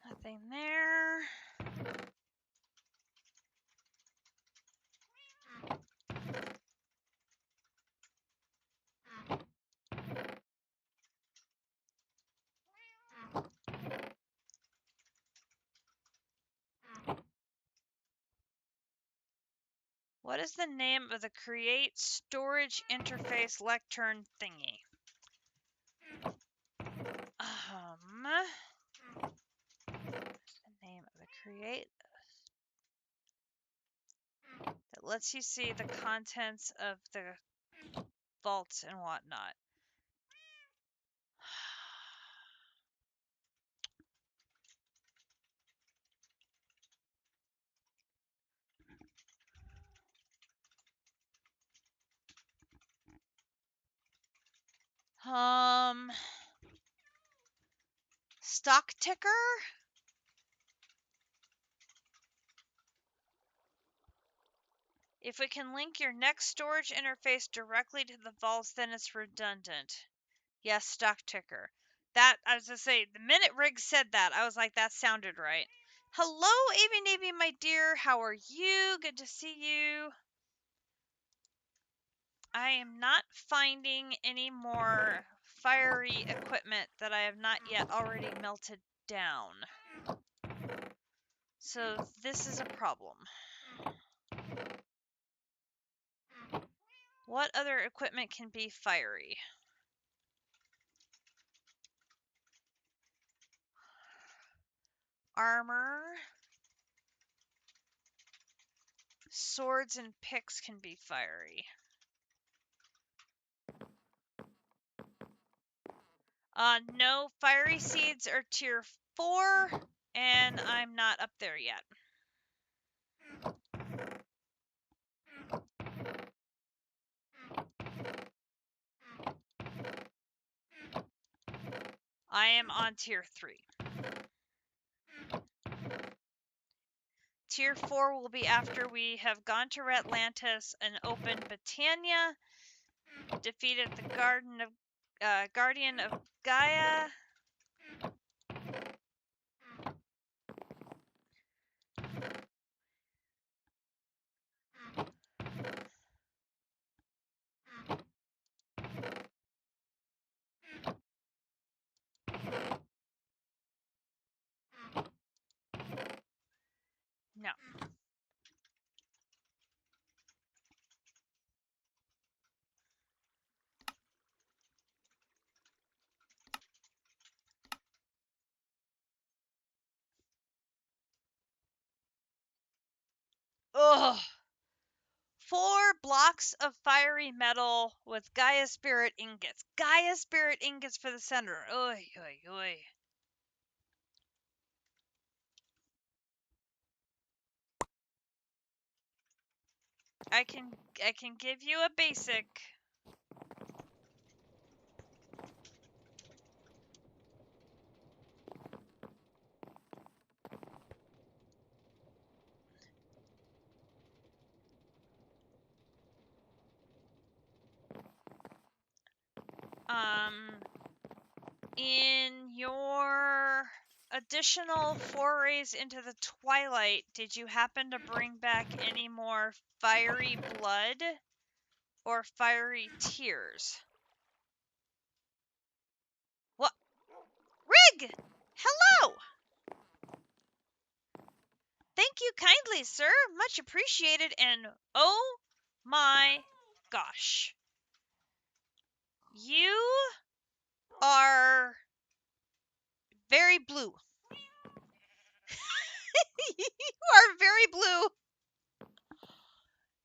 Nothing there. What is the name of the create storage interface lectern thingy? What's the name of the create that lets you see the contents of the vaults and whatnot? Stock ticker? If we can link your next storage interface directly to the vaults, then it's redundant. Yes, stock ticker. That, I was going to say, the minute Riggs said that, I was like, that sounded right. Hello, Avy Navy, my dear. How are you? Good to see you. I am not finding any more fiery equipment that I have not yet already melted down. So this is a problem. What other equipment can be fiery? Armor. Swords and picks can be fiery. No, fiery seeds are tier 4, and I'm not up there yet. I am on tier 3. Tier 4 will be after we have gone to Atlantis and opened Britannia, defeated the Guardian of Gaia. No. Ugh. 4 blocks of fiery metal with Gaia Spirit ingots. Gaia Spirit ingots for the center. Oy, oy, oy. I can give you a basic. In your additional forays into the Twilight, did you happen to bring back any more fiery blood or fiery tears? What? Rig! Hello! Thank you kindly, sir. Much appreciated, and oh my gosh. You are very blue. You are very blue.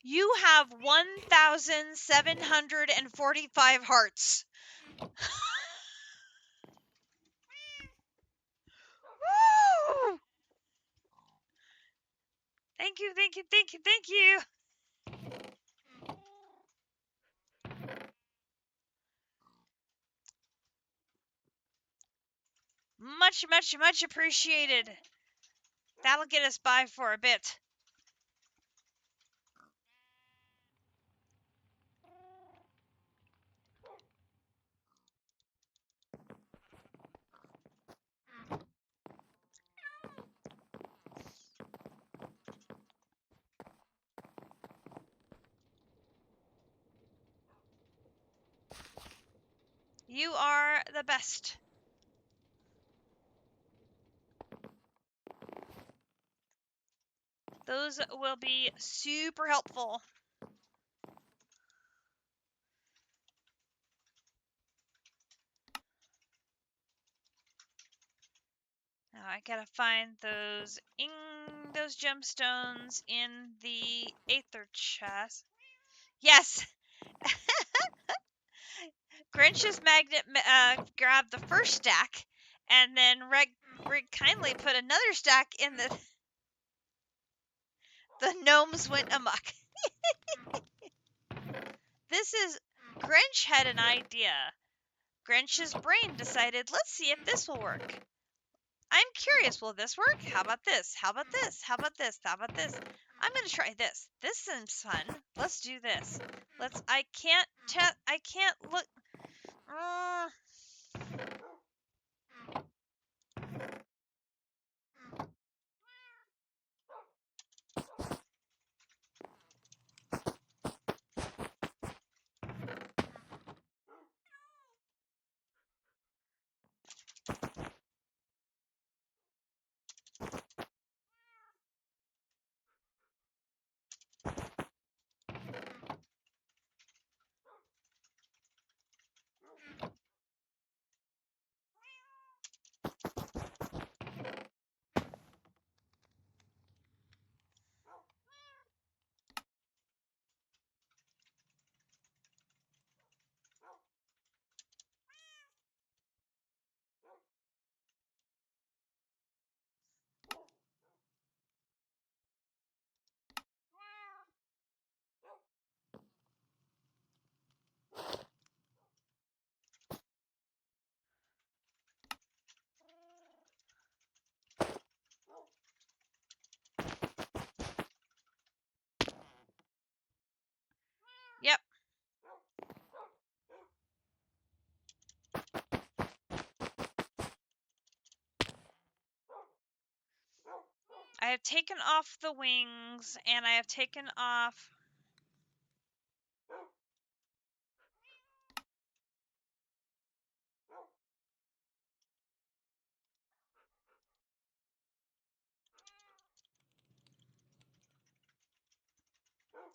You have 1,745 hearts. Woo! Thank you, thank you, thank you, thank you. Much, much, much appreciated. That'll get us by for a bit. You are the best. Those will be super helpful. Now I gotta find those gemstones in the Aether chest. Yes! Grinch's magnet grabbed the first stack, and then Rig kindly put another stack in the gnomes went amok. This is Grinch had an idea Grinch's brain decided, let's see if this will work. I'm curious, will this work? How about this? How about this? How about this? How about this? I'm gonna try this. This seems fun. Let's do this. I can't look. Uh, yep. I have taken off the wings, and I have taken off.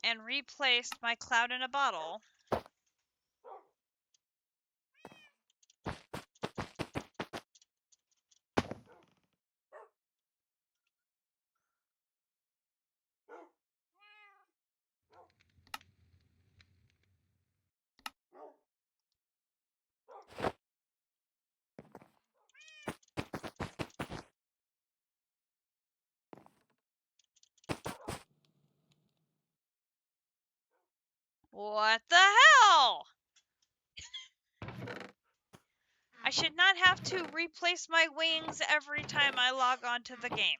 And replaced my cloud in a bottle. What the hell? I should not have to replace my wings every time I log on to the game.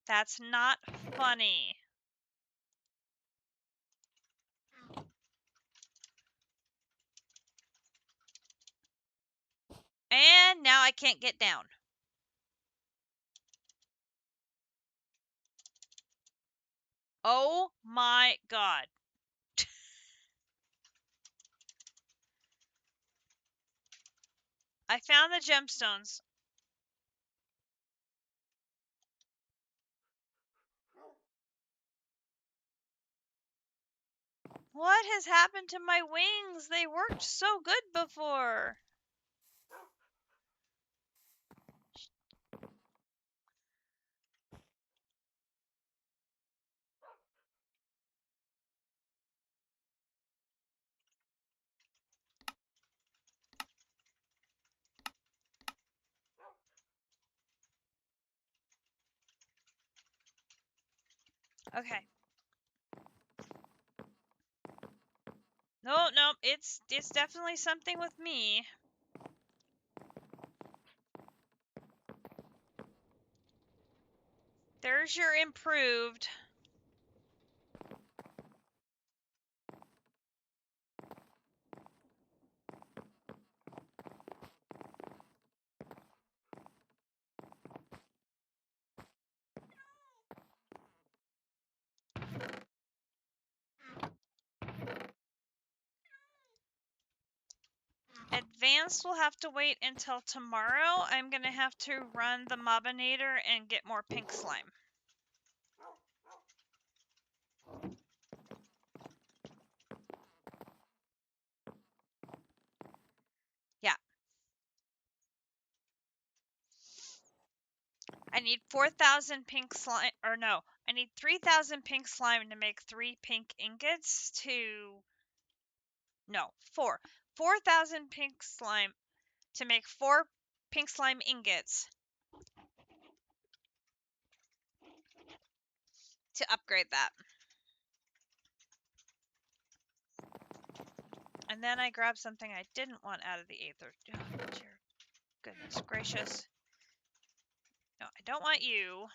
That's not funny. And now I can't get down. Oh my god. I found the gemstones. What has happened to my wings? They worked so good before. Okay. No, no, it's definitely something with me. There's your improved. Advanced will have to wait until tomorrow. I'm going to have to run the Mobinator and get more pink slime. Yeah. I need 4,000 pink slime, or no, I need 3,000 pink slime to make 3 pink ingots to No, 4. 4,000 pink slime to make 4 pink slime ingots to upgrade that. And then I grabbed something I didn't want out of the aether. Oh, dear goodness gracious. No, I don't want you.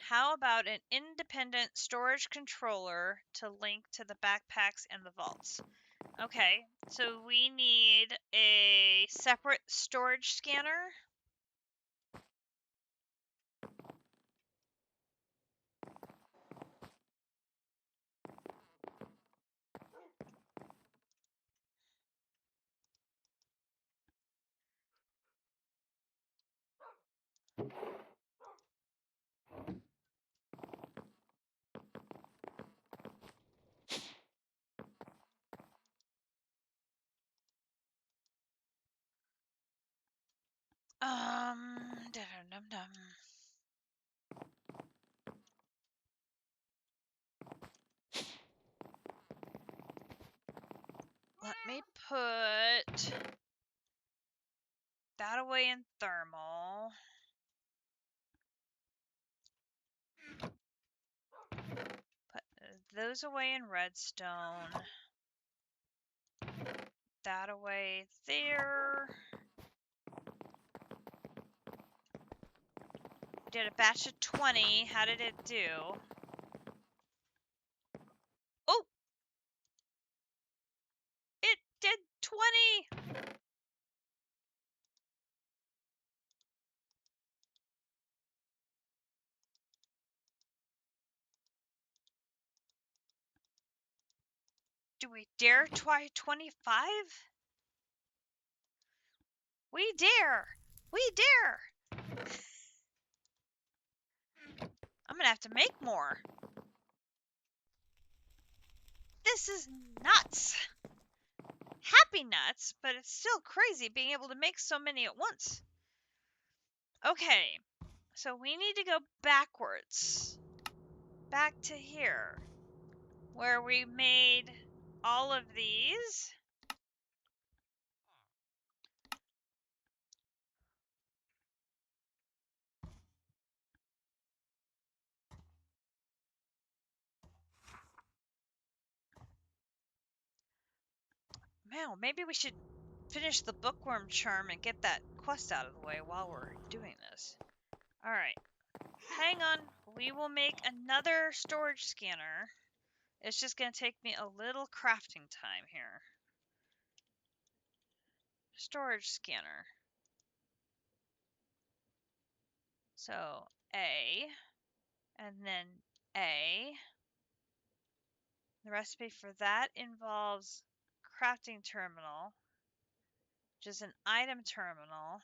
How about an independent storage controller to link to the backpacks and the vaults? Okay, so we need a separate storage scanner. Dum-dum-dum. Let me put that away in thermal. Put those away in redstone. That away there. Did a batch of 20. How did it do? Oh! It did 20! Do we dare try 25? We dare! We dare! I'm gonna have to make more. This is nuts! Happy nuts, but it's still crazy being able to make so many at once. Okay, so we need to go backwards. Back to here, where we made all of these. Man, maybe we should finish the bookworm charm and get that quest out of the way while we're doing this. Alright, hang on. We will make another storage scanner. It's just going to take me a little crafting time here. Storage scanner. So, A, and then A. The recipe for that involves crafting terminal, which is an item terminal,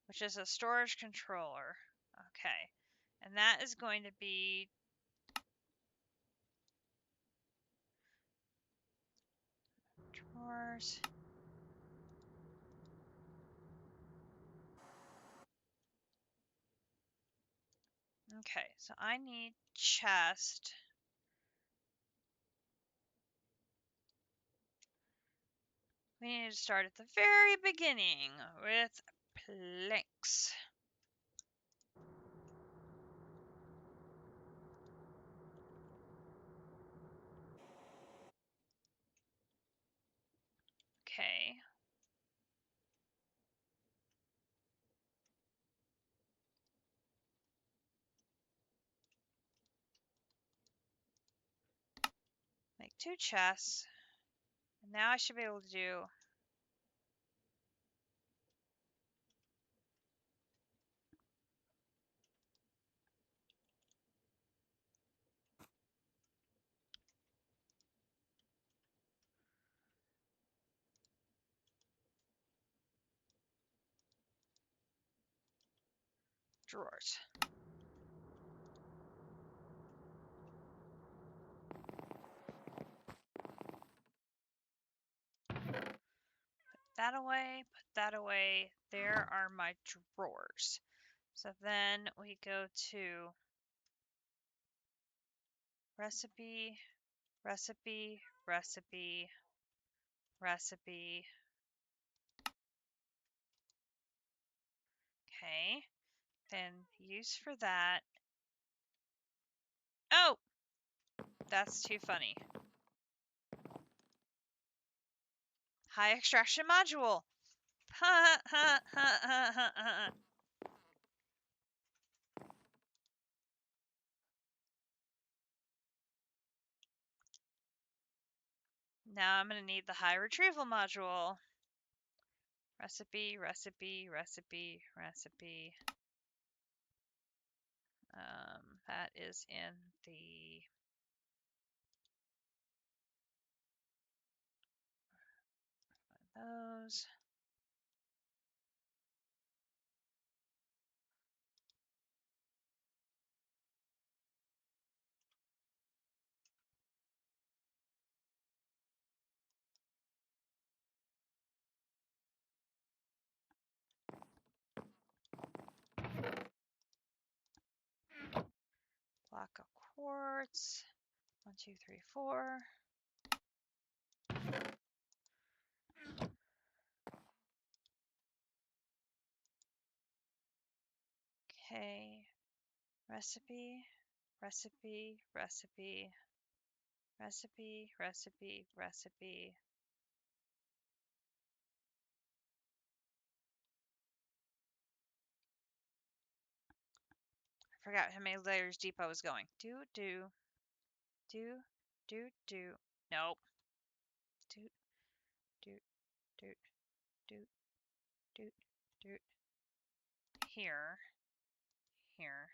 which is a storage controller. Okay, and that is going to be drawers. Okay, so I need chest. We need to start at the very beginning with planks. Okay. Make 2 chests. And now I should be able to do drawers. That away, put that away. There are my drawers. So then we go to Recipe, recipe, recipe, recipe. Okay. Then use for that. Oh! That's too funny. High extraction module. Ha ha ha ha ha ha. Now I'm going to need the high retrieval module. Recipe, recipe, recipe, recipe. That is in the those. Block of quartz. 1, 2, 3, 4. Okay. Recipe, recipe, recipe, recipe, recipe, recipe. I forgot how many layers deep I was going. Do, do, do, do, do. Nope. Do, do, do, do, do, do. Here, here.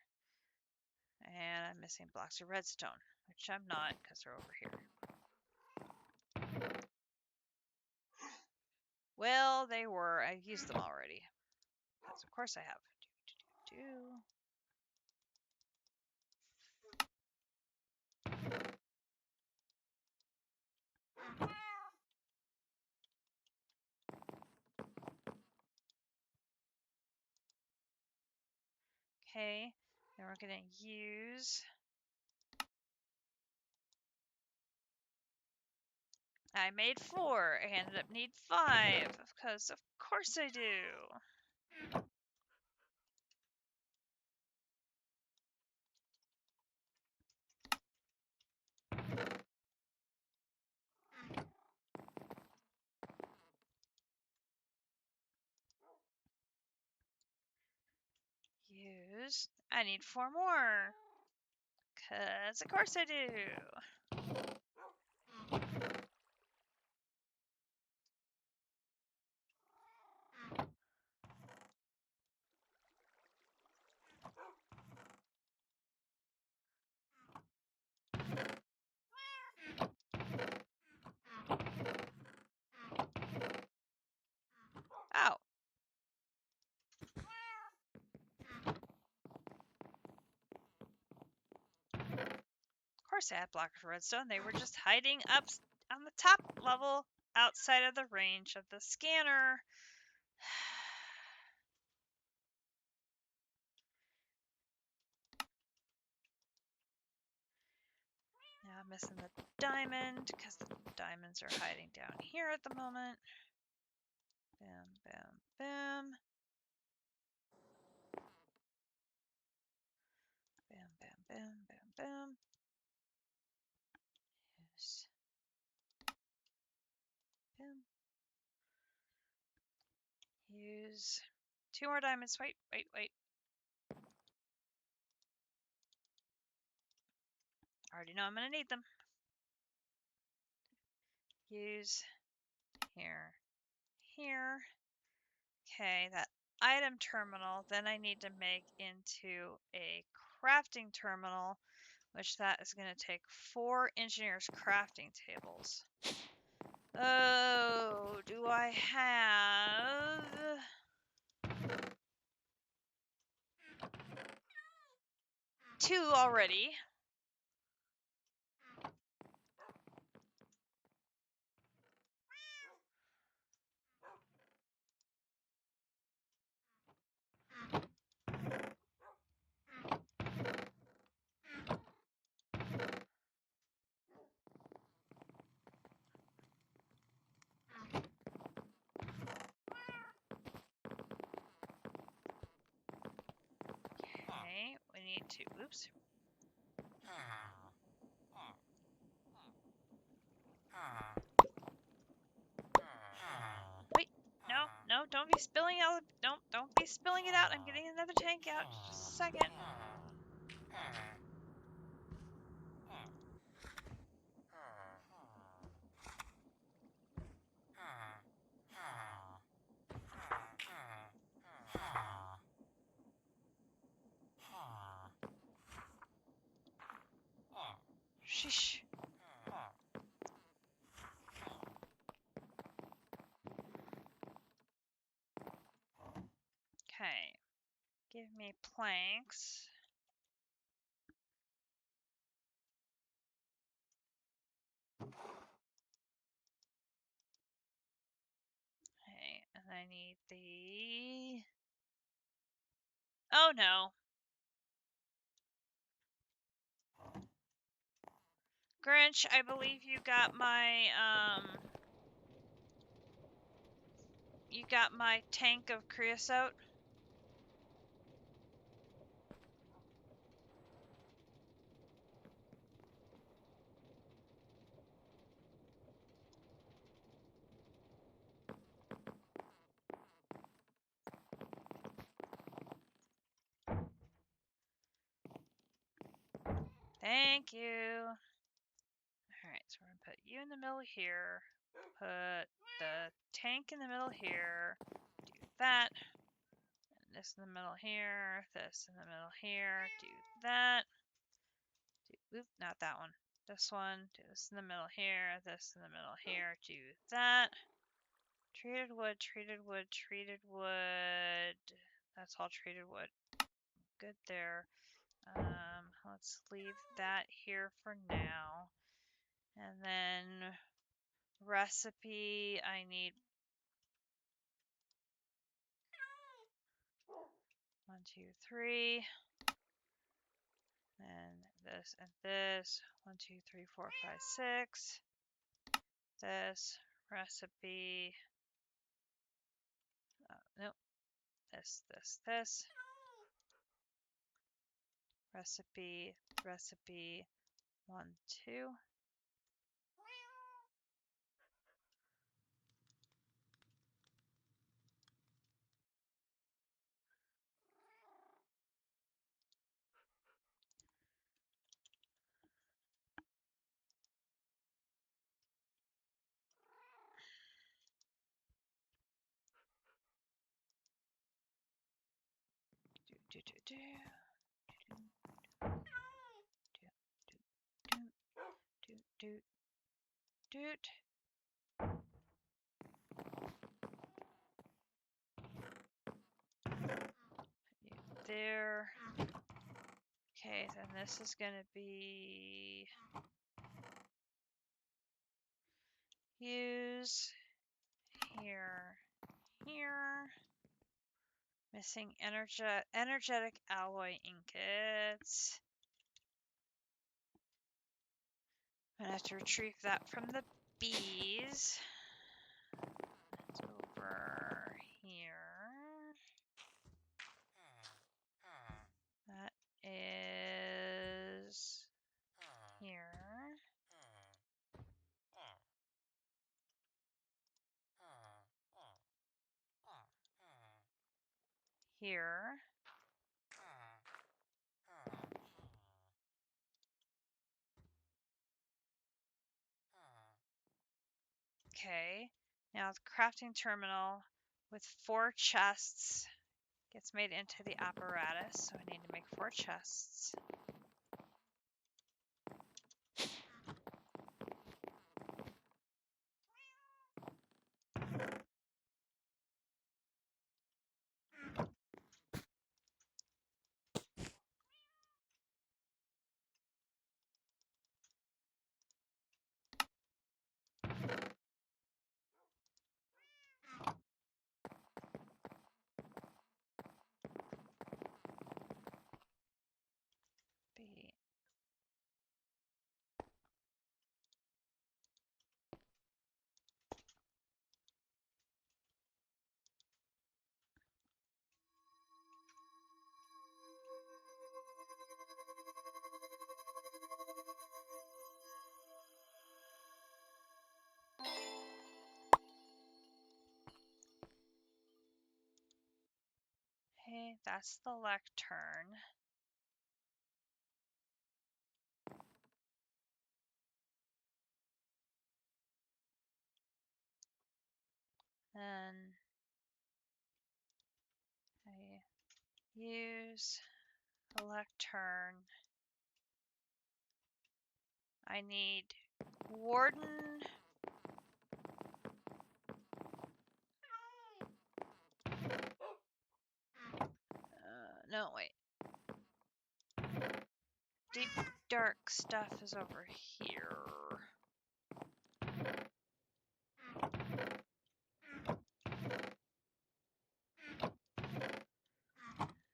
And I'm missing blocks of redstone, which I'm not because they're over here. Well, they were. I used them already. Because of course I have. Do, do, do. Okay, then we're going to use... I made 4. I ended up need 5, because of course I do. Use... I need 4 more. Because of course I do. Ow. Of course I had blockers of redstone. They were just hiding up on the top level outside of the range of the scanner. Now I'm missing the diamond because the diamonds are hiding down here at the moment. Bam, bam, bam. Bam, bam, bam, bam, bam. Yes. Bam. Use 2 more diamonds. Wait, wait, wait. I already know I'm going to need them. Use here, here. Okay, that item terminal, then I need to make into a crafting terminal, which that is going to take 4 engineer's crafting tables. Oh, do I have... 2 already? need to, oops. Wait, no, don't be spilling out, don't be spilling it out. I'm getting another tank out, just a second. Sheesh. Okay, give me planks. Okay, and I need the... Oh no. Grinch, I believe you got my tank of creosote. Thank you. Alright, so we're gonna put you in the middle here. Put the tank in the middle here. Do that. And this in the middle here. This in the middle here. Do that. Oop, not that one. This one. Do this in the middle here. This in the middle here. Do that. Treated wood, treated wood, treated wood. That's all treated wood. Good there. Let's leave that here for now. And then recipe, I need 1, 2, 3. And this and this. 1, 2, 3, 4, 5, 6. This recipe. Nope. This. Recipe. 1, 2. Doot. There. Okay, then this is gonna be use here. Missing energetic alloy ingots. I'm gonna have to retrieve that from the bees. It's over here. That is here. Here. Okay, now the crafting terminal with 4 chests gets made into the apparatus, so I need to make 4 chests. that's the lectern. Then I use the lectern. I need warden. No, wait. Deep dark stuff is over here.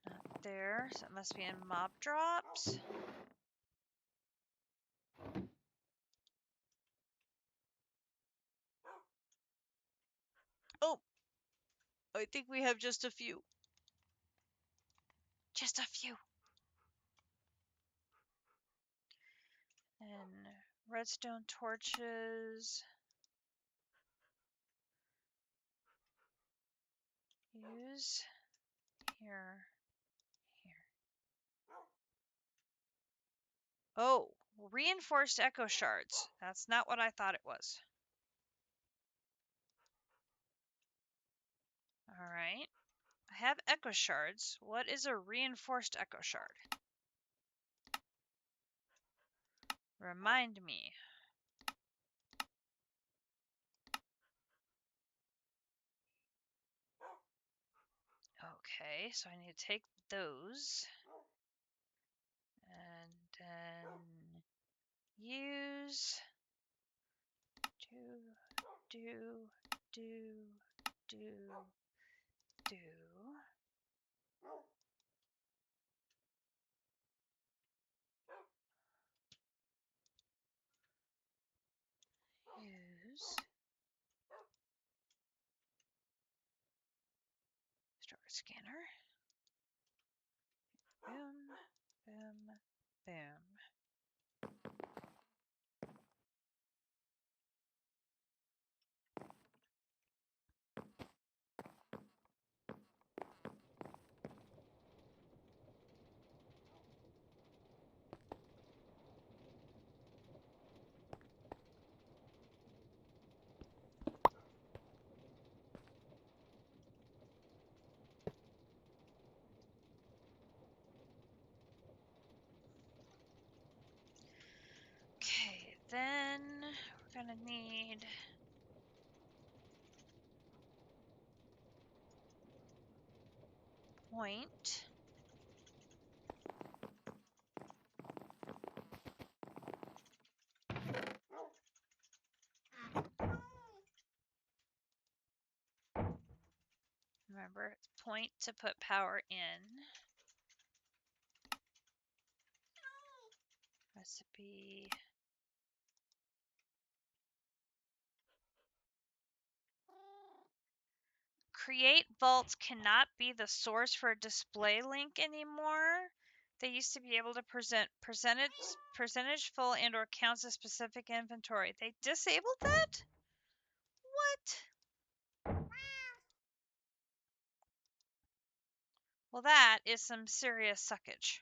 Not there, so it must be in mob drops. Oh! I think we have just a few. Just a few. And redstone torches. Use here. Oh, reinforced echo shards. That's not what I thought it was. Alright. I have echo shards. What is a reinforced echo shard? Remind me. Okay, so I need to take those. And then use do use storage scanner. Boom, boom, boom. Okay, then we're gonna need point. Remember, it's point to put power in. Recipe. Create vaults cannot be the source for a display link anymore. They used to be able to present percentage full and or counts as specific inventory. They disabled that? What? Well, that is some serious suckage.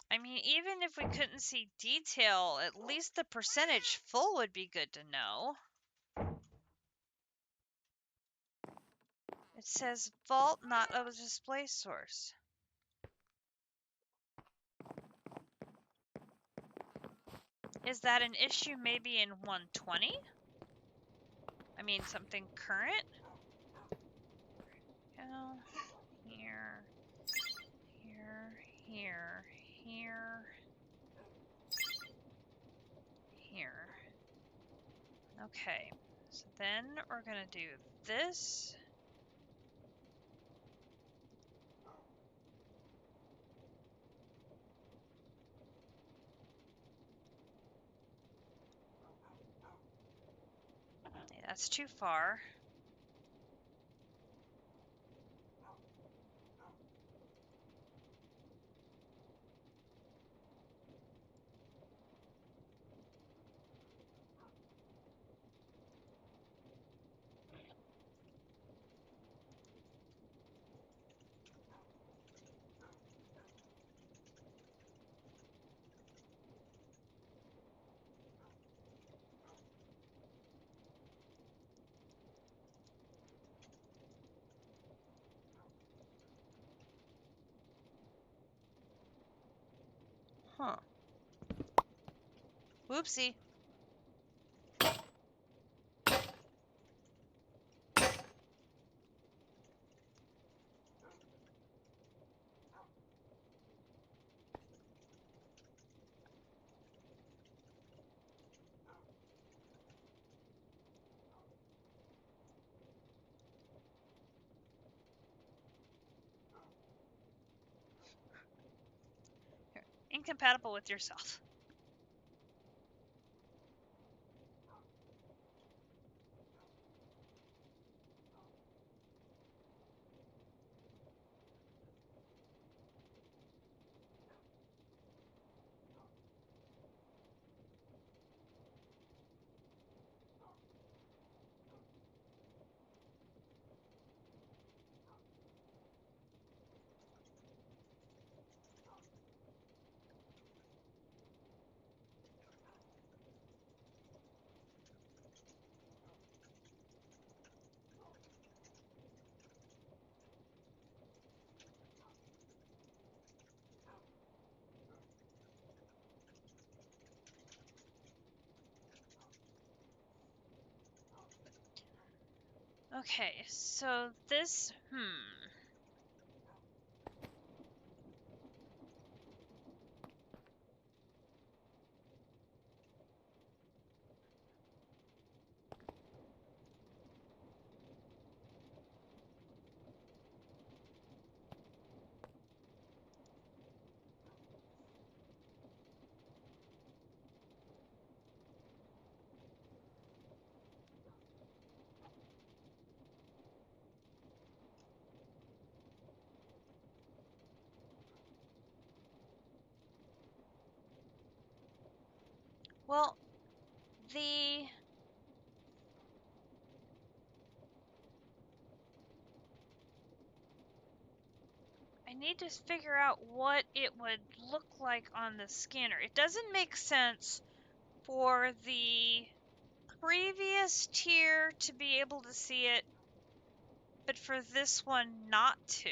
I mean, even if we couldn't see detail, at least the percentage full would be good to know. It says vault, not a display source. Is that an issue maybe in 120? I mean, something current? Go here, here, here. Okay, so then we're gonna do this. That's too far. Huh. Whoopsie. Here. Incompatible with yourself. Okay, so this, well, the I need to figure out what it would look like on the scanner. It doesn't make sense for the previous tier to be able to see it, but for this one not to.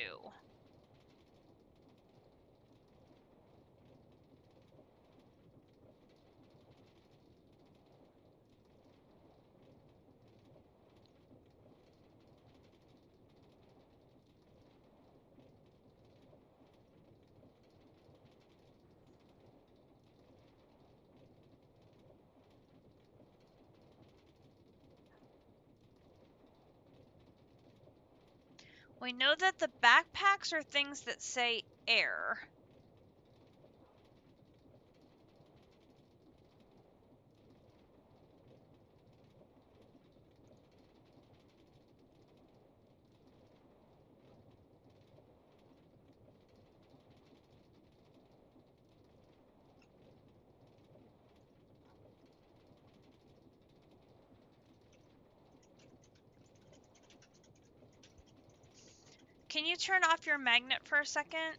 We know that the backpacks are things that say air. Can you turn off your magnet for a second?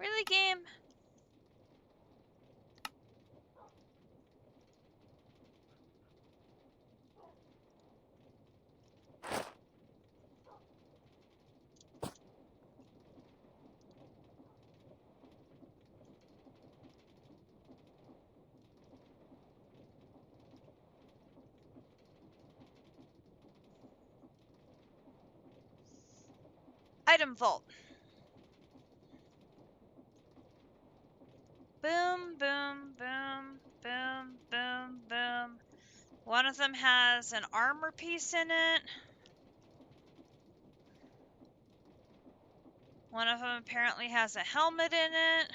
Really, game? Item vault. Boom, boom, boom, boom, boom, boom. One of them has an armor piece in it. One of them apparently has a helmet in it.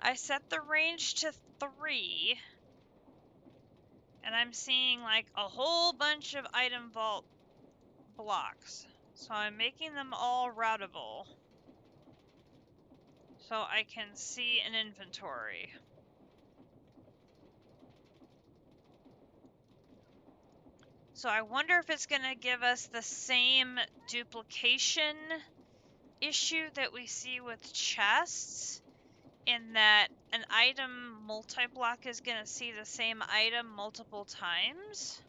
I set the range to 3, and I'm seeing like a whole bunch of item vault blocks. So I'm making them all routable so I can see an inventory. So I wonder if it's going to give us the same duplication issue that we see with chests, in that an item multi-block is going to see the same item multiple times.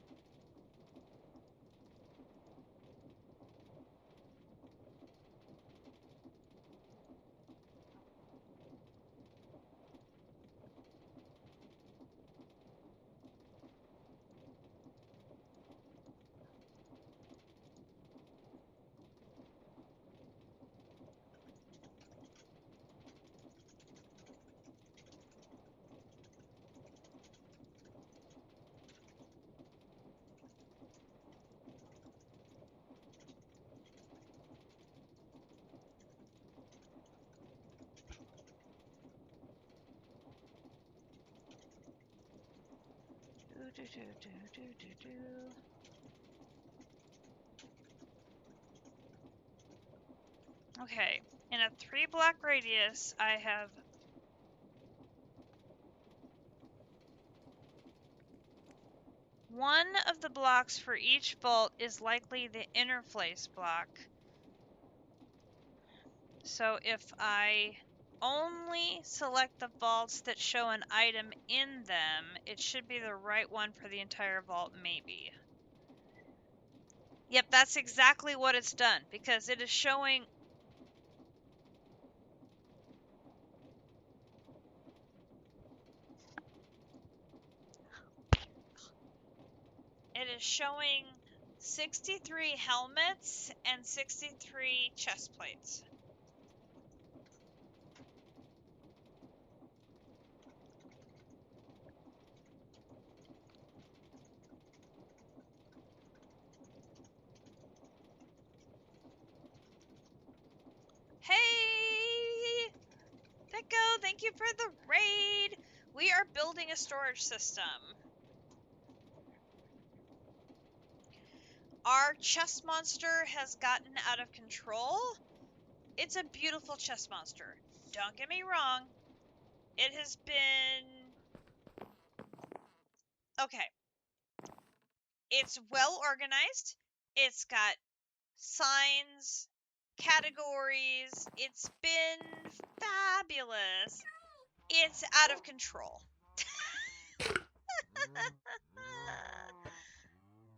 Okay, in a 3-block radius, I have one of the blocks for each vault is likely the interface block. So if I only select the vaults that show an item in them, it should be the right one for the entire vault, maybe. Yep, that's exactly what it's done, because it is showing... It is showing 63 helmets and 63 chest plates. Hey! Picco, thank you for the raid! We are building a storage system. Our chest monster has gotten out of control. It's a beautiful chest monster. Don't get me wrong. It has been... Okay. It's well organized. It's got signs, categories. It's been fabulous. It's out of control.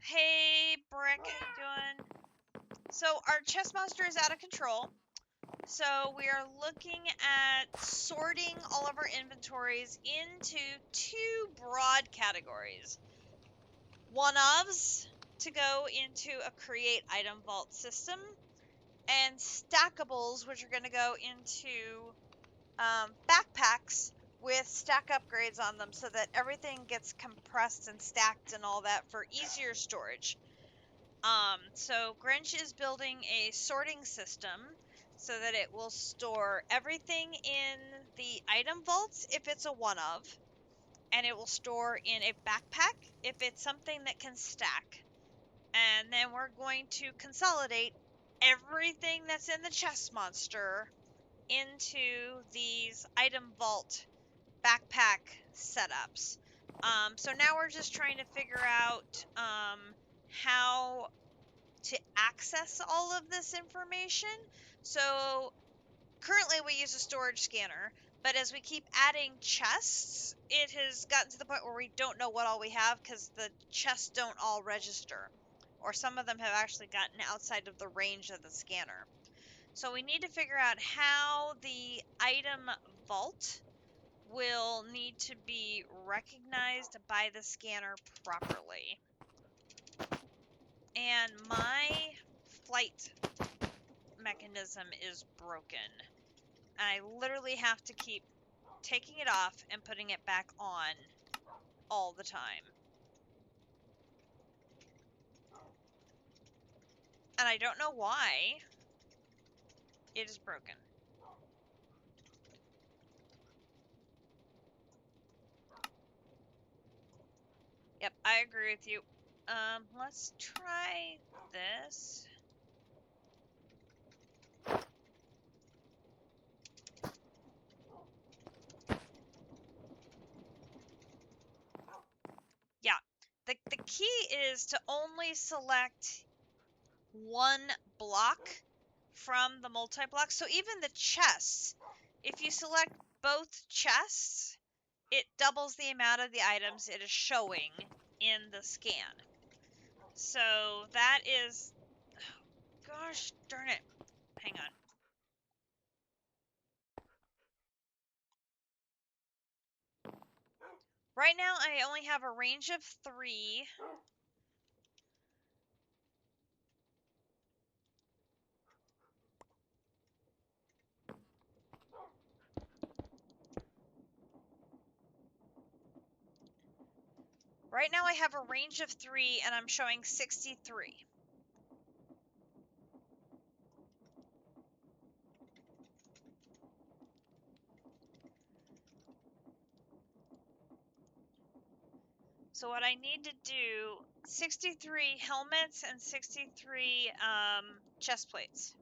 Hey, Brick, how you doing? So our chest monster is out of control. So we are looking at sorting all of our inventories into 2 broad categories. One-ofs to go into a create item vault system, and stackables, which are going to go into backpacks with stack upgrades on them so that everything gets compressed and stacked and all that for easier storage. So Grinch is building a sorting system so that it will store everything in the item vaults if it's a one-of, and it will store in a backpack if it's something that can stack. And then we're going to consolidate everything that's in the chest monster into these item vault backpack setups. So now we're just trying to figure out how to access all of this information. So currently we use a storage scanner, but as we keep adding chests, it has gotten to the point where we don't know what all we have because the chests don't all register. Or some of them have actually gotten outside of the range of the scanner. So we need to figure out how the item vault will need to be recognized by the scanner properly. And my flight mechanism is broken. I literally have to keep taking it off and putting it back on all the time. And I don't know why it is broken. Yep, I agree with you. Let's try this. Yeah, the key is to only select one block from the multi-block. So even the chests, if you select both chests, it doubles the amount of the items it is showing in the scan. So that is, oh, gosh darn it. Hang on. Right now I only have a range of 3. Right now I have a range of 3 and I'm showing 63. So what I need to do, 63 helmets and 63 chest plates.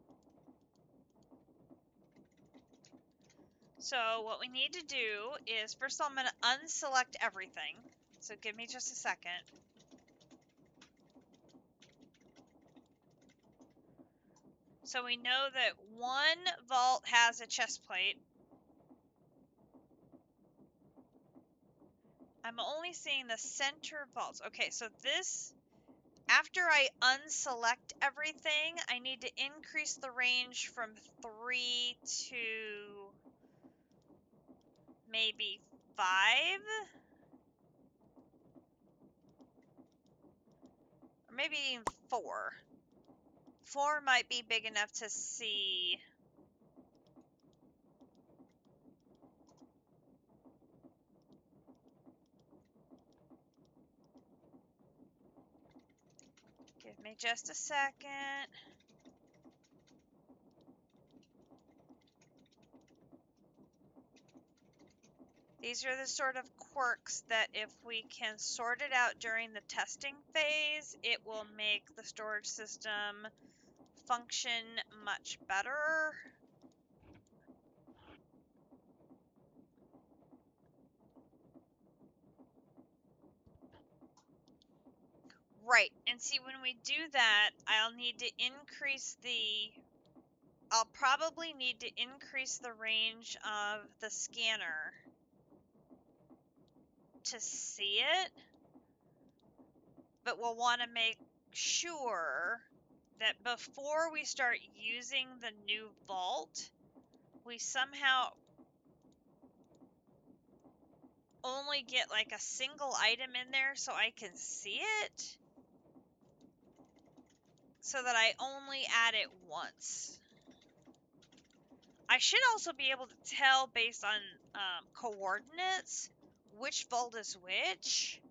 So what we need to do is, first of all, I'm going to unselect everything. So give me just a second. So we know that one vault has a chest plate. I'm only seeing the center vaults. Okay, so this, after I unselect everything, I need to increase the range from 3 to maybe 5. Or maybe even 4. 4 might be big enough to see. Give me just a second. These are the sort of quirks that if we can sort it out during the testing phase, it will make the storage system function much better. Right, and see, when we do that, I'll probably need to increase the range of the scanner to see it, but we'll want to make sure that before we start using the new vault, we somehow only get like a single item in there so I can see it, so that I only add it once. I should also be able to tell based on coordinates which vault is which.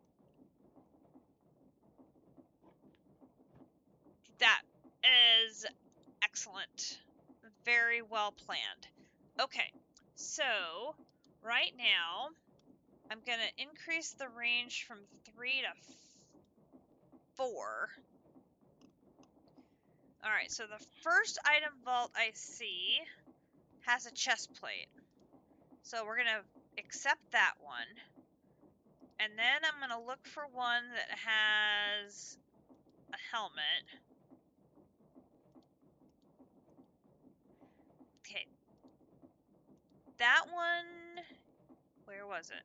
That is excellent. Very well planned. Okay, so right now I'm going to increase the range from 3 to 4. Alright, so the first item vault I see has a chest plate. So we're going to accept that one. And then I'm going to look for one that has a helmet. Okay, that one, where was it?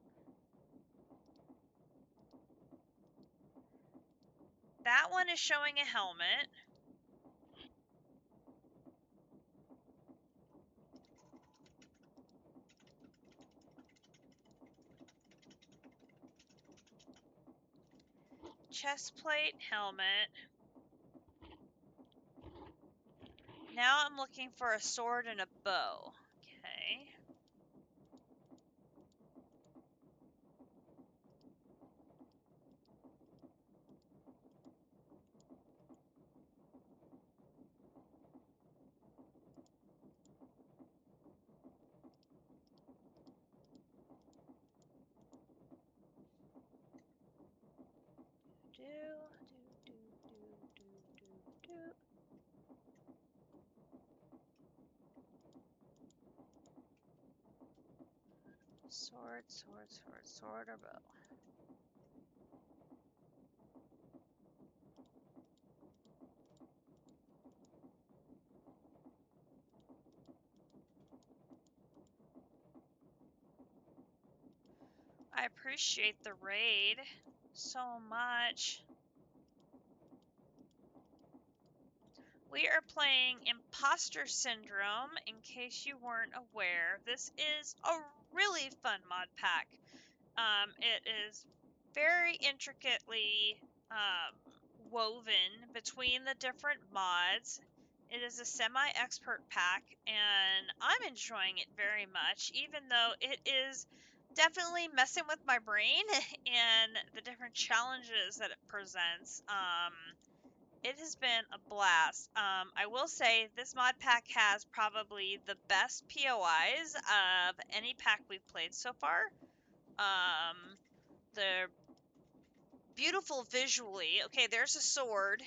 That one is showing a helmet. Chest plate, helmet. Now I'm looking for a sword and a bow. Okay. Do, do, do, do, do, do, do. Sword, sword, sword, sword, or bow. I appreciate the raid so much. We are playing Impostor Syndrome. In case you weren't aware, this is a really fun mod pack. It is very intricately woven between the different mods. It is a semi-expert pack, and I'm enjoying it very much, even though it is definitely messing with my brain and the different challenges that it presents. It has been a blast. I will say this mod pack has probably the best POIs of any pack we've played so far. They're beautiful visually. Okay, there's a sword.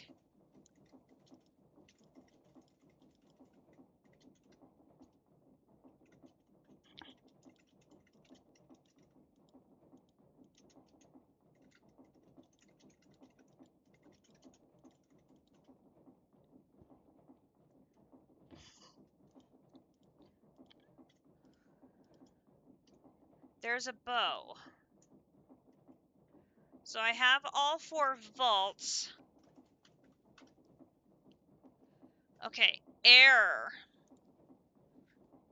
There's a bow. So I have all 4 vaults. Okay, air.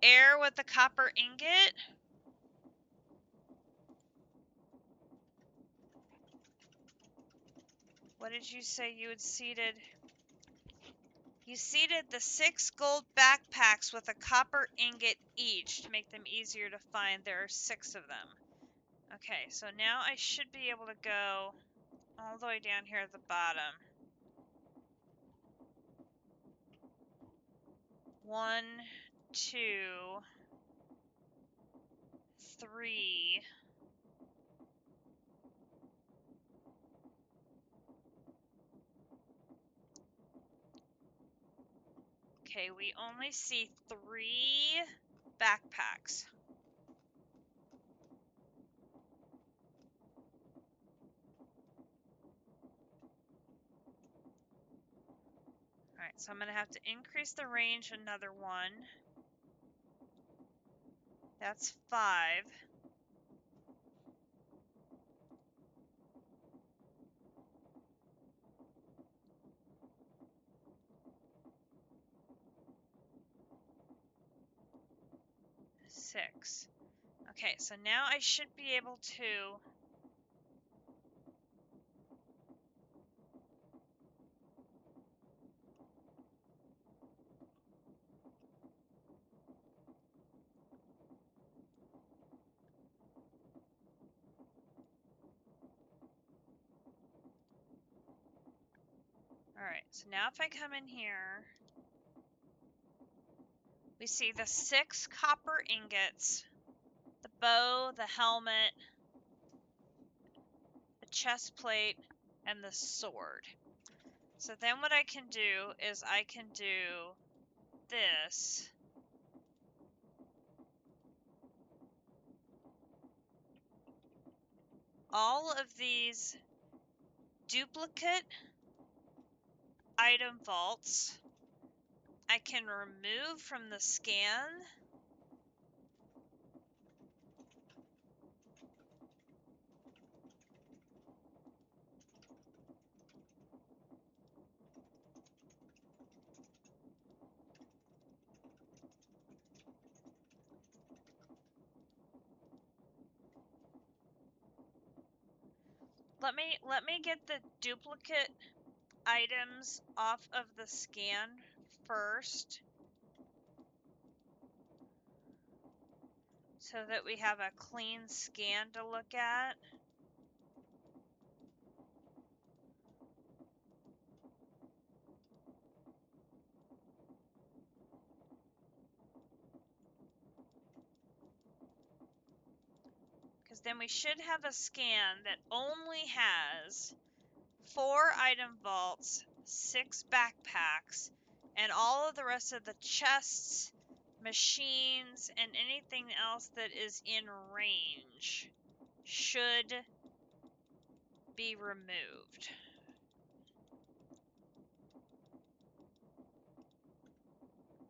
Air with the copper ingot. What did you say you had seeded? You seeded the 6 gold backpacks with a copper ingot each to make them easier to find. There are 6 of them. Okay, so now I should be able to go all the way down here at the bottom. 1, 2, 3. Okay, we only see 3 backpacks. Alright, so I'm going to have to increase the range another 1. That's 5. Six. Okay, so now I should be able to... Alright, so now if I come in here, we see the 6 copper ingots, the bow, the helmet, the chest plate, and the sword. So then what I can do is I can do this. All of these duplicate item vaults I can remove from the scan let me get the duplicate items off of the scan first, so that we have a clean scan to look at. Because then we should have a scan that only has 4 item vaults, 6 backpacks, and all of the rest of the chests, machines, and anything else that is in range should be removed.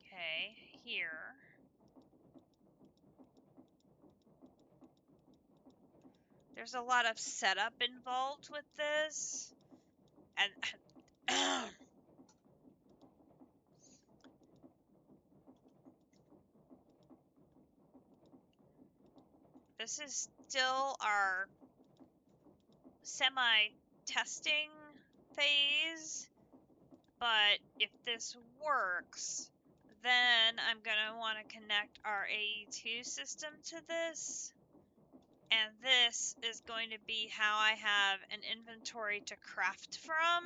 Okay, here. There's a lot of setup involved with this. And this is still our semi-testing phase, but if this works, then I'm going to want to connect our AE2 system to this, and this is going to be how I have an inventory to craft from.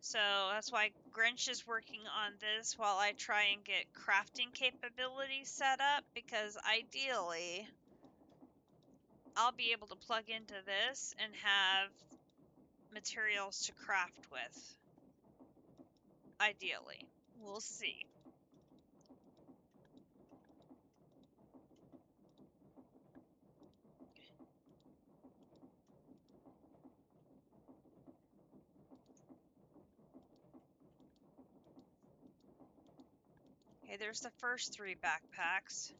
So that's why Grinch is working on this while I try and get crafting capabilities set up, because ideally I'll be able to plug into this and have materials to craft with. Ideally. We'll see. Okay, there's the first 3 backpacks.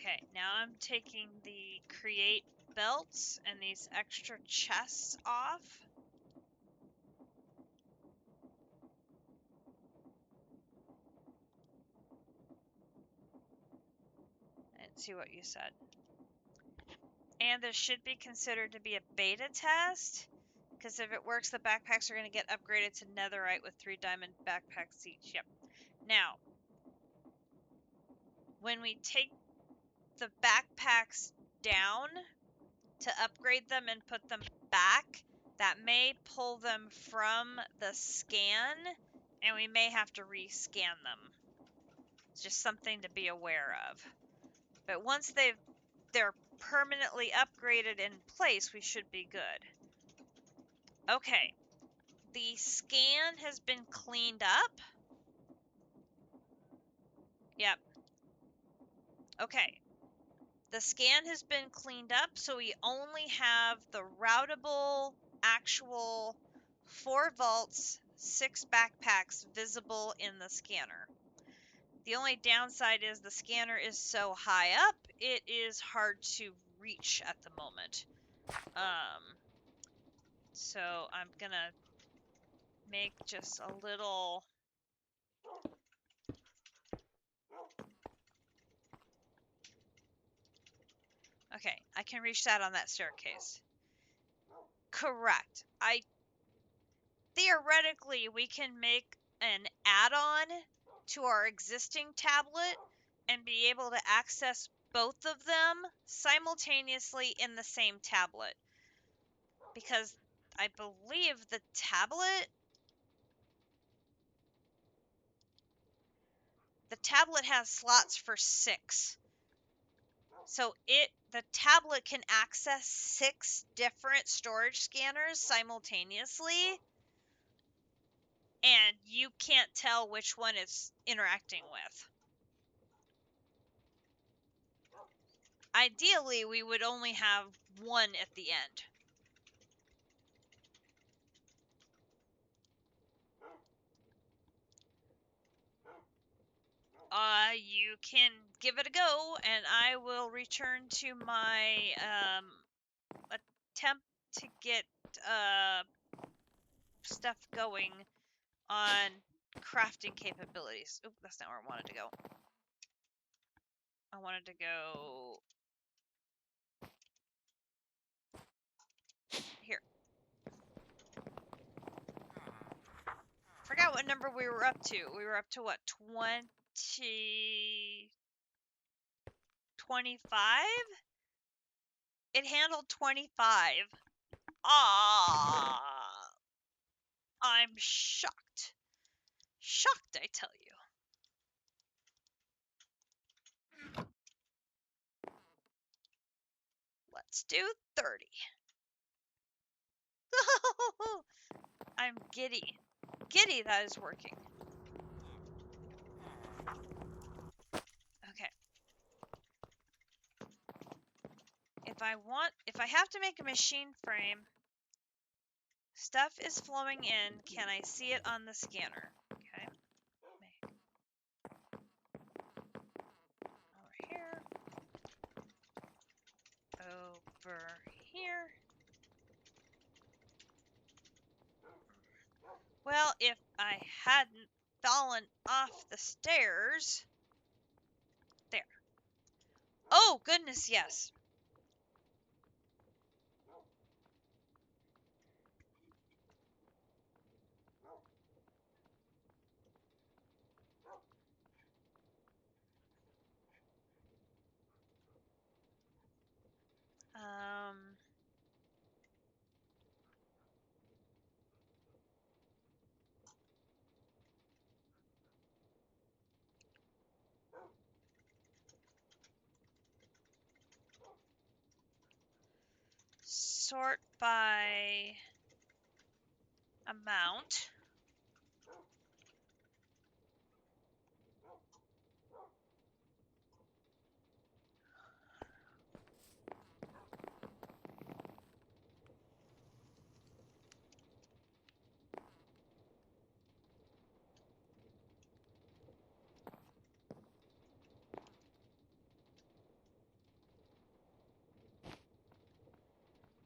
Okay, now I'm taking the create belts and these extra chests off. And see what you said. And this should be considered to be a beta test, because if it works, the backpacks are going to get upgraded to netherite with 3 diamond backpacks each. Yep. Now, when we take the backpacks down to upgrade them and put them back, that may pull them from the scan, and we may have to rescan them. It's just something to be aware of. But once they're permanently upgraded in place, we should be good. Okay, the scan has been cleaned up. Yep. Okay. The scan has been cleaned up, so we only have the routable actual 4 vaults, 6 backpacks visible in the scanner. The only downside is the scanner is so high up, it is hard to reach at the moment. So I'm gonna make just a little... Okay, I can reach that on that staircase. Correct. Theoretically, we can make an add-on to our existing tablet and be able to access both of them simultaneously in the same tablet. Because I believe the tablet has slots for 6. So the tablet can access 6 different storage scanners simultaneously, and you can't tell which one it's interacting with. Ideally, we would only have one at the end. You can give it a go, and I will return to my attempt to get stuff going on crafting capabilities. Oop, that's not where I wanted to go. I wanted to go here. Forgot what number we were up to. We were up to what, 25? It handled 25. Ah, I'm shocked. Shocked, I tell you. Let's do 30. I'm giddy. Giddy that is working. Okay. If I have to make a machine frame, stuff is flowing in. Can I see it on the scanner? Okay. Over here. Over here. Well, if I hadn't fallen off the stairs. There. Oh, goodness, yes. Sort by amount.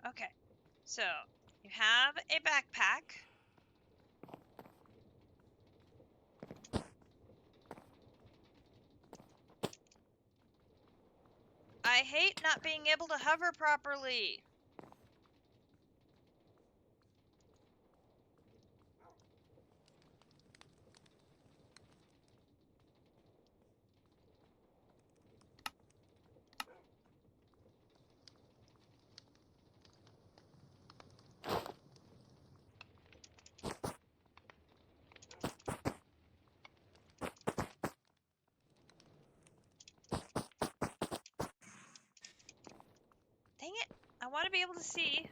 Okay, so you have a backpack. I hate not being able to hover properly. Dang it, I want to be able to see.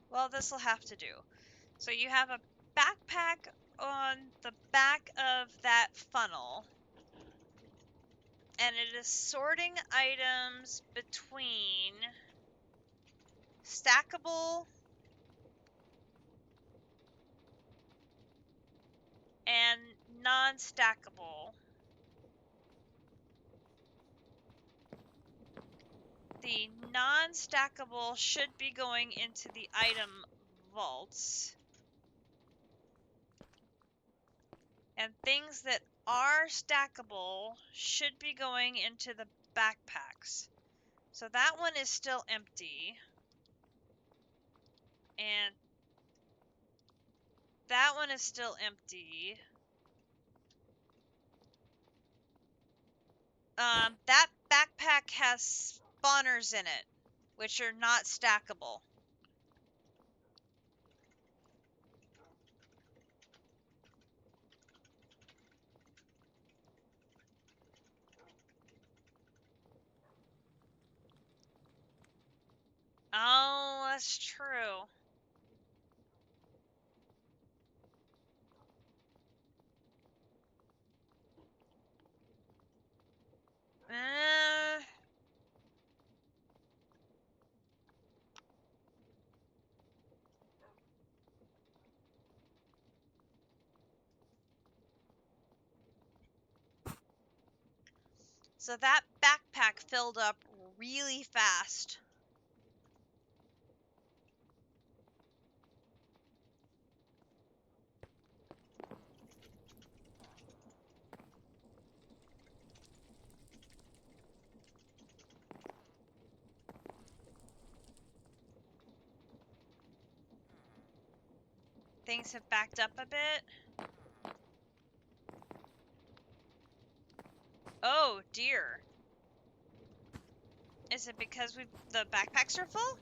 Well, this will have to do. So you have a backpack on the back of that funnel. And it is sorting items between stackable and non-stackable. The non-stackable should be going into the item vaults. And things that are stackable should be going into the backpacks. So that one is still empty. And that one is still empty. That backpack has spawners in it, which are not stackable. that's true. Uh, so that backpack filled up really fast. Things have backed up a bit. Oh dear. Is it because the backpacks are full?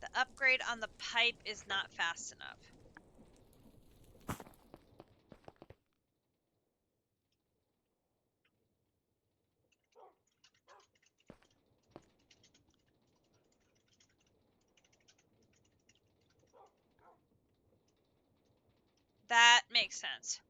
The upgrade on the pipe is not fast enough. That makes sense.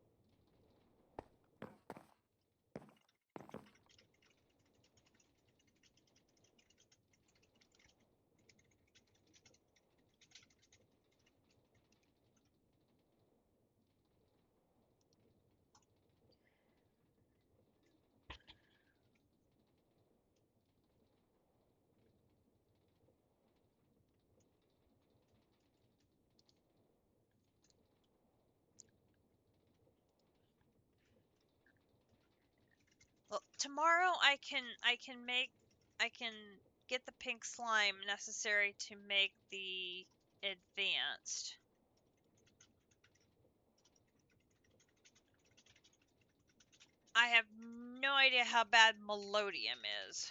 Well, tomorrow I can get the pink slime necessary to make the advanced. I have no idea how bad Melodium is.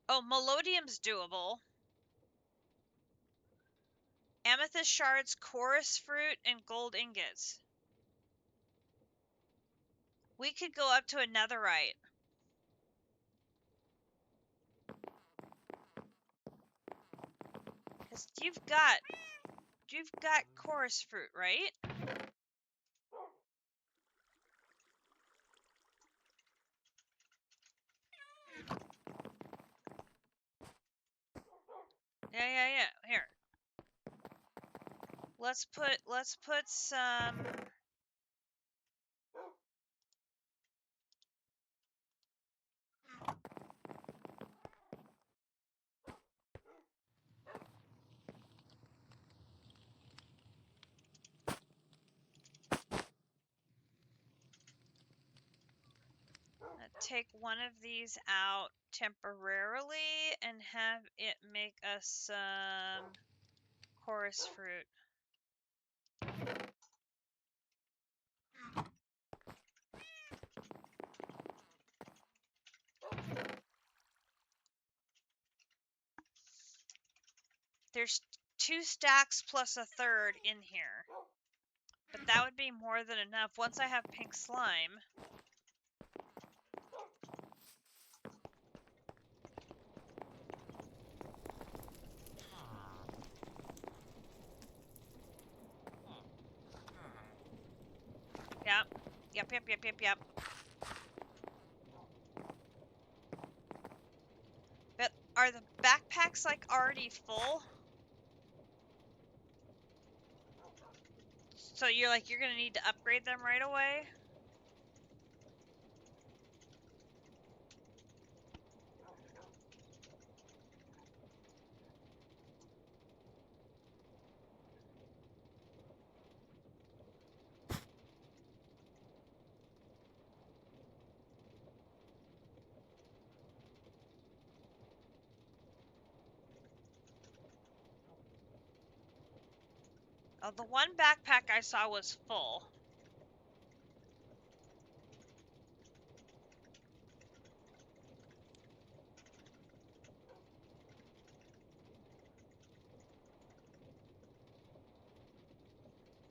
Oh, Melodium's doable. Amethyst shards, chorus fruit, and gold ingots. We could go up to a netherite. Cause you've got chorus fruit, right? Yeah. Here. Let's put some. Take one of these out temporarily and have it make us some chorus fruit. There's 2 stacks plus a third in here. But that would be more than enough once I have pink slime. Yep. But are the backpacks like already full? So you're gonna need to upgrade them right away? Oh, the one backpack I saw was full.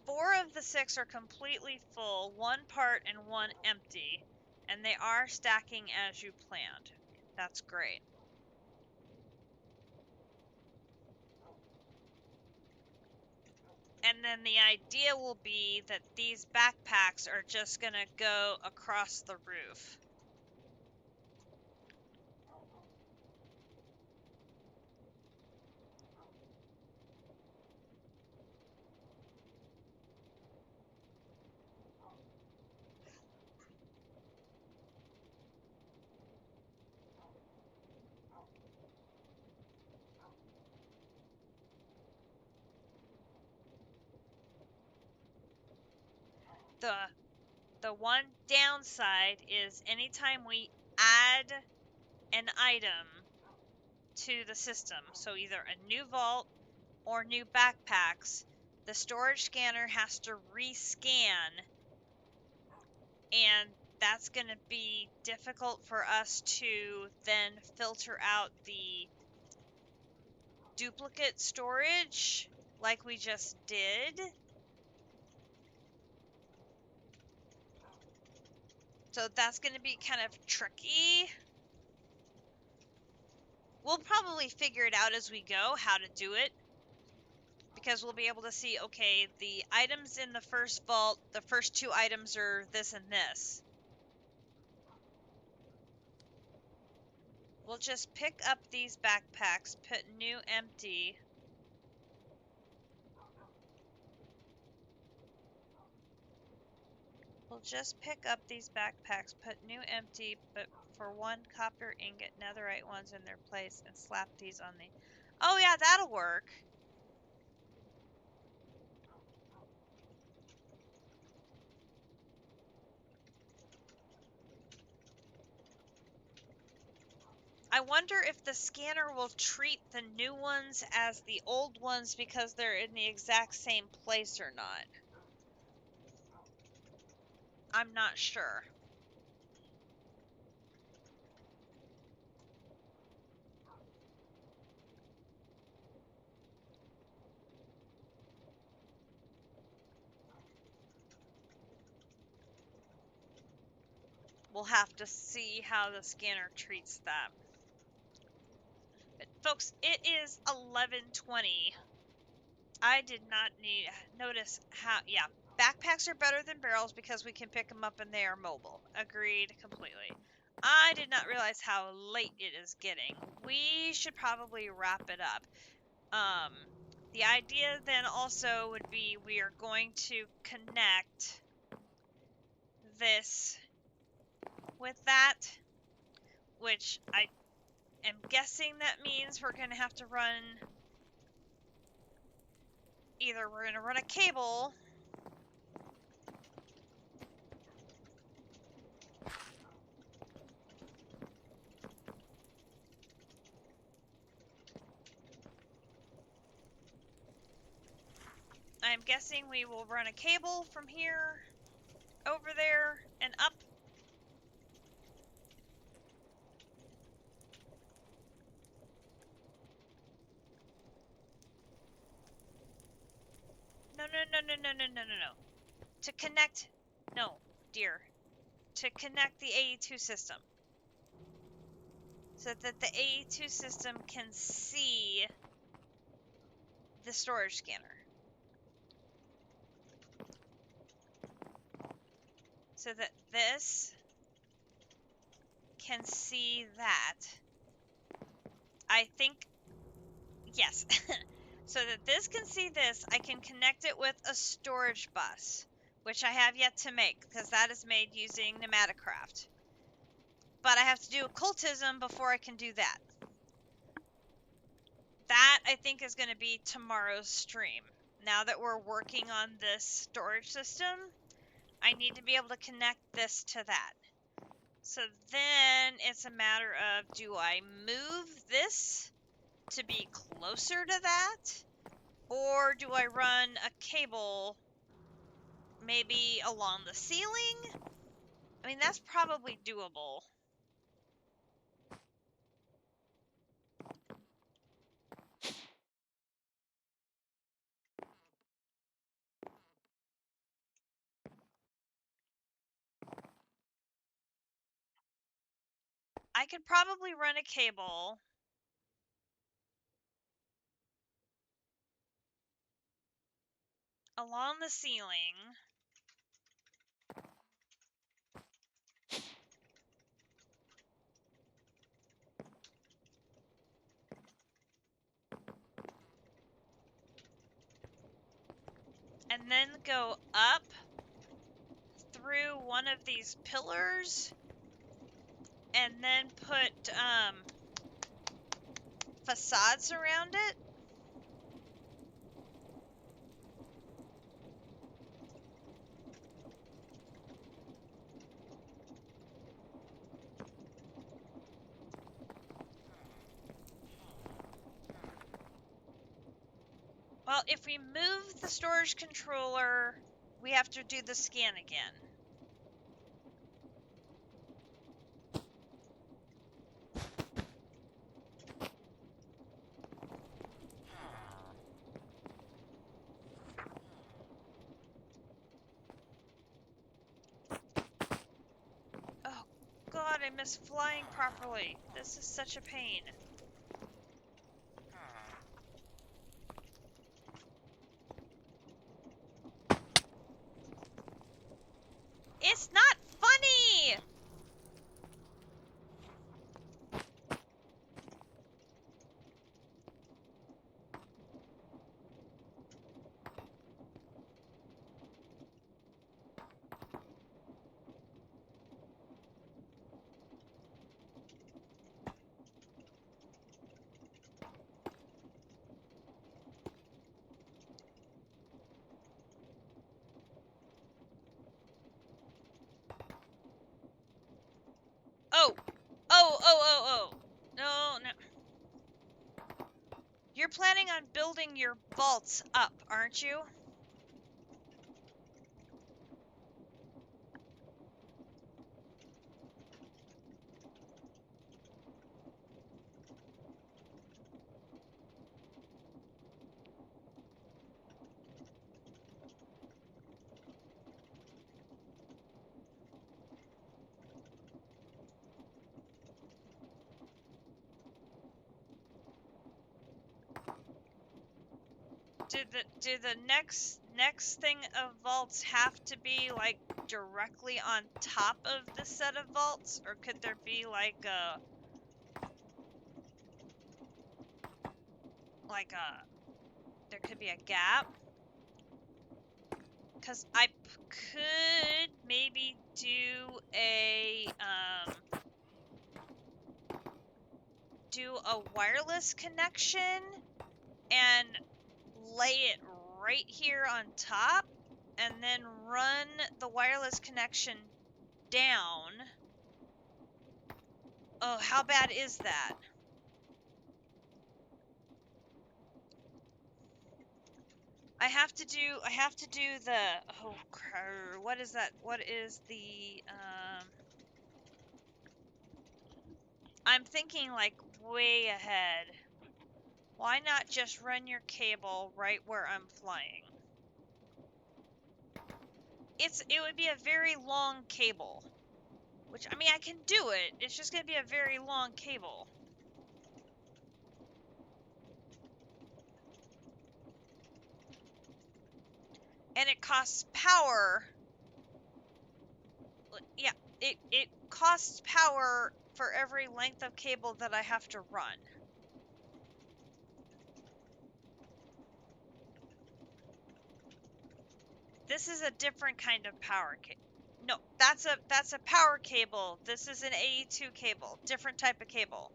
Four of the six are completely full, one part and one empty, and they are stacking as you planned. That's great. And then the idea will be that these backpacks are just gonna go across the roof. The one downside is anytime we add an item to the system, so either a new vault or new backpacks, the storage scanner has to rescan, and that's going to be difficult for us to then filter out the duplicate storage like we just did. So that's going to be kind of tricky. We'll probably figure it out as we go how to do it, because we'll be able to see, okay, the items in the first vault, the first two items are this and this. We'll just pick up these backpacks, put new empty. We'll just pick up these backpacks, put new empty, but for one copper ingot, netherite ones in their place, and slap these on the... Oh yeah, that'll work. I wonder if the scanner will treat the new ones as the old ones because they're in the exact same place or not. I'm not sure. We'll have to see how the scanner treats that. But folks, it is 11:20. I did not notice how, yeah, backpacks are better than barrels because we can pick them up and they are mobile. Agreed completely. I did not realize how late it is getting. We should probably wrap it up. The idea then also would be we are going to connect this with that, which I am guessing that means we're going to have to run, either we're going to run a cable I'm guessing we will run a cable from here over there and up. No, no, no, no, no, no, no, no, no. To connect, no, dear. To connect the AE2 system. So that the AE2 system can see the storage scanner. So that this can see that. I think, yes. So that this can see this, I can connect it with a storage bus, which I have yet to make, because that is made using Pneumaticraft. But I have to do occultism before I can do that. That, I think, is going to be tomorrow's stream. Now that we're working on this storage system, I need to be able to connect this to that. So then it's a matter of, do I move this to be closer to that? Or do I run a cable maybe along the ceiling? I mean, that's probably doable. I could probably run a cable along the ceiling. And then go up through one of these pillars and then put facades around it. Well, if we move the storage controller, we have to do the scan again. Oh god, I missed flying properly. This is such a pain. It's not funny! Oh! Oh! No, no. You're planning on building your vaults up, aren't you? Do the next thing of vaults have to be like directly on top of the set of vaults, or could there be like a there could be a gap? Cause I could maybe do a wireless connection and lay it right here on top, and then run the wireless connection down. Oh, how bad is that? I have to do the, oh, what is that? What is the, I'm thinking like way ahead. Why not just run your cable right where I'm flying? It would be a very long cable. Which, I mean, I can do it. It's just going to be a very long cable. And it costs power. Yeah, it costs power for every length of cable that I have to run. This is a different kind of power cable. No, that's a power cable. This is an AE2 cable. Different type of cable.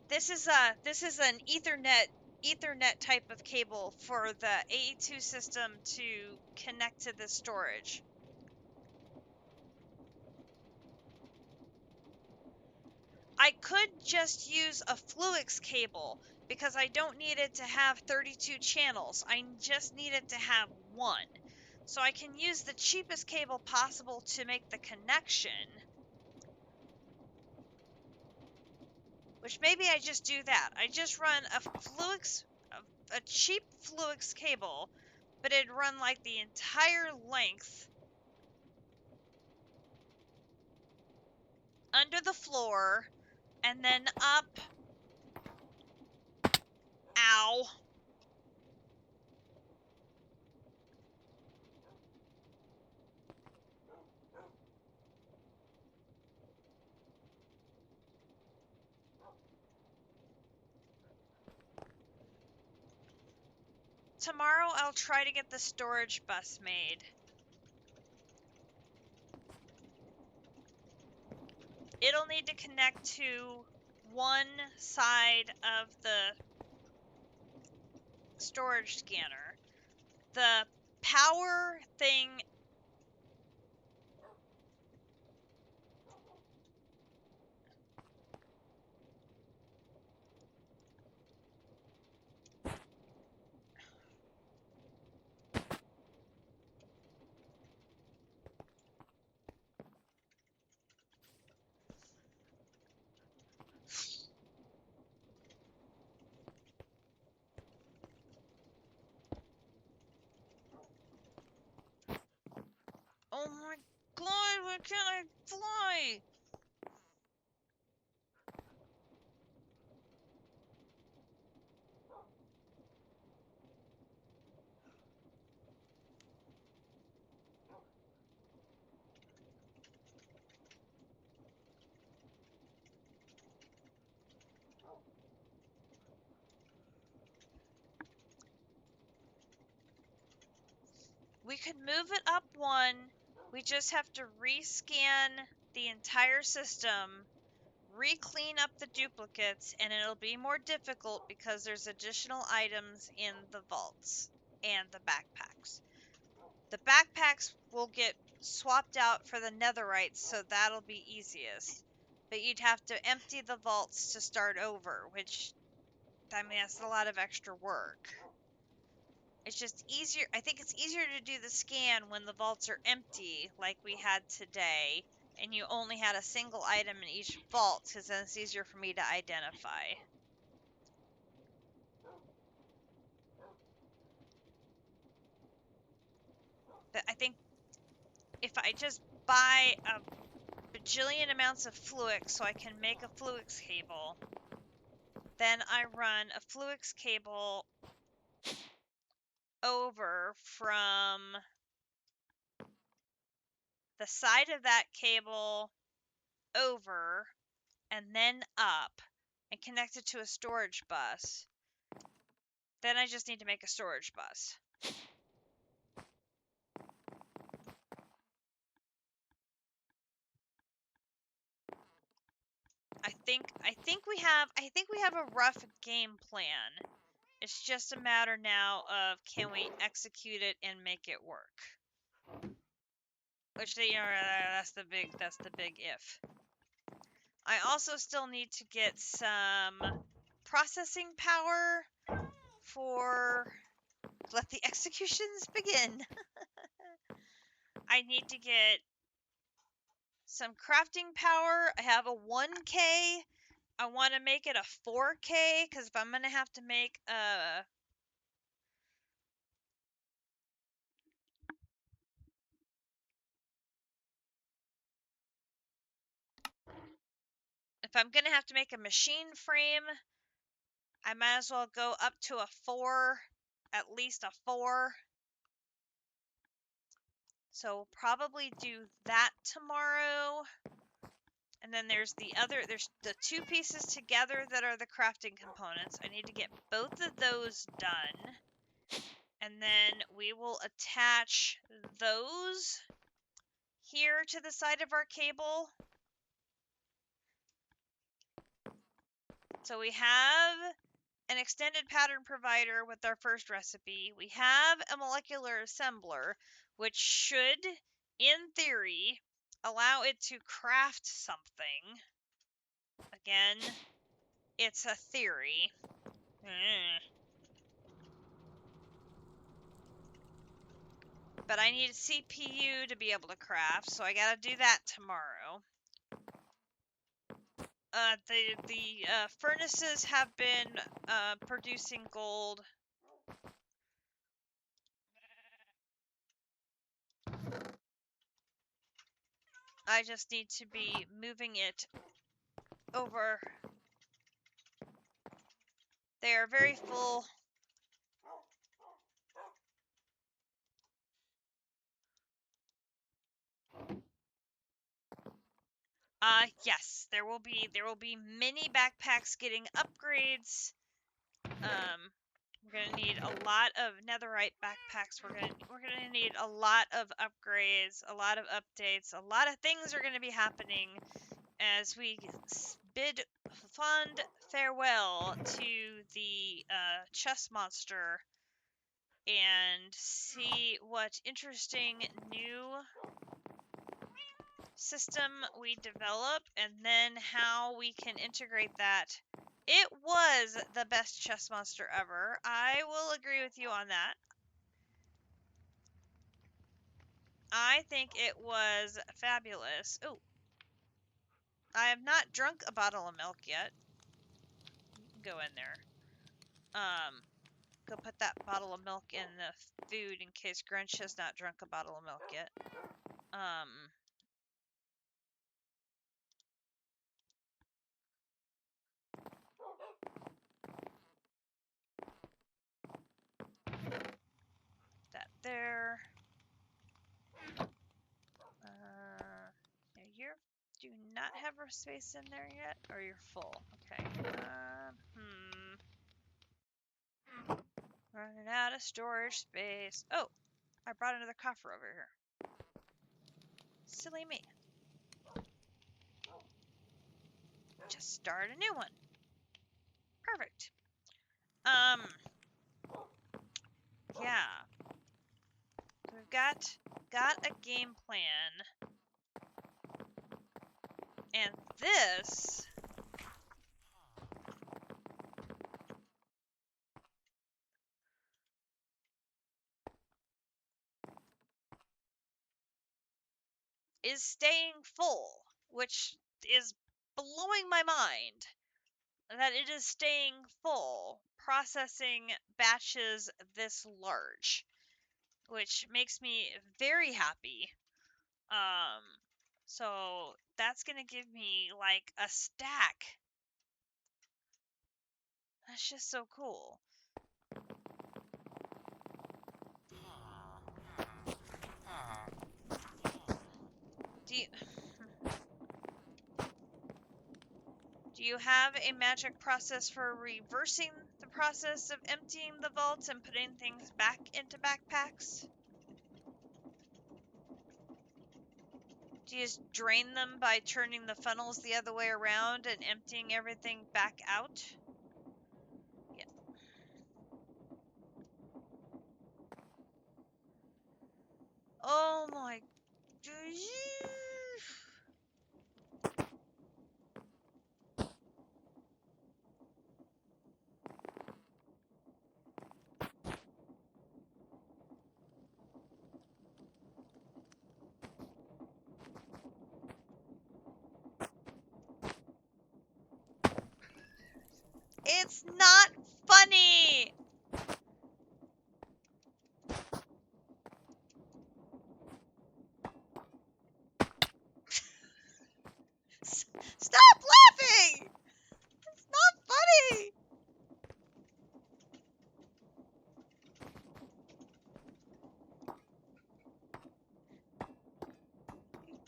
This is an Ethernet type of cable for the AE2 system to connect to the storage. I could just use a Fluix cable because I don't need it to have 32 channels. I just need it to have one. So I can use the cheapest cable possible to make the connection. Which maybe I just do that. I just run a cheap Fluix cable, but it'd run like the entire length under the floor and then up. Ow. Tomorrow I'll try to get the storage bus made. It'll need to connect to one side of the storage scanner. The power thing. Oh my god, why can't I fly? We could move it up one. We just have to rescan the entire system, re-clean up the duplicates, and it'll be more difficult because there's additional items in the vaults and the backpacks. The backpacks will get swapped out for the netherites, so that'll be easiest. But you'd have to empty the vaults to start over, which, I mean, that's a lot of extra work. It's just easier. I think it's easier to do the scan when the vaults are empty, like we had today, and you only had a single item in each vault, because then it's easier for me to identify. But I think if I just buy a bajillion amounts of Fluix so I can make a Fluix cable, then I run a Fluix cable over from the side of that cable over and then up and connect it to a storage bus. Then I just need to make a storage bus. I think we have a rough game plan. It's just a matter now of can we execute it and make it work. Which that's the big if. I also still need to get some processing power for let the executions begin. I need to get some crafting power. I have a 1K. I want to make it a 4K because if I'm going to have to make a machine frame, I might as well go up to a 4, at least a 4. So we'll probably do that tomorrow. And then there's the two pieces together that are the crafting components. I need to get both of those done. And then we will attach those here to the side of our cable. So we have an extended pattern provider with our first recipe. We have a molecular assembler, which should, in theory, allow it to craft something. again, it's a theory. But I need a CPU to be able to craft, so I gotta do that tomorrow. The furnaces have been producing gold. I just need to be moving it over. They are very full. Yes, there will be many backpacks getting upgrades. We're gonna need a lot of netherite backpacks. We're gonna need a lot of upgrades, a lot of updates, a lot of things are gonna be happening as we bid fond farewell to the chess monster and see what interesting new system we develop, and then how we can integrate that. It was the best chess monster ever. I will agree with you on that. I think it was fabulous. Oh, I have not drunk a bottle of milk yet. You can go in there. Go put that bottle of milk in the food in case Grunch has not drunk a bottle of milk yet. That there. You do not have a space in there yet, or you're full. Okay. Running out of storage space. Oh, I brought another coffer over here. Silly me. Just start a new one. Perfect. Yeah. We've got a game plan. And this is staying full, which is blowing my mind that it is staying full, processing batches this large, which makes me very happy. So that's gonna give me like a stack. That's just so cool. Do you have a magic process for reversing the process of emptying the vaults and putting things back into backpacks? Do you just drain them by turning the funnels the other way around and emptying everything back out? Yeah. Oh my... It's not funny! Stop laughing! It's not funny!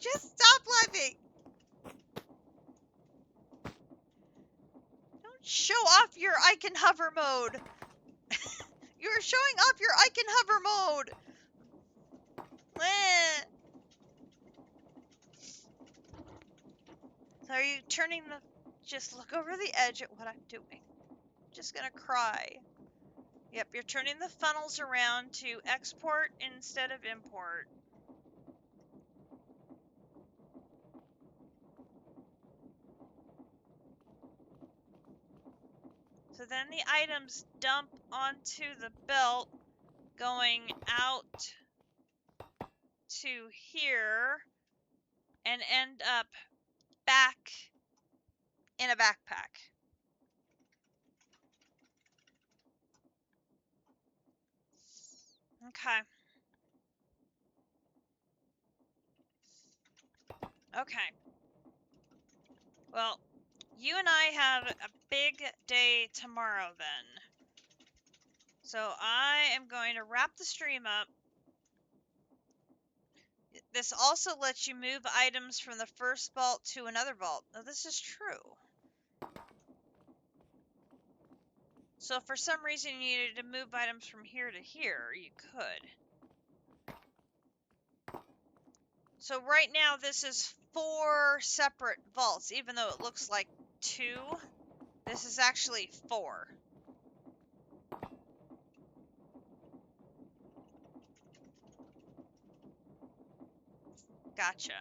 Just stop laughing! Don't show off your icon hover mode! You're showing off your icon hover mode! So are you turning the... Just look over the edge at what I'm doing. Just gonna cry. Yep, you're turning the funnels around to export instead of import. So then the items dump onto the belt going out to here and end up back in a backpack. Okay. Okay. Well, you and I have a big day tomorrow then. So I am going to wrap the stream up. This also lets you move items from the first vault to another vault. Now, this is true. So if for some reason you needed to move items from here to here, you could. So right now this is 4 separate vaults, even though it looks like 2. This is actually 4. Gotcha.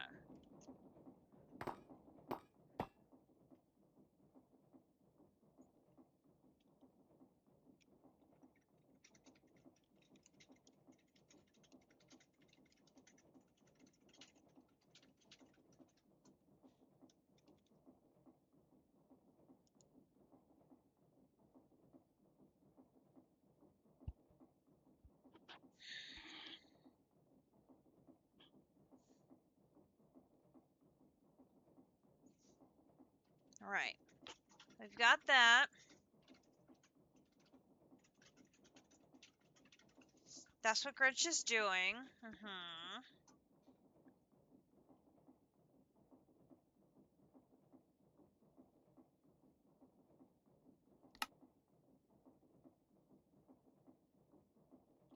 All right. We've got that. That's what Grinch is doing.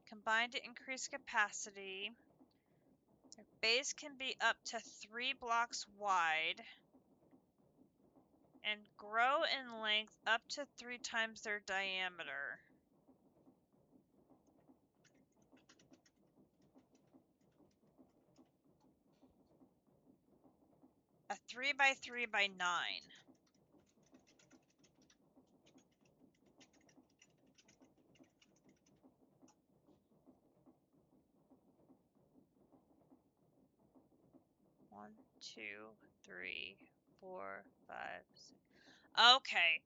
Combined to increase capacity. Their base can be up to 3 blocks wide and grow in length up to 3 times their diameter. A 3 by 3 by 9. One, 2, 3, 4, 5, 6. Okay.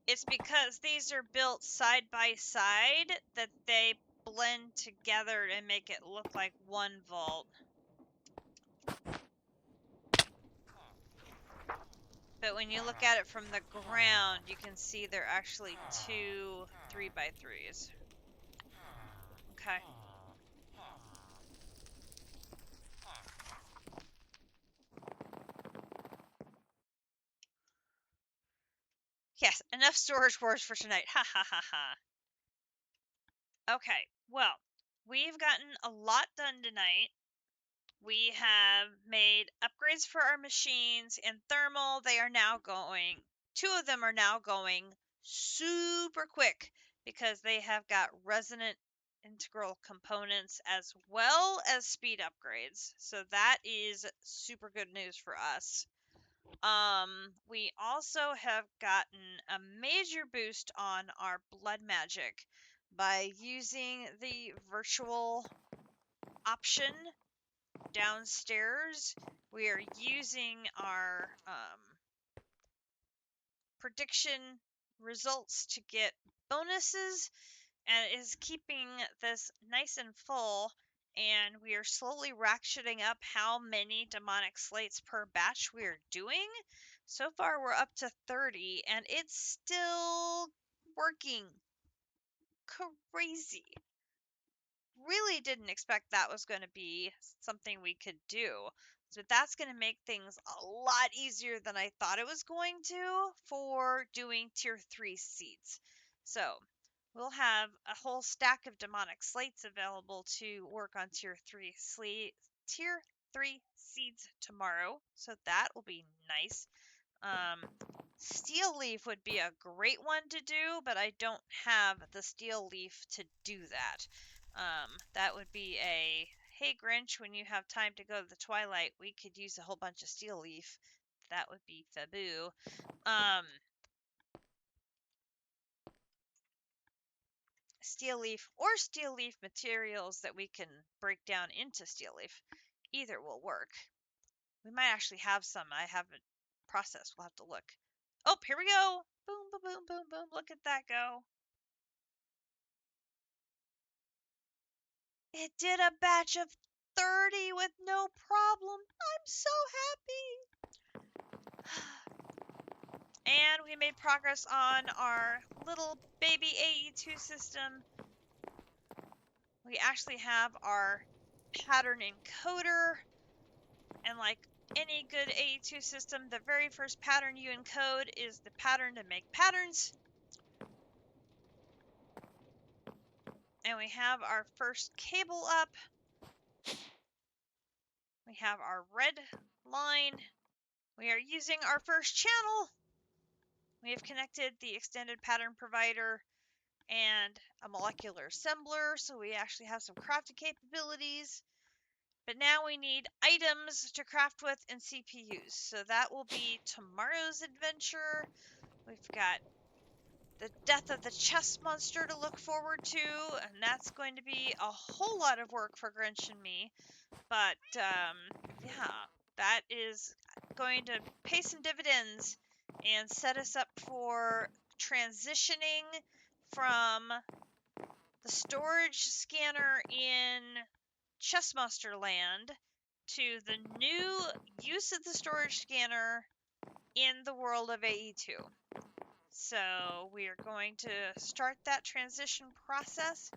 It's because these are built side by side that they blend together and make it look like one vault. But when you look at it from the ground, you can see they're actually 2 3 by 3s. Okay. Yes, enough storage wars for tonight. Ha ha ha ha. Okay, well, we've gotten a lot done tonight. We have made upgrades for our machines in thermal. They are now going, 2 of them are now going super quick because they have got resonant integral components as well as speed upgrades. So that is super good news for us. We also have gotten a major boost on our blood magic by using the virtual option downstairs. We are using our prediction results to get bonuses, and it is keeping this nice and full. And we are slowly ratcheting up how many demonic slates per batch we are doing. So far, we're up to 30, and it's still working. Crazy. Really didn't expect that was going to be something we could do. So that's going to make things a lot easier than I thought it was going to for doing tier 3 seeds. So we'll have a whole stack of demonic slates available to work on tier 3 seeds tomorrow. So that will be nice. Steel leaf would be a great one to do, but I don't have the steel leaf to do that. That would be a, hey Grinch, when you have time to go to the Twilight, we could use a whole bunch of steel leaf. That would be faboo. steel leaf or steel leaf materials that we can break down into steel leaf. Either will work. We might actually have some I haven't processed. We'll have to look. Oh, here we go. Boom, boom, boom, boom, boom. Look at that go. It did a batch of 30 with no problem. I'm so happy. And we made progress on our little baby AE2 system. We actually have our pattern encoder. And like any good AE2 system, the very first pattern you encode is the pattern to make patterns. And we have our first cable up. We have our red line. We are using our first channel. We have connected the extended pattern provider and a molecular assembler, so we actually have some crafting capabilities. But now we need items to craft with and CPUs. So that will be tomorrow's adventure. We've got the death of the chest monster to look forward to, and that's going to be a whole lot of work for Grinch and me. But yeah, that is going to pay some dividends and set us up for transitioning from the storage scanner in Chessmaster Land to the new use of the storage scanner in the world of AE2. So we are going to start that transition process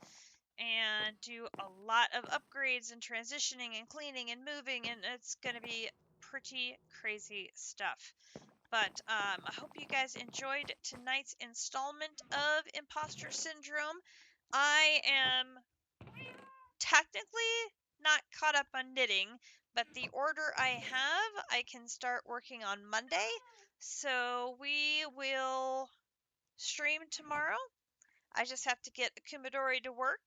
and do a lot of upgrades and transitioning and cleaning and moving, and it's going to be pretty crazy stuff. But I hope you guys enjoyed tonight's installment of Imposter Syndrome. I am technically not caught up on knitting, but the order I have, I can start working on Monday. So we will stream tomorrow. I just have to get Akumadori to work,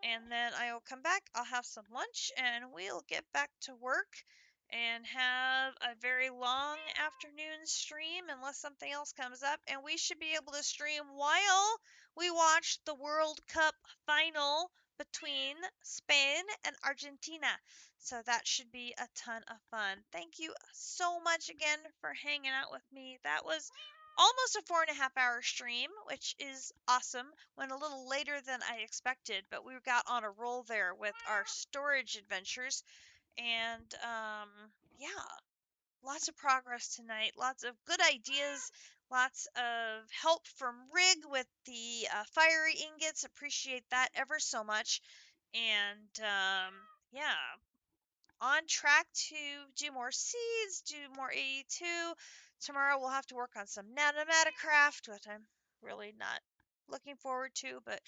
and then I will come back. I'll have some lunch, and we'll get back to work and have a very long afternoon stream unless something else comes up. And we should be able to stream while we watch the World Cup final between Spain and Argentina. So that should be a ton of fun. Thank you so much again for hanging out with me. That was almost a 4.5 hour stream, which is awesome. Went a little later than I expected, but we got on a roll there with our storage adventures. And yeah, lots of progress tonight. Lots of good ideas. Lots of help from Rig with the fiery ingots. Appreciate that ever so much. And yeah, on track to do more seeds, do more AE2. Tomorrow we'll have to work on some nanomatacraft, which I'm really not looking forward to, but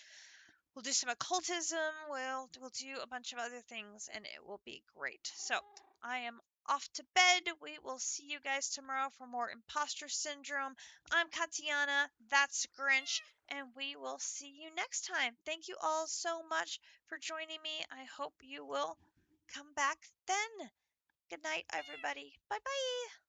we'll do some occultism. We'll do a bunch of other things, and it will be great. So I am off to bed. We will see you guys tomorrow for more Imposter Syndrome. I'm Katiana. That's Grinch, and we will see you next time. Thank you all so much for joining me. I hope you will come back then. Good night, everybody. Bye bye.